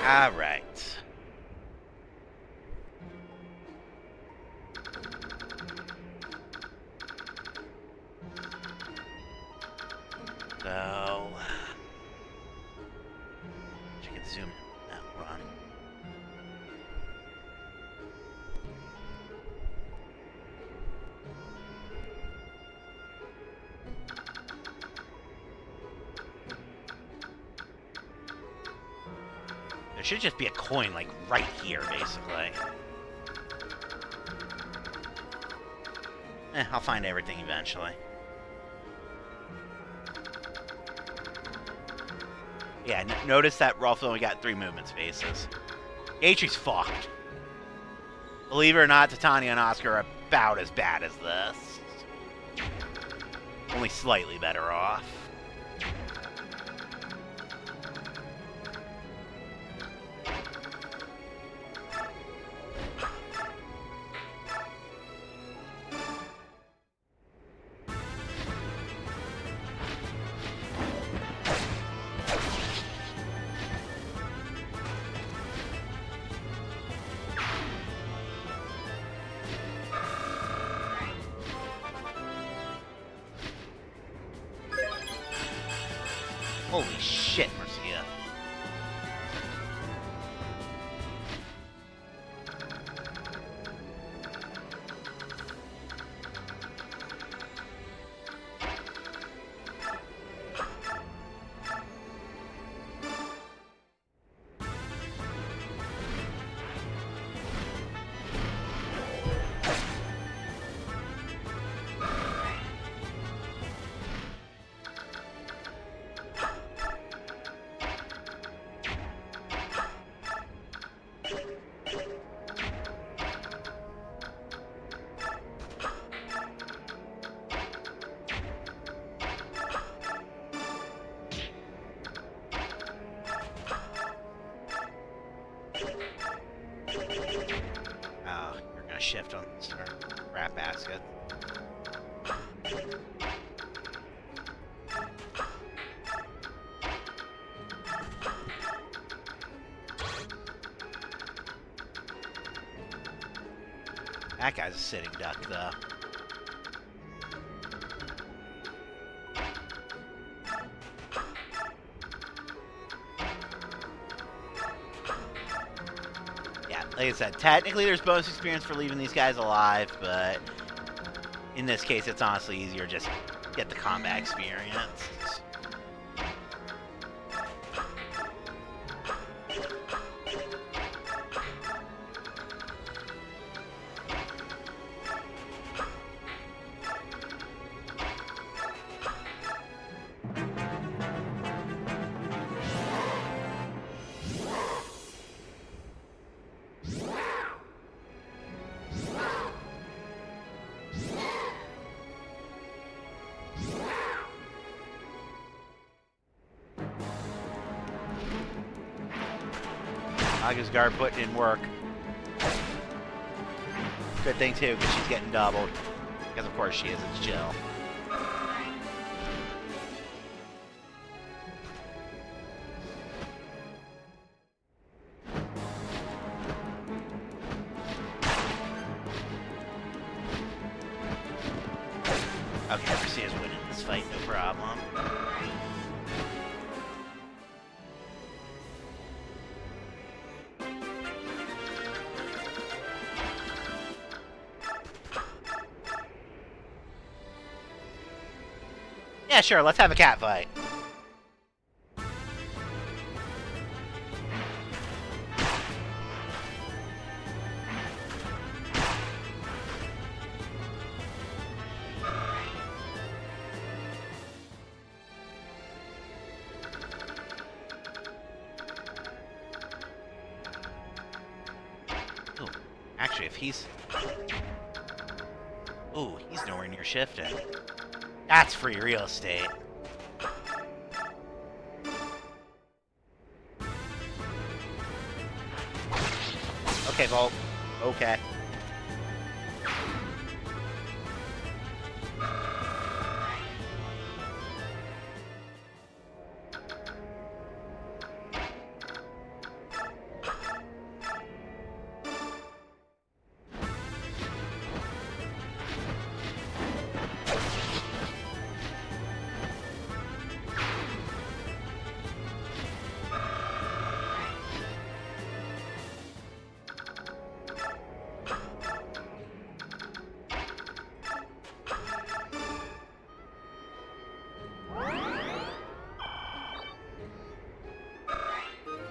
Alright. So, you can zoom in that one. There should just be a coin, like, right here, basically. I'll find everything eventually. Yeah, notice that Rolf only got 3 movement spaces. Atre's fucked. Believe it or not, Titania and Oscar are about as bad as this. Only slightly better off. Holy shit, Marcia. Shift on this rat basket. That guy's a sitting duck, though. Like I said, technically there's bonus experience for leaving these guys alive, but in this case it's honestly easier just get the combat experience. Aga's guard putting in work. Good thing too, because she's getting doubled. Because of course she is, it's Jill. Okay, Marcia's winning this fight, no problem. Yeah, sure, let's have a cat fight. Ooh, actually, if he's... Ooh, he's nowhere near shifting. That's free real estate. Okay, Volt. Okay.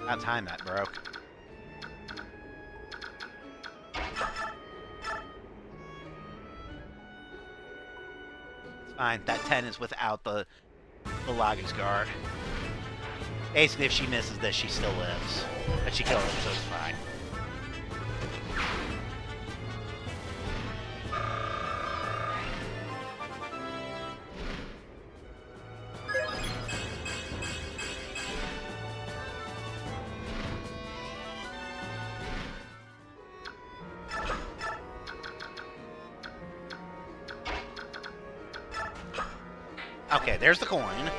About time that broke. It's fine. That 10 is without the Lagu's guard. Basically, if she misses this, she still lives. But she killed him, so it's fine. Okay, there's the coin.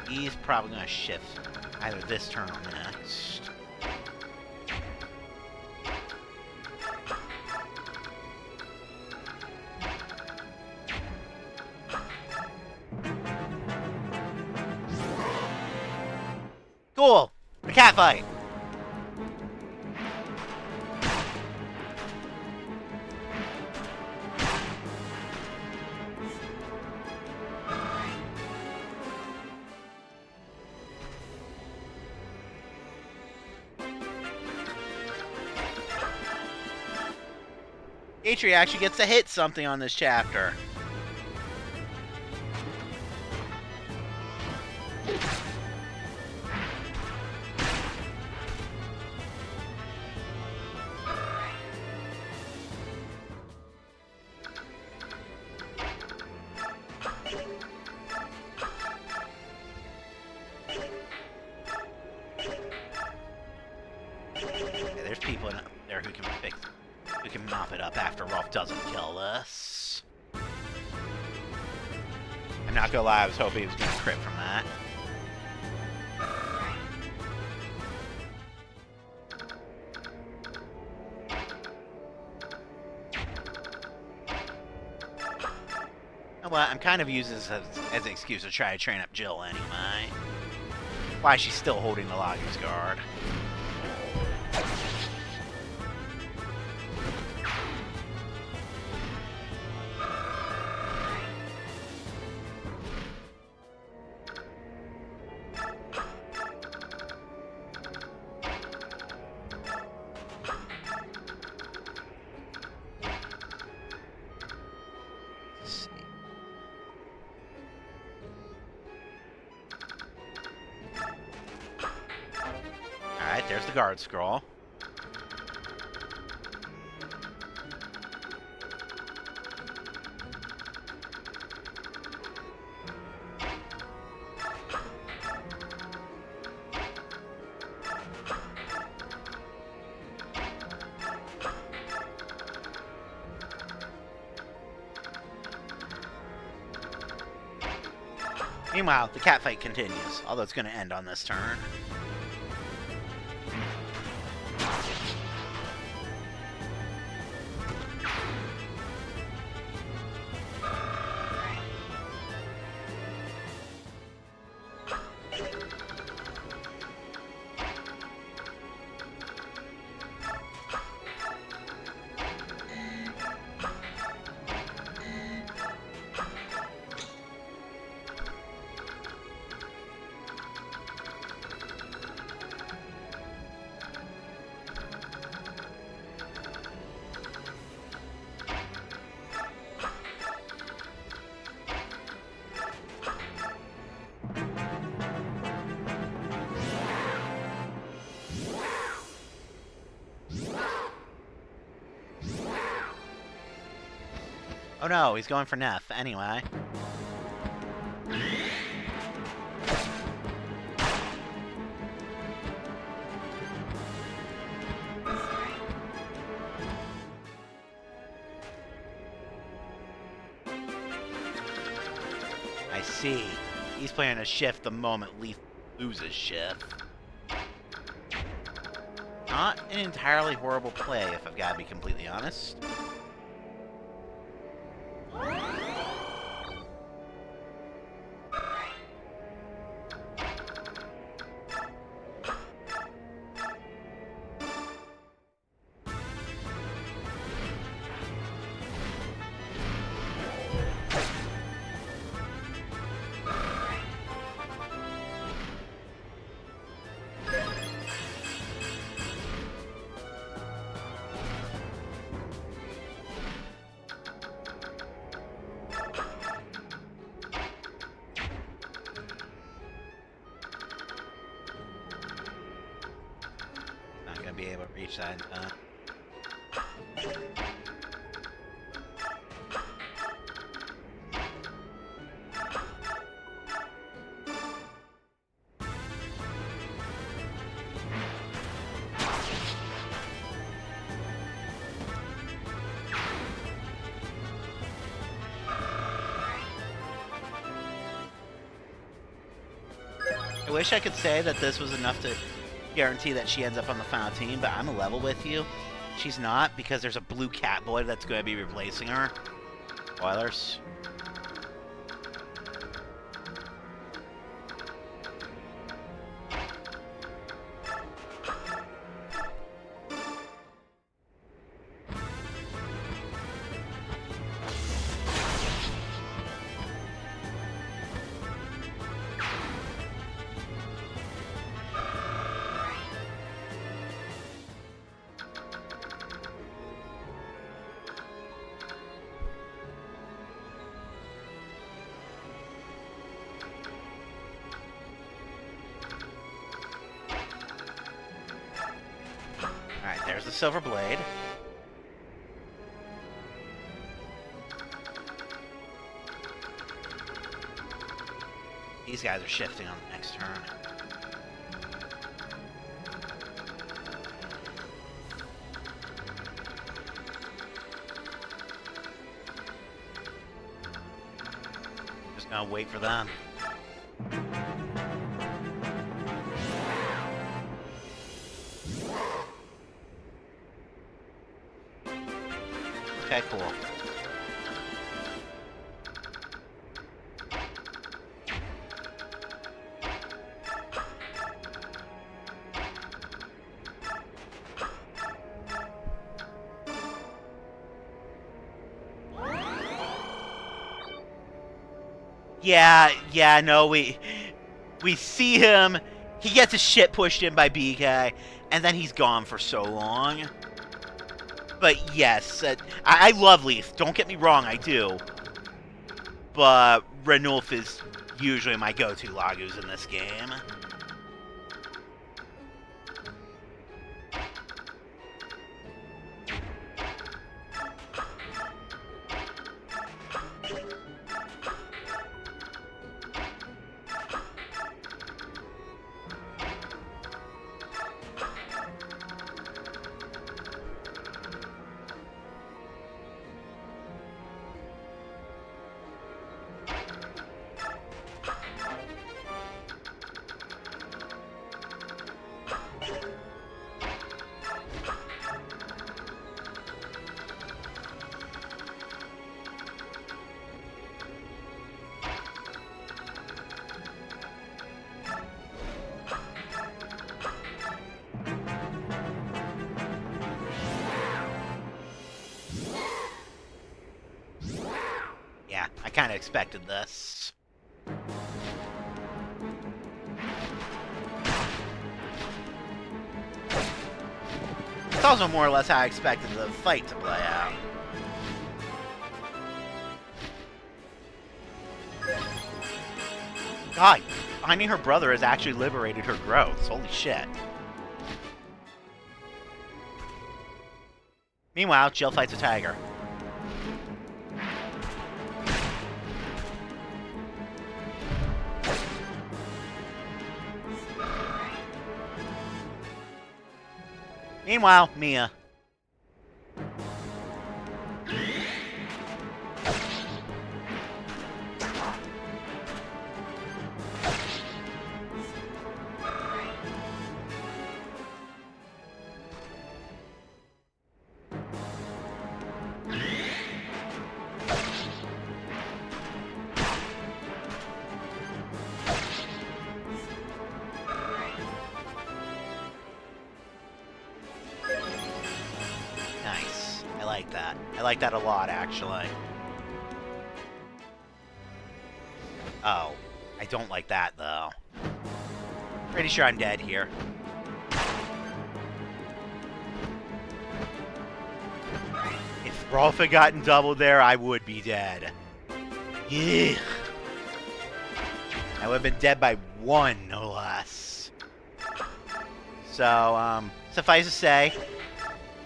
He's probably going to shift either this turn or next. Cool! The cat fight! Atri actually gets to hit something on this chapter. Okay, there's people in there who can mop it up after Rolf doesn't kill us. I'm not gonna lie, I was hoping he was gonna crit from that. You know what? I'm kind of using this as an excuse to try to train up Jill anyway. Why she's still holding the Lagu's guard. Alright, there's the guard scroll. Meanwhile, the cat fight continues, although it's going to end on this turn. Oh no, he's going for Neff anyway. I see. He's planning to shift the moment Leaf loses shift. Not an entirely horrible play, if I've got to be completely honest. Be able to reach that in time. I wish I could say that this was enough to guarantee that she ends up on the final team, but I'm a level with you. She's not, because there's a blue cat boy that's going to be replacing her. Spoilers. There's the silver blade. These guys are shifting on the next turn. Just gonna wait for them. Okay, cool. Yeah, no, we see him, he gets his shit pushed in by BK, and then he's gone for so long. But yes, I love Leaf, don't get me wrong, I do. But Ranulf is usually my go-to Lagus in this game. I kind of expected this. It's also more or less how I expected the fight to play out. God, finding her brother has actually liberated her growth. Holy shit. Meanwhile, Jill fights a tiger. Meanwhile, Mia. Nice. I like that. I like that a lot, actually. Oh. I don't like that, though. Pretty sure I'm dead here. If Rolf had gotten doubled there, I would be dead. Yeah. I would have been dead by 1, no less. So, suffice to say,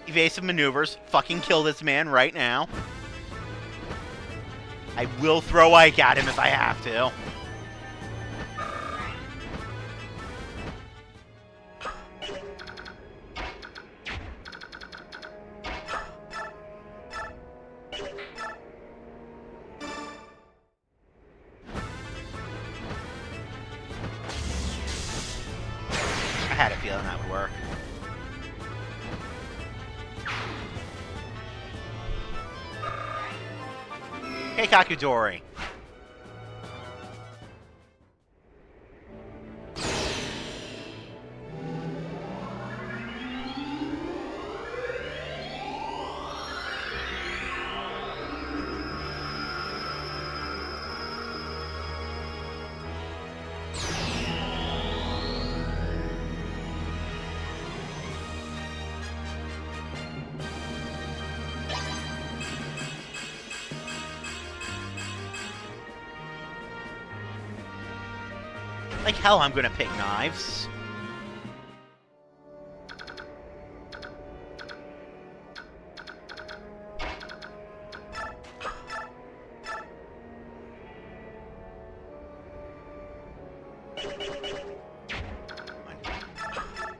evasive maneuvers. Fucking kill this man right now. I will throw Ike at him if I have to. I had a feeling that would work. Hey, Kakudori. Like hell, I'm gonna pick knives.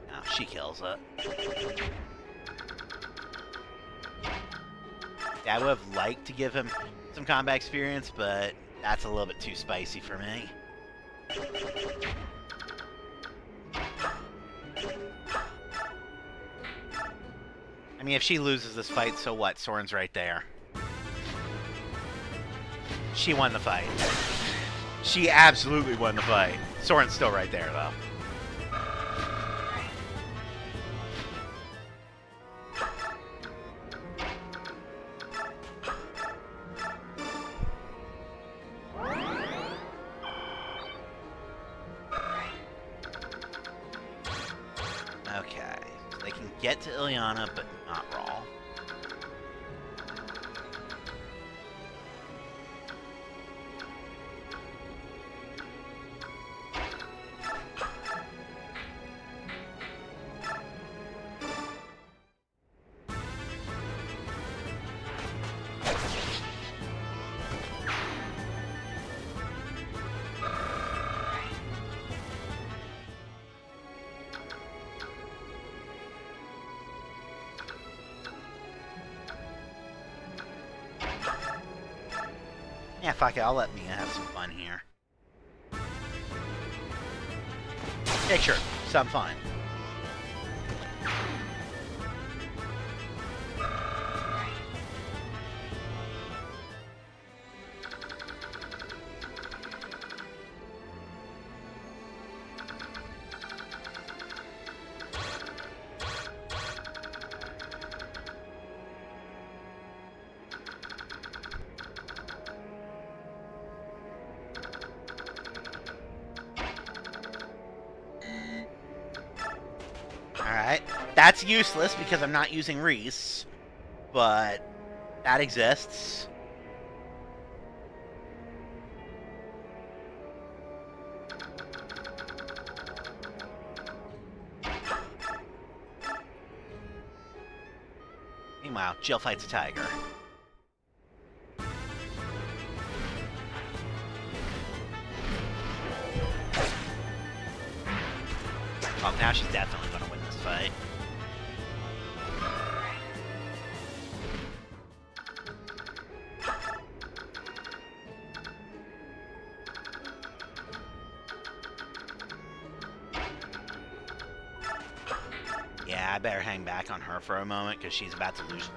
No, she kills it. Yeah, I would have liked to give him some combat experience, but that's a little bit too spicy for me. I mean, if she loses this fight, so what? Soren's right there. She won the fight. She absolutely won the fight. Soren's still right there, though. Okay. They can get to Ileana, but not Rawl. Yeah, fuck it, I'll let Mia have some fun here. Yeah, sure, some fun. Alright, that's useless because I'm not using Reese, but that exists. Meanwhile, Jill fights a tiger. Oh, now she's definitely gonna win this fight. Yeah, I better hang back on her for a moment because she's about to lose.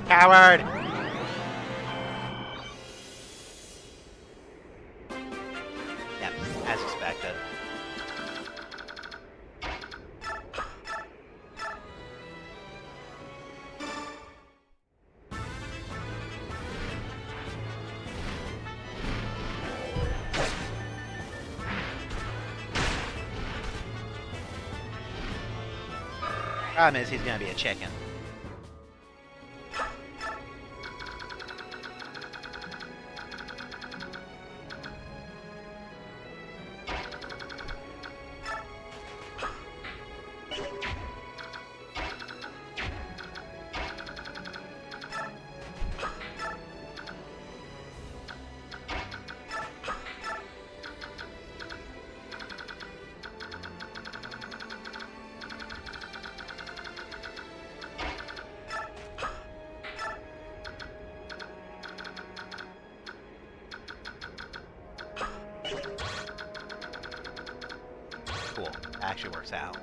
Coward! Yep, as expected. Problem is, he's gonna be a chicken. Cool. Actually works out.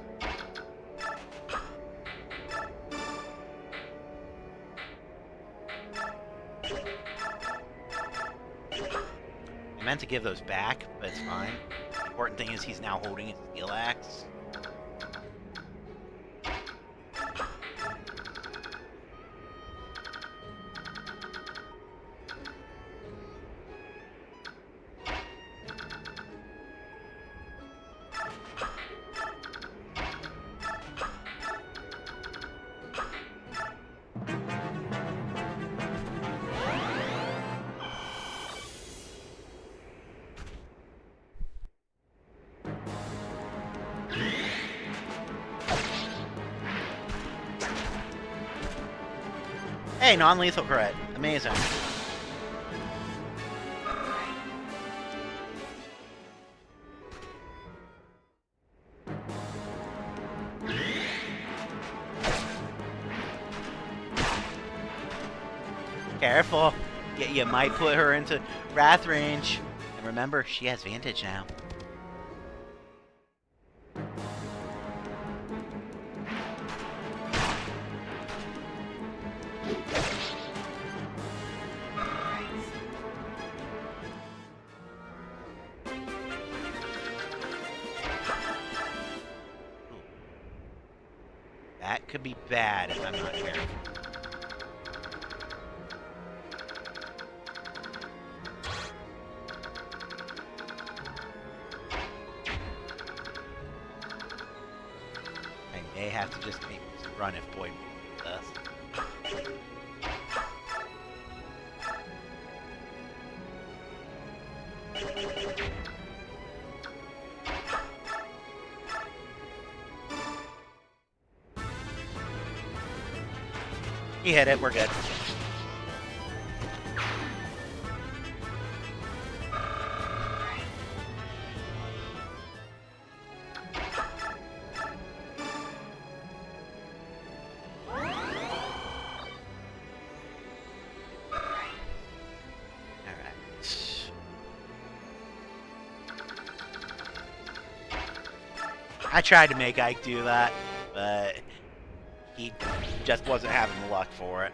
I meant to give those back, but it's fine. The important thing is he's now holding his steel axe. Hey, non-lethal crit. Amazing. Careful. You might put her into wrath range. And remember, she has Vantage now. That could be bad if I'm not careful. I may have to just make this run if Boyd does. He hit it, we're good. I tried to make Ike do that, but he just wasn't having the luck for it.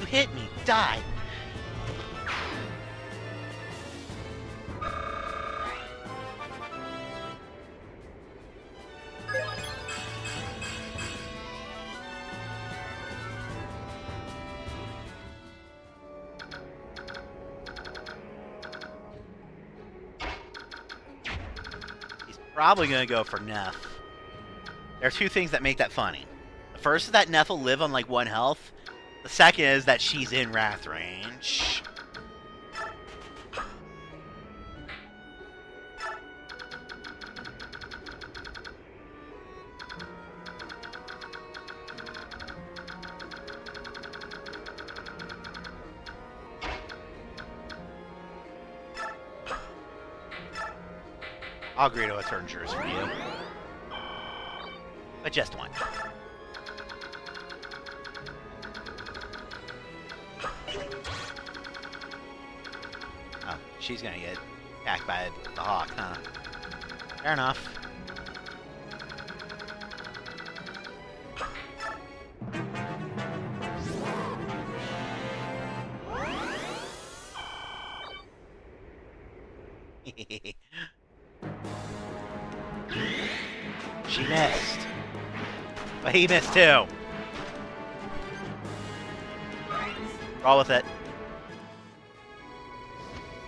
You hit me, die! probably going to go for Neff. There are two things that make that funny. The first is that Neff will live on like 1 health. The second is that she's in Wrath range. I'll agree to a turn jurors for you. But just one. Oh, she's gonna get attacked by the hawk, huh? Fair enough. She missed. But he missed too. Roll with it.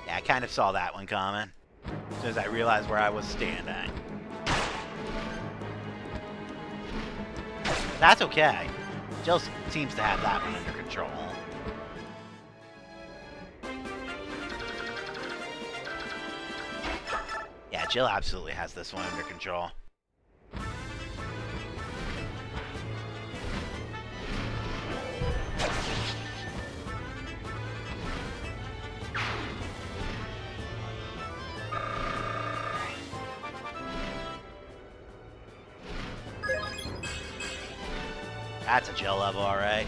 Yeah, I kind of saw that one coming. As soon as I realized where I was standing. That's okay. Jill seems to have that one under control. Yeah, Jill absolutely has this one under control. That's a Jill level, alright.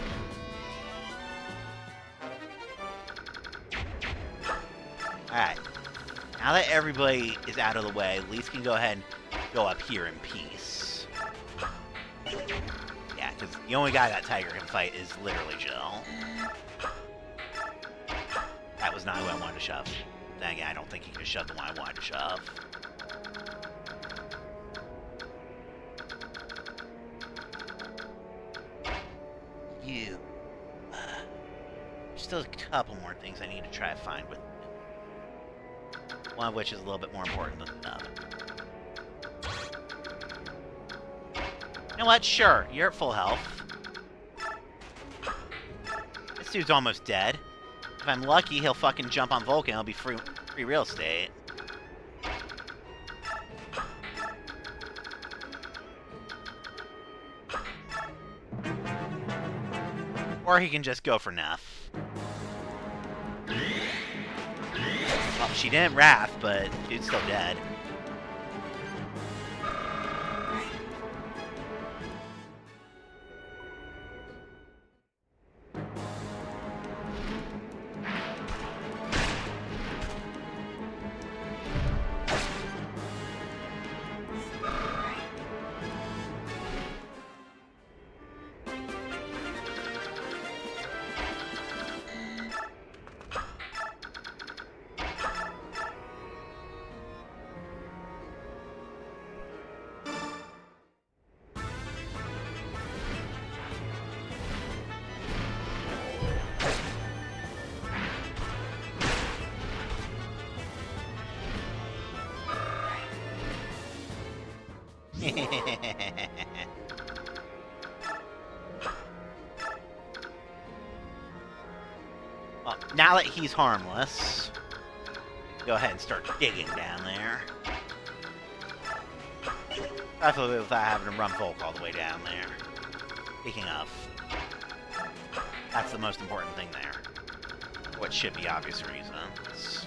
Alright. Now that everybody is out of the way, Lise can go ahead and go up here in peace. Yeah, because the only guy that Tiger can fight is literally Jill. That was not who I wanted to shove. Then again, I don't think he could shove the one I wanted to shove. You. There's still a couple more things I need to try to find with. One of which is a little bit more important than the other. You know what? Sure, you're at full health. This dude's almost dead. If I'm lucky, he'll fucking jump on Vulcan. It'll be free real estate. Or he can just go for Neff. Well, she didn't Wrath, but dude's still dead. Well, now that he's harmless, go ahead and start digging down there. Preferably without having to run Volk all the way down there. Speaking of, that's the most important thing there. What should be obvious reasons.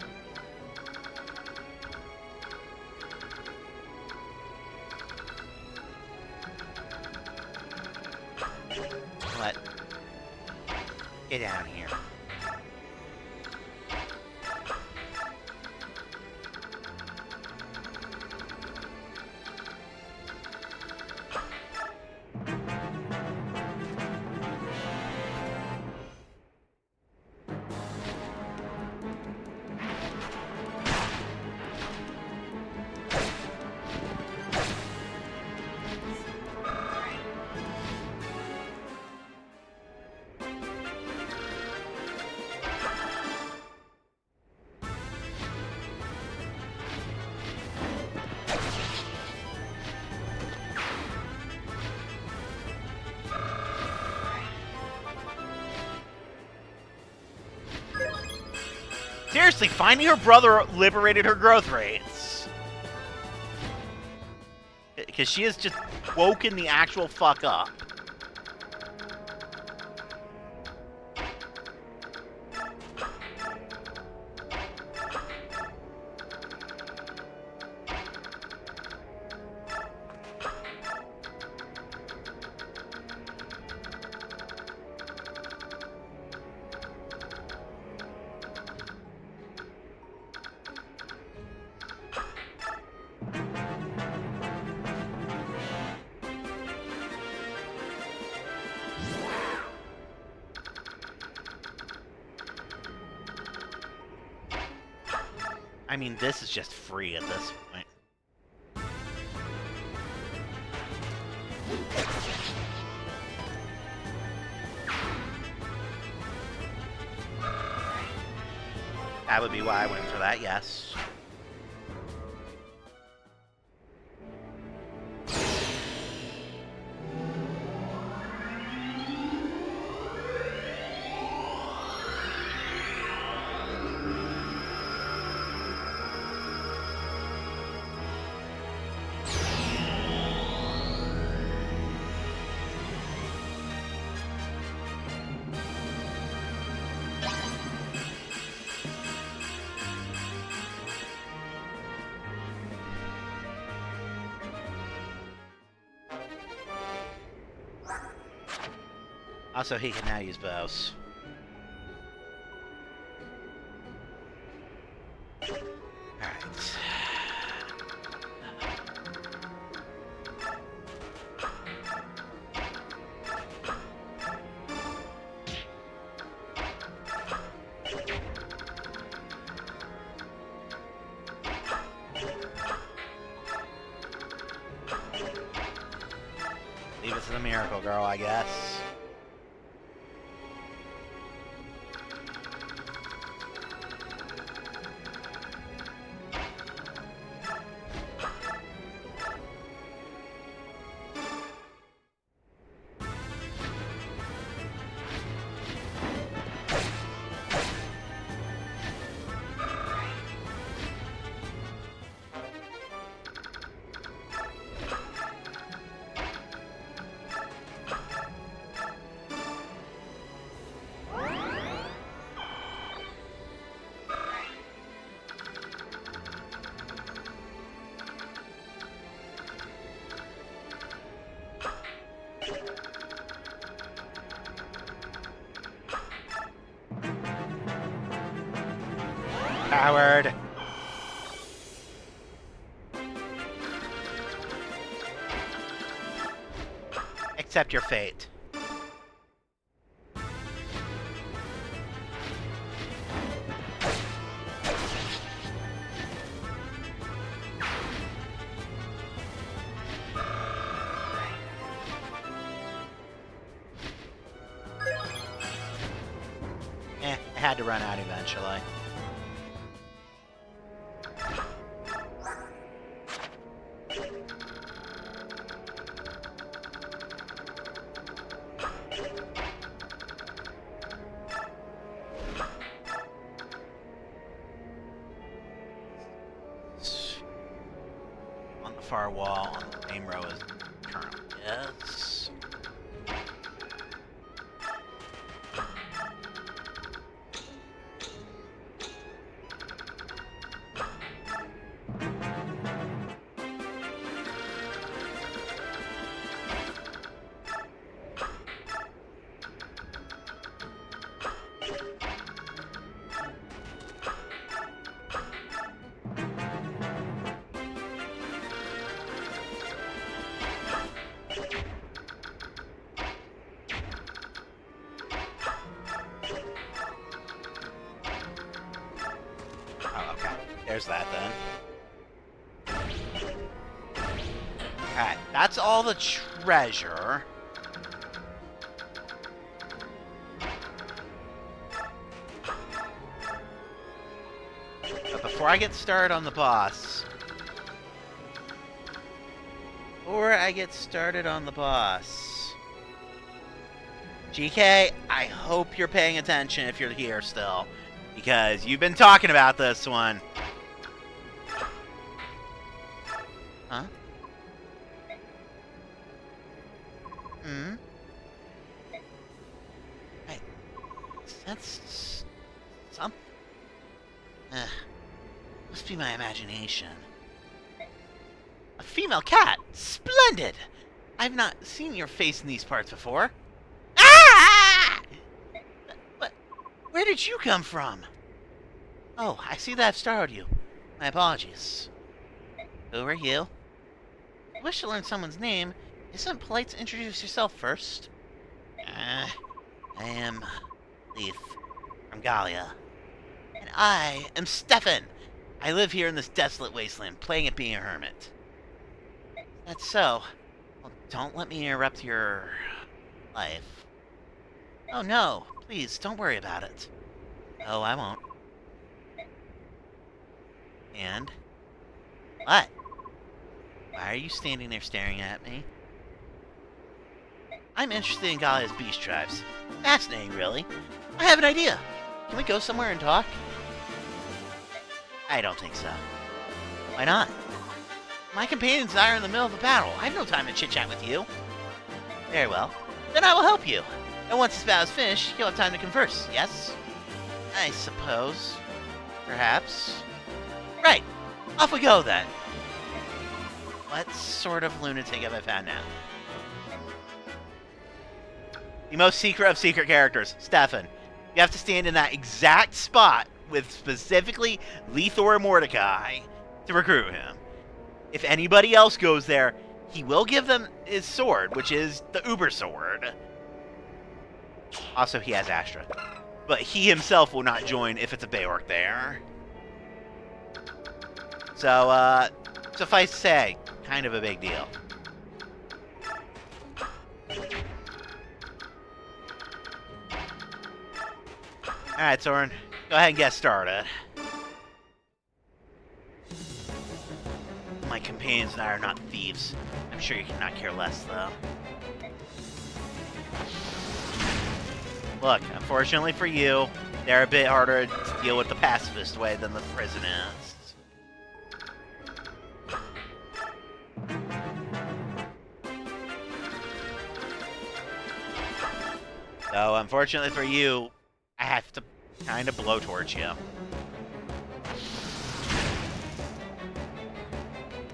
What? Get down here. Seriously, finding her brother liberated her growth rates. Because she has just woken the actual fuck up. I mean, this is just free at this point. That would be why I went for that, yes. Also, he can now use bows. Alright. Leave it to the miracle girl, I guess. Coward! Accept your fate. It had to run out eventually. On the far wall, on the same row as current. Yes. Oh, okay. There's that then. Alright, that's all the treasure. But before I get started on the boss... GK, I hope you're paying attention if you're here still. Because you've been talking about this one. Huh? Hmm? I sense something. Must be my imagination. A female cat! Splendid! I've not seen your face in these parts before. Ah! But where did you come from? Oh, I see that I've startled you. My apologies. Who are you? If you wish to learn someone's name, isn't it polite to introduce yourself first? I am Leaf from Galia. And I am Stefan. I live here in this desolate wasteland, playing at being a hermit. That's so. Well, don't let me interrupt your life. Oh no, please, don't worry about it. Oh, I won't. And? What? Why are you standing there staring at me? I'm interested in Galia's beast tribes. Fascinating, really. I have an idea. Can we go somewhere and talk? I don't think so. Why not? My companions and I are in the middle of a battle. I have no time to chit-chat with you. Very well. Then I will help you. And once this battle is finished, you'll have time to converse, yes? I suppose. Perhaps. Right. Off we go, then. What sort of lunatic have I found now? The most secret of secret characters, Stefan. You have to stand in that exact spot with specifically Lethor and Mordecai to recruit him. If anybody else goes there, he will give them his sword, which is the Uber sword. Also, he has Astra. But he himself will not join if it's a Beorc there. So, suffice to say, kind of a big deal. Alright, Soren. Go ahead and get started. My companions and I are not thieves. I'm sure you cannot care less, though. Look, unfortunately for you, they're a bit harder to deal with the pacifist way than the prisonists. So, unfortunately for you, I have to kind of blowtorch you.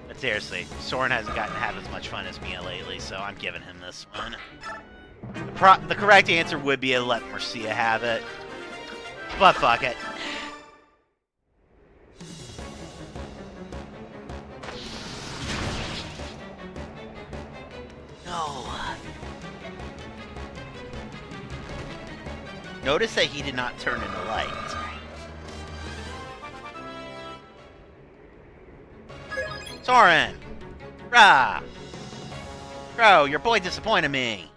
But seriously, Soren hasn't gotten to have as much fun as Mia lately, so I'm giving him this one. The correct answer would be to let Marcia have it. But fuck it. No. Notice that he did not turn into light. Soren! Rah! Bro, your boy disappointed me.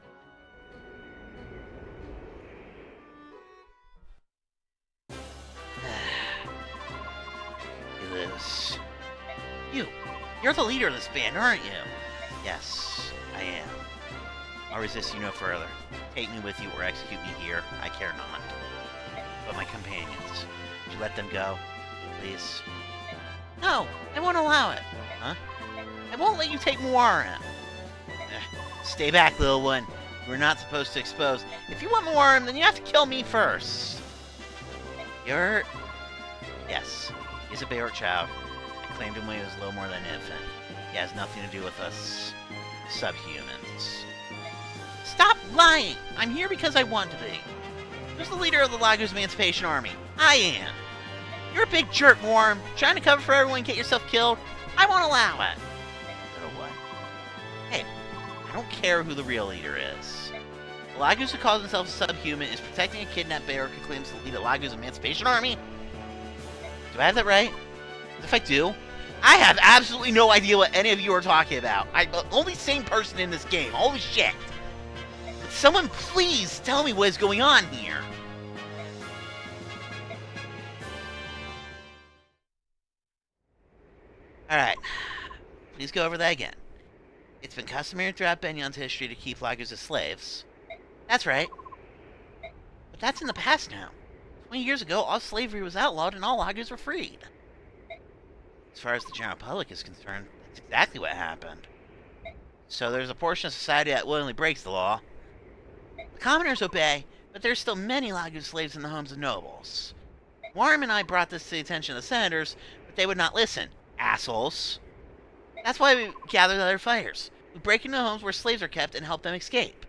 You lose. You're the leader of this band, aren't you? Yes, I am. I'll resist you no further. Take me with you or execute me here. I care not. But my companions, would you let them go, please? No, I won't allow it. Huh? I won't let you take Muarim. Stay back, little one. You were not supposed to expose. If you want Muarim, then you have to kill me first. You're... Yes, he's a Beorc child. I claimed him when he was little more than an infant. He has nothing to do with us subhumans. Stop lying! I'm here because I want to be. Who's the leader of the Lagos Emancipation Army? I am. You're a big jerk, Muarim. Trying to cover for everyone and get yourself killed? I won't allow it. Little one. Hey, I don't care who the real leader is. The Lagos who calls himself a subhuman is protecting a kidnapped Beorc who claims to lead the Lagos Emancipation Army? Do I have that right? If I do, I have absolutely no idea what any of you are talking about. I'm the only sane person in this game. Holy shit. Would someone please tell me what is going on here? Alright. Please go over that again. It's been customary throughout Benyon's history to keep Lagos as slaves. That's right. But that's in the past now. 20 years ago, all slavery was outlawed and all Lagus were freed. As far as the general public is concerned, that's exactly what happened. So there's a portion of society that willingly breaks the law. The commoners obey, but there's still many Lagus slaves in the homes of nobles. Warren and I brought this to the attention of the senators, but they would not listen. Assholes. That's why we gathered other fighters. We break into homes where slaves are kept and help them escape.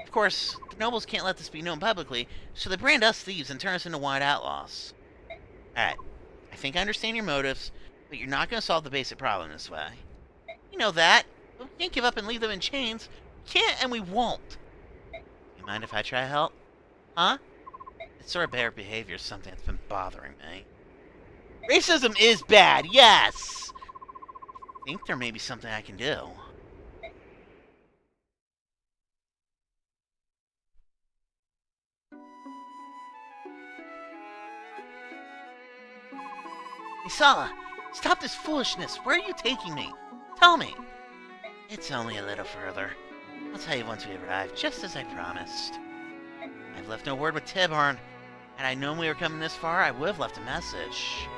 Of course, the nobles can't let this be known publicly, so they brand us thieves and turn us into white outlaws. Alright, I think I understand your motives, but you're not going to solve the basic problem this way. You know that, but we can't give up and leave them in chains. We can't and we won't. You mind if I try to help? Huh? This sort of bad behavior is something that's been bothering me. Racism is bad, yes! I think there may be something I can do. Isala, stop this foolishness. Where are you taking me? Tell me. It's only a little further. I'll tell you once we arrive, just as I promised. I've left no word with Tibhorn. Had I known we were coming this far, I would have left a message.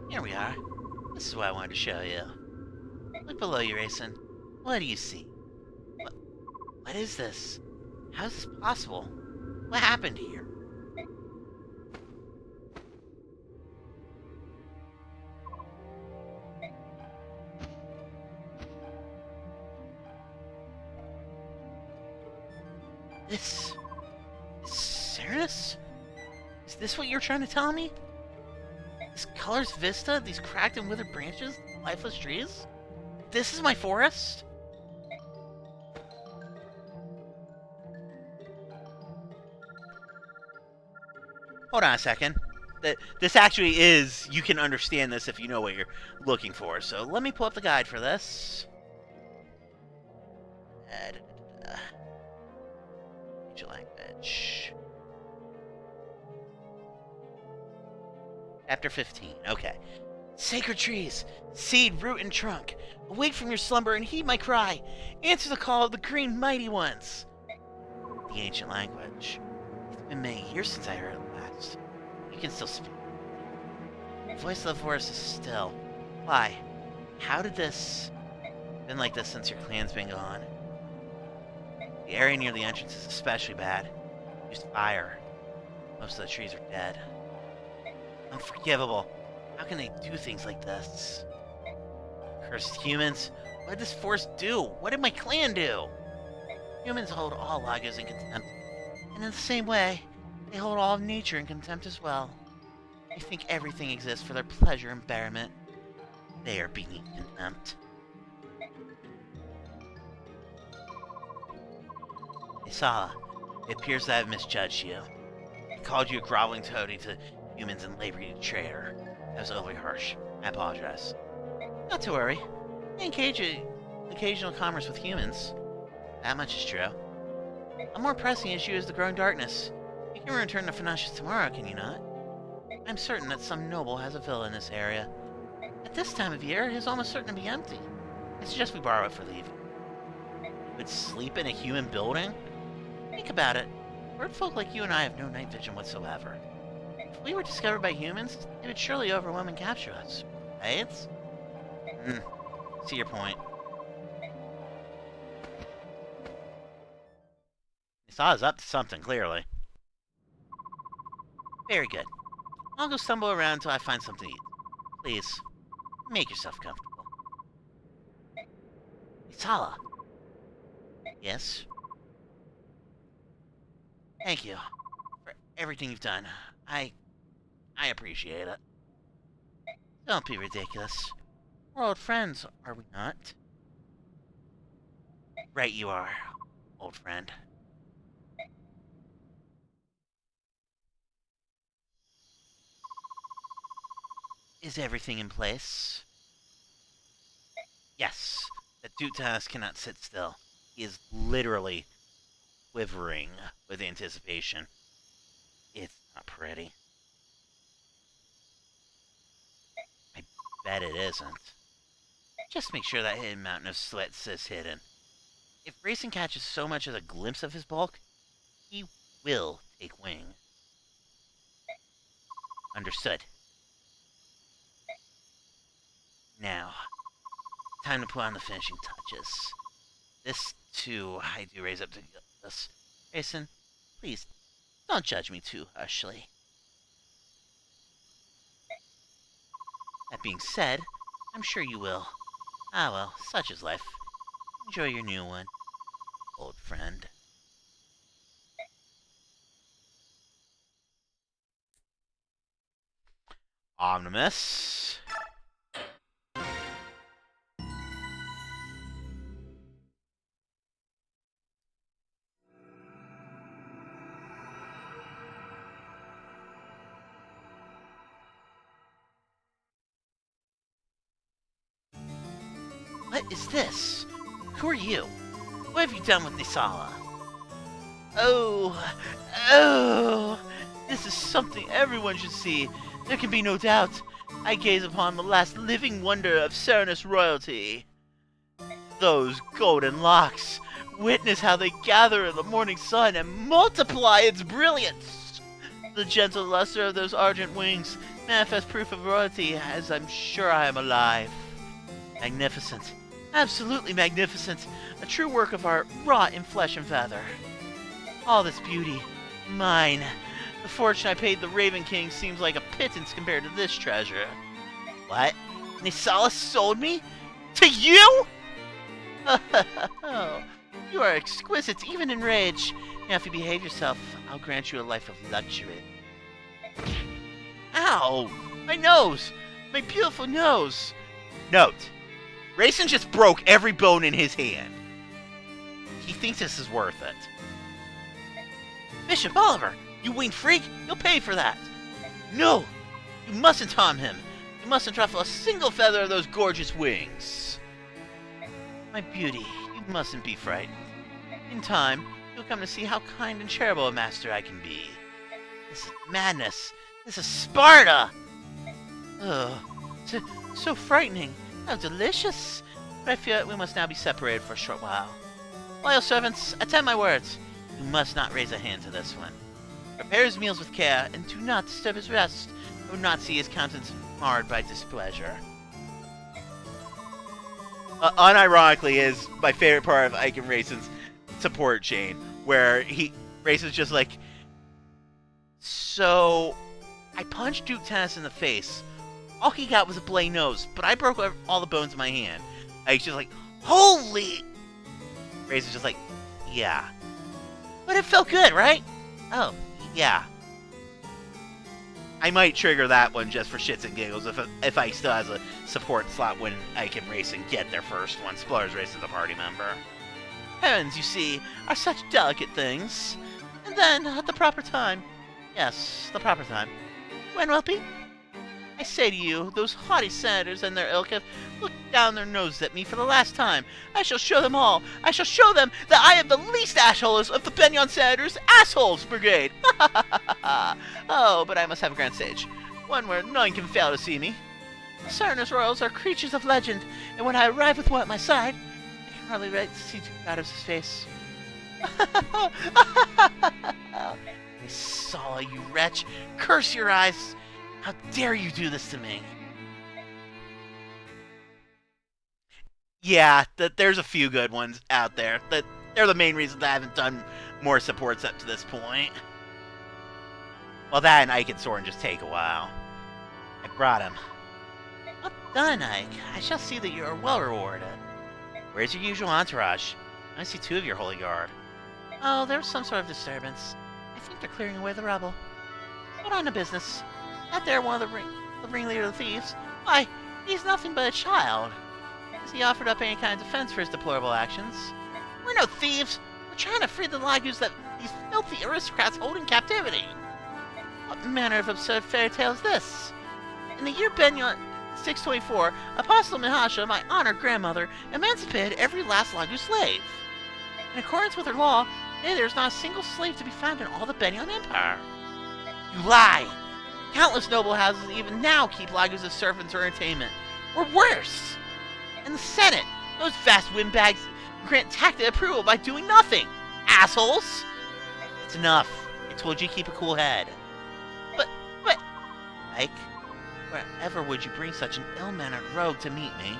Here we are. This is what I wanted to show you. Look below you, Raisin. What do you see? What is this? How is this possible? What happened here? This... Cernus? Is this what you're trying to tell me? This colorless vista, these cracked and withered branches, lifeless trees? This is my forest? Hold on a second. This actually is... You can understand this if you know what you're looking for. So let me pull up the guide for this. Language. Chapter 15. Okay. Sacred trees, seed, root, and trunk, awake from your slumber and heed my cry. Answer the call of the green mighty ones. The ancient language. It's been many years since I heard it last. You can still speak. The voice of the forest is still. Why? How did this... been like this since your clan's been gone? The area near the entrance is especially bad. Used fire. Most of the trees are dead. Unforgivable. How can they do things like this? Cursed humans. What did this forest do? What did my clan do? Humans hold all Lagos in contempt. And in the same way, they hold all of nature in contempt as well. They think everything exists for their pleasure and betterment. They are beneath contempt. Isala, it appears that I've misjudged you. I called you a groveling toady to humans and labored you a traitor. That was overly harsh. I apologize. Not to worry. I engage in occasional commerce with humans. That much is true. A more pressing issue is the growing darkness. You can return to Phanasius tomorrow, can you not? I'm certain that some noble has a villa in this area. At this time of year, it is almost certain to be empty. I suggest we borrow it for leave. You would sleep in a human building? Think about it. Birdfolk like you and I have no night vision whatsoever. If we were discovered by humans, they would surely overwhelm and capture us. Right? See your point. Isala's up to something, clearly. Very good. I'll go stumble around until I find something to eat. Please, make yourself comfortable. Isala. Yes? Thank you for everything you've done. I appreciate it. Don't be ridiculous. We're old friends, are we not? Right you are, old friend. Is everything in place? Yes. That Dutanas cannot sit still. He is literally quivering with anticipation. It's not pretty. I bet it isn't. Just make sure that hidden mountain of sweat is hidden. If Grayson catches so much as a glimpse of his bulk, he will take wing. Understood. Now, time to put on the finishing touches. This, too, I do raise up to this. Grayson, please, don't judge me too harshly. That being said, I'm sure you will. Ah well, such is life. Enjoy your new one, old friend. Omnimus. What is this? Who are you? What have you done with Nisala? Oh, this is something everyone should see. There can be no doubt. I gaze upon the last living wonder of Serenus royalty. Those golden locks. Witness how they gather in the morning sun and multiply its brilliance. The gentle luster of those argent wings manifest proof of royalty, as I'm sure I am alive. Magnificent. Absolutely magnificent. A true work of art wrought in flesh and feather. All this beauty, mine. The fortune I paid the Raven King seems like a pittance compared to this treasure. What? Nisala sold me? To you? Oh, you are exquisite, even in rage. Now, if you behave yourself, I'll grant you a life of luxury. Ow! My nose! My beautiful nose! Note, Grayson just broke every bone in his hand. He thinks this is worth it. Bishop Oliver, you winged freak, you'll pay for that. No! You mustn't harm him. You mustn't ruffle a single feather of those gorgeous wings. My beauty, you mustn't be frightened. In time, you'll come to see how kind and charitable a master I can be. This is madness. This is Sparta! Ugh, so frightening. How delicious. But I fear we must now be separated for a short while. Loyal servants, attend my words. You must not raise a hand to this one. Prepare his meals with care, and do not disturb his rest, or not see his countenance marred by displeasure. Unironically is my favorite part of Ike and Rayson's support chain, where Rayson's just like, so I punched Duke Tennis in the face. All he got was a bloody nose, but I broke all the bones in my hand. Ike's just like, holy! Rayson's just like, yeah. But it felt good, right? Oh, yeah. I might trigger that one just for shits and giggles if Ike still has a support slot when Ike and Rayson get their first one. Spoilers, Rayson's a party member. Heavens, you see, are such delicate things. And then, at the proper time. Yes, the proper time. When will it be? I say to you, those haughty senators and their ilk have looked down their noses at me for the last time. I shall show them all. I shall show them that I am the least assholes of the Benyon Senators' Assholes Brigade. Oh, but I must have a grand stage. One where none can fail to see me. The Serenus Royals are creatures of legend, and when I arrive with one at my side, I can hardly wait to see Ducatus' face. I saw you wretch. Curse your eyes. How dare you do this to me? Yeah, there's a few good ones out there. They're the main reasons I haven't done more supports up to this point. Well, that and Ike and Soren just take a while. I brought him. Well done, Ike. I shall see that you are well rewarded. Where's your usual entourage? I see two of your holy guard. Oh, there was some sort of disturbance. I think they're clearing away the rubble. But on to business. Not there one of the ringleader of the thieves. Why, he's nothing but a child. Has he offered up any kind of defense for his deplorable actions? We're no thieves. We're trying to free the Lagus that these filthy aristocrats hold in captivity. What manner of absurd fairy tale is this? In the year Benyon 624, Apostle Mihasha, my honored grandmother, emancipated every last Lagu slave. In accordance with her law, today there is not a single slave to be found in all the Benyon Empire. You lie! Countless noble houses even now keep Lagus as servants for entertainment. Or worse! And the Senate, those vast windbags grant tacit approval by doing nothing! Assholes! It's enough. I told you to keep a cool head. But, Ike, wherever would you bring such an ill-mannered rogue to meet me?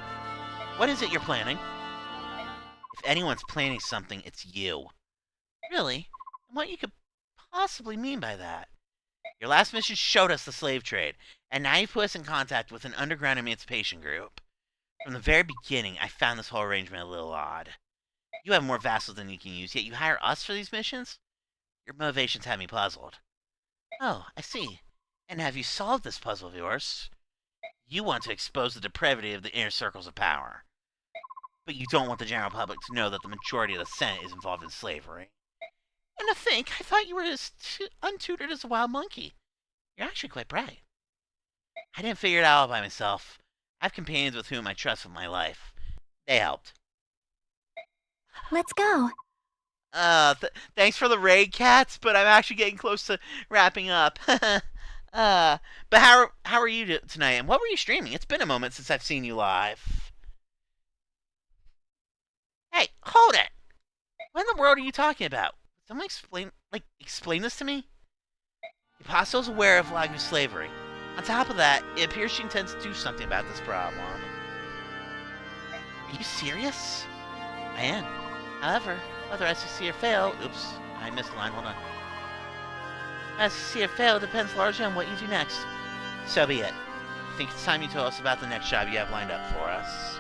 What is it you're planning? If anyone's planning something, it's you. Really? And what you could possibly mean by that? Your last mission showed us the slave trade, and now you've put us in contact with an underground emancipation group. From the very beginning, I found this whole arrangement a little odd. You have more vassals than you can use, yet you hire us for these missions? Your motivations have me puzzled. Oh, I see. And have you solved this puzzle of yours? You want to expose the depravity of the inner circles of power. But you don't want the general public to know that the majority of the Senate is involved in slavery. And to think, I thought you were as untutored as a wild monkey. You're actually quite bright. I didn't figure it out all by myself. I have companions with whom I trust with my life. They helped. Let's go. Thanks for the raid, cats, but I'm actually getting close to wrapping up. But how are you tonight, and what were you streaming? It's been a moment since I've seen you live. Hey, hold it! What in the world are you talking about? Someone explain this to me? The apostle's aware of Lagu's slavery. On top of that, it appears she intends to do something about this problem. Are you serious? I am. However, whether I succeed or fail... Oops, I missed the line, hold on. Whether I succeed or fail depends largely on what you do next. So be it. I think it's time you told us about the next job you have lined up for us.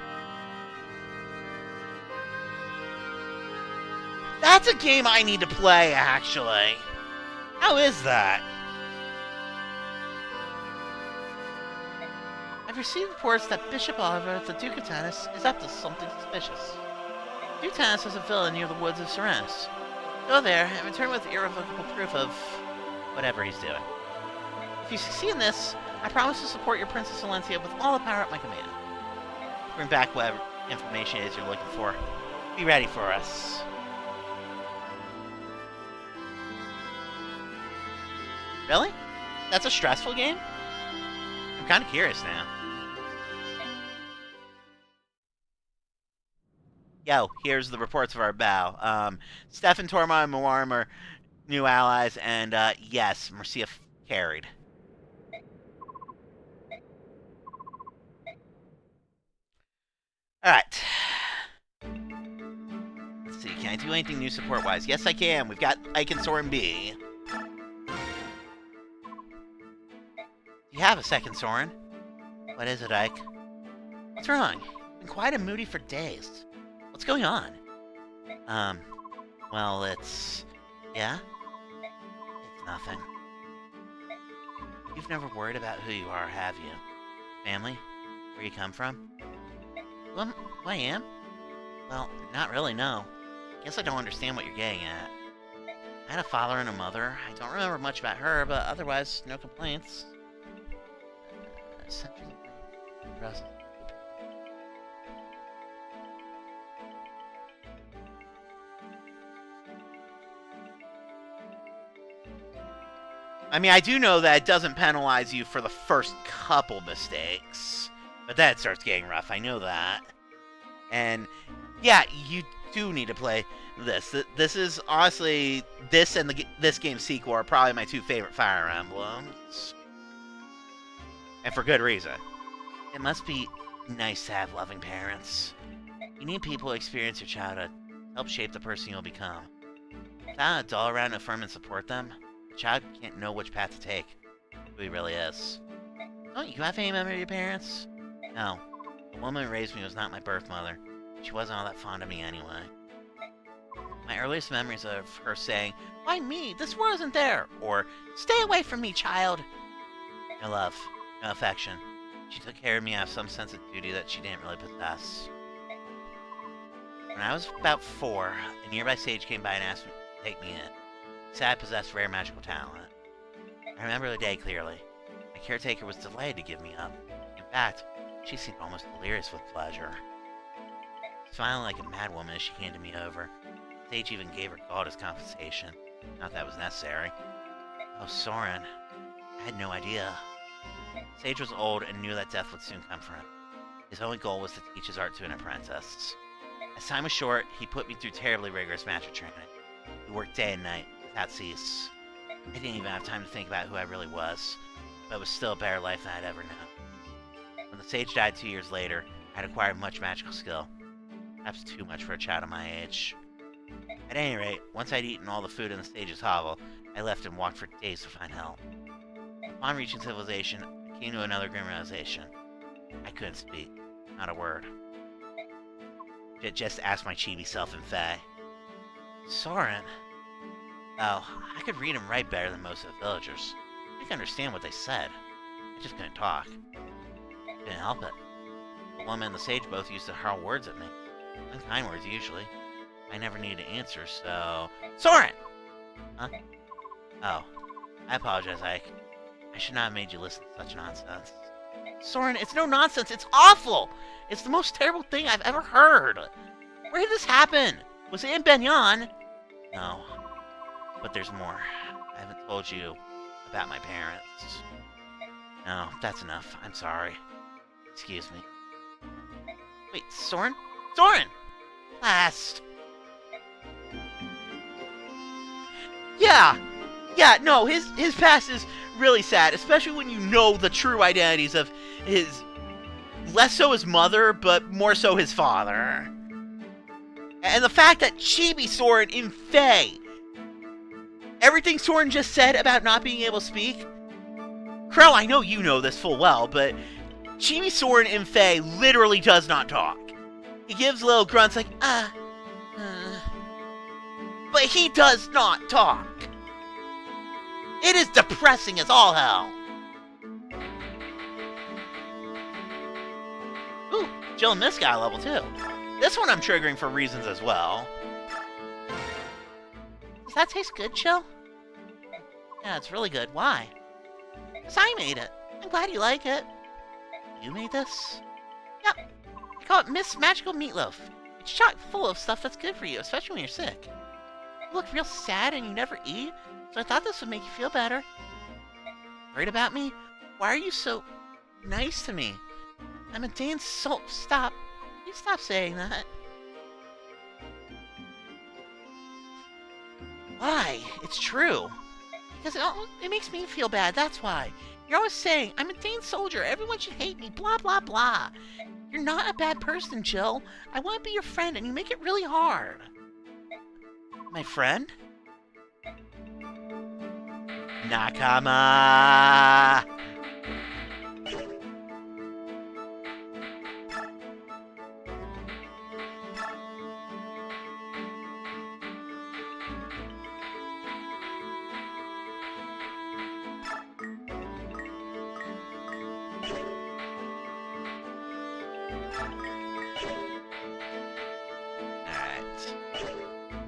That's a game I need to play, actually. How is that? I've received reports that Bishop Oliver, the Duke of Tanis, is up to something suspicious. Duke Tanis has a villa near the woods of Serenus. Go there and return with irrevocable proof of whatever he's doing. If you succeed in this, I promise to support your Princess Valencia with all the power at my command. Bring back whatever information it is you're looking for. Be ready for us. Really? That's a stressful game? I'm kind of curious now. Yo, here's the reports of our bow. Stefan, Torma, and Mawarm are new allies, and yes, Mercia carried. Alright. Let's see, can I do anything new support-wise? Yes, I can. We've got Ike and Soren B. Do you have a second, Soren? What is it, Ike? What's wrong? You've been quiet and moody for days. What's going on? Well, it's... Yeah? It's nothing. You've never worried about who you are, have you? Family? Where you come from? Well, who I am? Well, not really, no. Guess I don't understand what you're getting at. I had a father and a mother. I don't remember much about her, but otherwise, no complaints. I mean, I do know that it doesn't penalize you for the first couple mistakes, but then it starts getting rough. I know that. And yeah, you do need to play this. This is honestly, this and this game's sequel are probably my two favorite Fire Emblems. And for good reason. It must be nice to have loving parents. You need people who experience your childhood to help shape the person you'll become. Without an adult around to affirm and support them, the child can't know which path to take, who he really is. Don't you have any memory of your parents? No. The woman who raised me was not my birth mother. She wasn't all that fond of me anyway. My earliest memories are of her saying, "Why me? This world isn't there!" Or, "Stay away from me, child!" No love. No affection. She took care of me out of some sense of duty that she didn't really possess. When I was about 4, a nearby sage came by and asked me to take me in. He said I possessed rare magical talent. I remember the day clearly. My caretaker was delighted to give me up. In fact, she seemed almost delirious with pleasure. Smiling like a mad woman as she handed me over. The sage even gave her gold as compensation. Not that was necessary. Oh, Soren. I had no idea. Sage was old and knew that death would soon come for him. His only goal was to teach his art to an apprentice. As time was short, he put me through terribly rigorous magic training. We worked day and night, without cease. I didn't even have time to think about who I really was, but it was still a better life than I'd ever known. When the sage died 2 years later, I had acquired much magical skill. Perhaps too much for a child of my age. At any rate, once I'd eaten all the food in the sage's hovel, I left and walked for days to find help. Upon reaching civilization, I came to another grim realization. I couldn't speak. Not a word. Just asked my chibi self in Fae. Soren? Oh, I could read and write better than most of the villagers. I could understand what they said. I just couldn't talk. Couldn't help it. The woman and the sage both used to hurl words at me. Unkind words, usually. I never needed to answer, so... Soren! Huh? Oh. I apologize, Ike. I should not have made you listen to such nonsense. Soren, it's no nonsense. It's awful! It's the most terrible thing I've ever heard. Where did this happen? Was it in Benyon? No. But there's more. I haven't told you about my parents. No, that's enough. I'm sorry. Excuse me. Wait, Soren? Soren! Last. Yeah, no, his past is really sad, especially when you know the true identities of his, less so his mother, but more so his father. And the fact that Chibi Soren in Fae, everything Soren just said about not being able to speak, Krell, I know you know this full well, but Chibi Soren in Fae literally does not talk. He gives little grunts like, but he does not talk. It is depressing as all hell. Ooh, Jill and Miss got a level too. This one I'm triggering for reasons as well. Does that taste good, Jill? Yeah, it's really good. Why? Because I made it. I'm glad you like it. You made this? Yep. I call it Miss Magical Meatloaf. It's chock full of stuff that's good for you, especially when you're sick. You look real sad and you never eat, so I thought this would make you feel better. Worried about me? Why are you so nice to me? I'm a damn soul. Stop. You stop saying that. Why? It's true. Because it makes me feel bad, that's why. You're always saying, I'm a Dane soldier, everyone should hate me, blah, blah, blah. You're not a bad person, Jill. I want to be your friend, and you make it really hard. My friend? Nakama!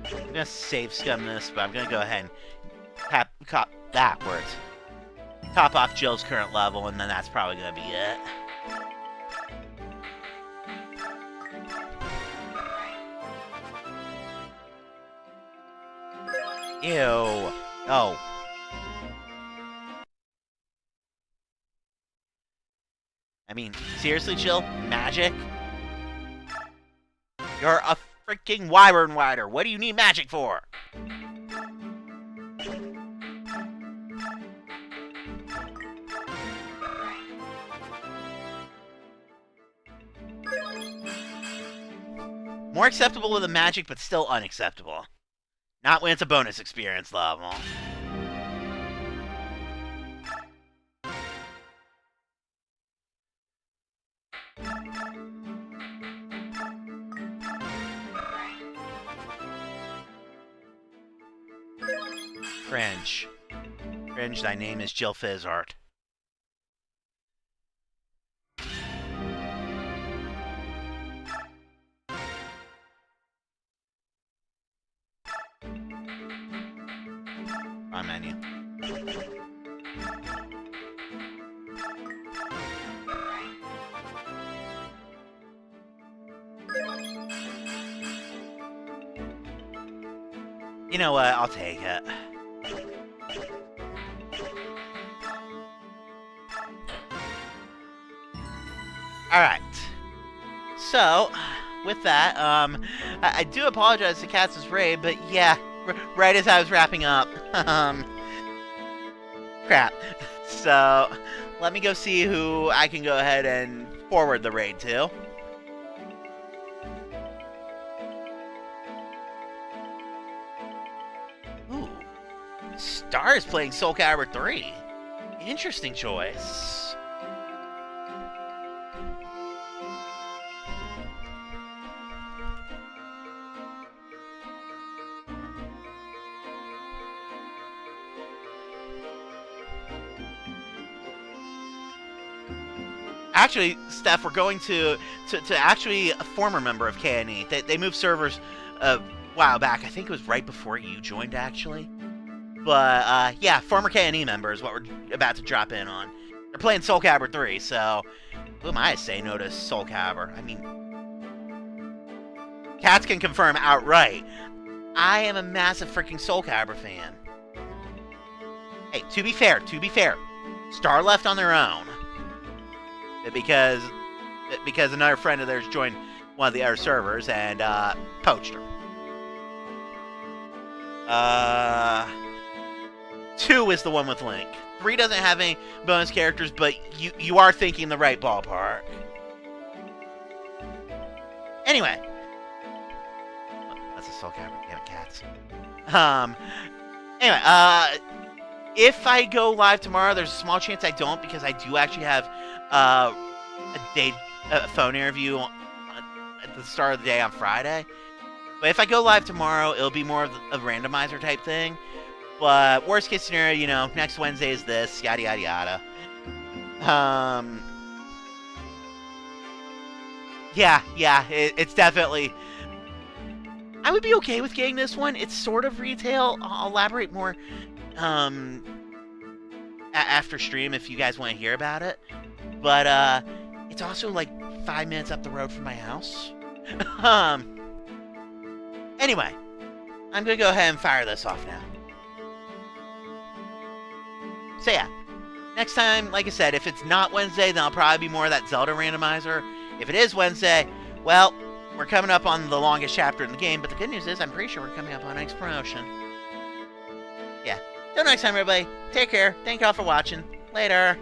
I'm gonna save scum this, but I'm gonna go ahead and top off Jill's current level, and then that's probably gonna be it. Ew. Oh. I mean, seriously, Jill? Magic? You're a freaking wyvern rider. What do you need magic for? More acceptable with the magic, but still unacceptable. Not when it's a bonus experience level. Cringe. Cringe, thy name is Jill Fizzart. On menu. You know what? I'll take it. Alright. So, with that, I do apologize to Katz's raid, but yeah, right as I was wrapping up, crap. So, let me go see who I can go ahead and forward the raid to. Ooh, Star is playing Soul Calibur 3. Interesting choice. Actually, Steph, we're going to actually a former member of KNE. They moved servers a while back. I think it was right before you joined, actually. But, yeah, former KNE member is what we're about to drop in on. They're playing Soul Calibur 3, so who am I to say no to Soul Calibur? I mean, Cats can confirm outright. I am a massive freaking Soul Calibur fan. Hey, to be fair, Star left on their own. Because another friend of theirs joined one of the other servers and poached her. 2 is the one with Link. 3 doesn't have any bonus characters, but you are thinking the right ballpark. Anyway. That's a Soul Calibur, damn it, Cats. Anyway, if I go live tomorrow, there's a small chance I don't, because I do actually have a phone interview at the start of the day on Friday. But if I go live tomorrow, it'll be more of a randomizer type thing. But worst case scenario, you know, next Wednesday is this, yada yada yada. Yeah, it's definitely. I would be okay with getting this one. It's sort of retail. I'll elaborate more after stream if you guys want to hear about it. But it's also like 5 minutes up the road from my house. Anyway, I'm gonna go ahead and fire this off now. So yeah, next time, like I said, if it's not Wednesday, then I'll probably be more of that Zelda randomizer. If it is Wednesday, well, we're coming up on the longest chapter in the game, but the good news is I'm pretty sure we're coming up on next promotion. Yeah. Till next time, everybody. Take care. Thank y'all for watching. Later.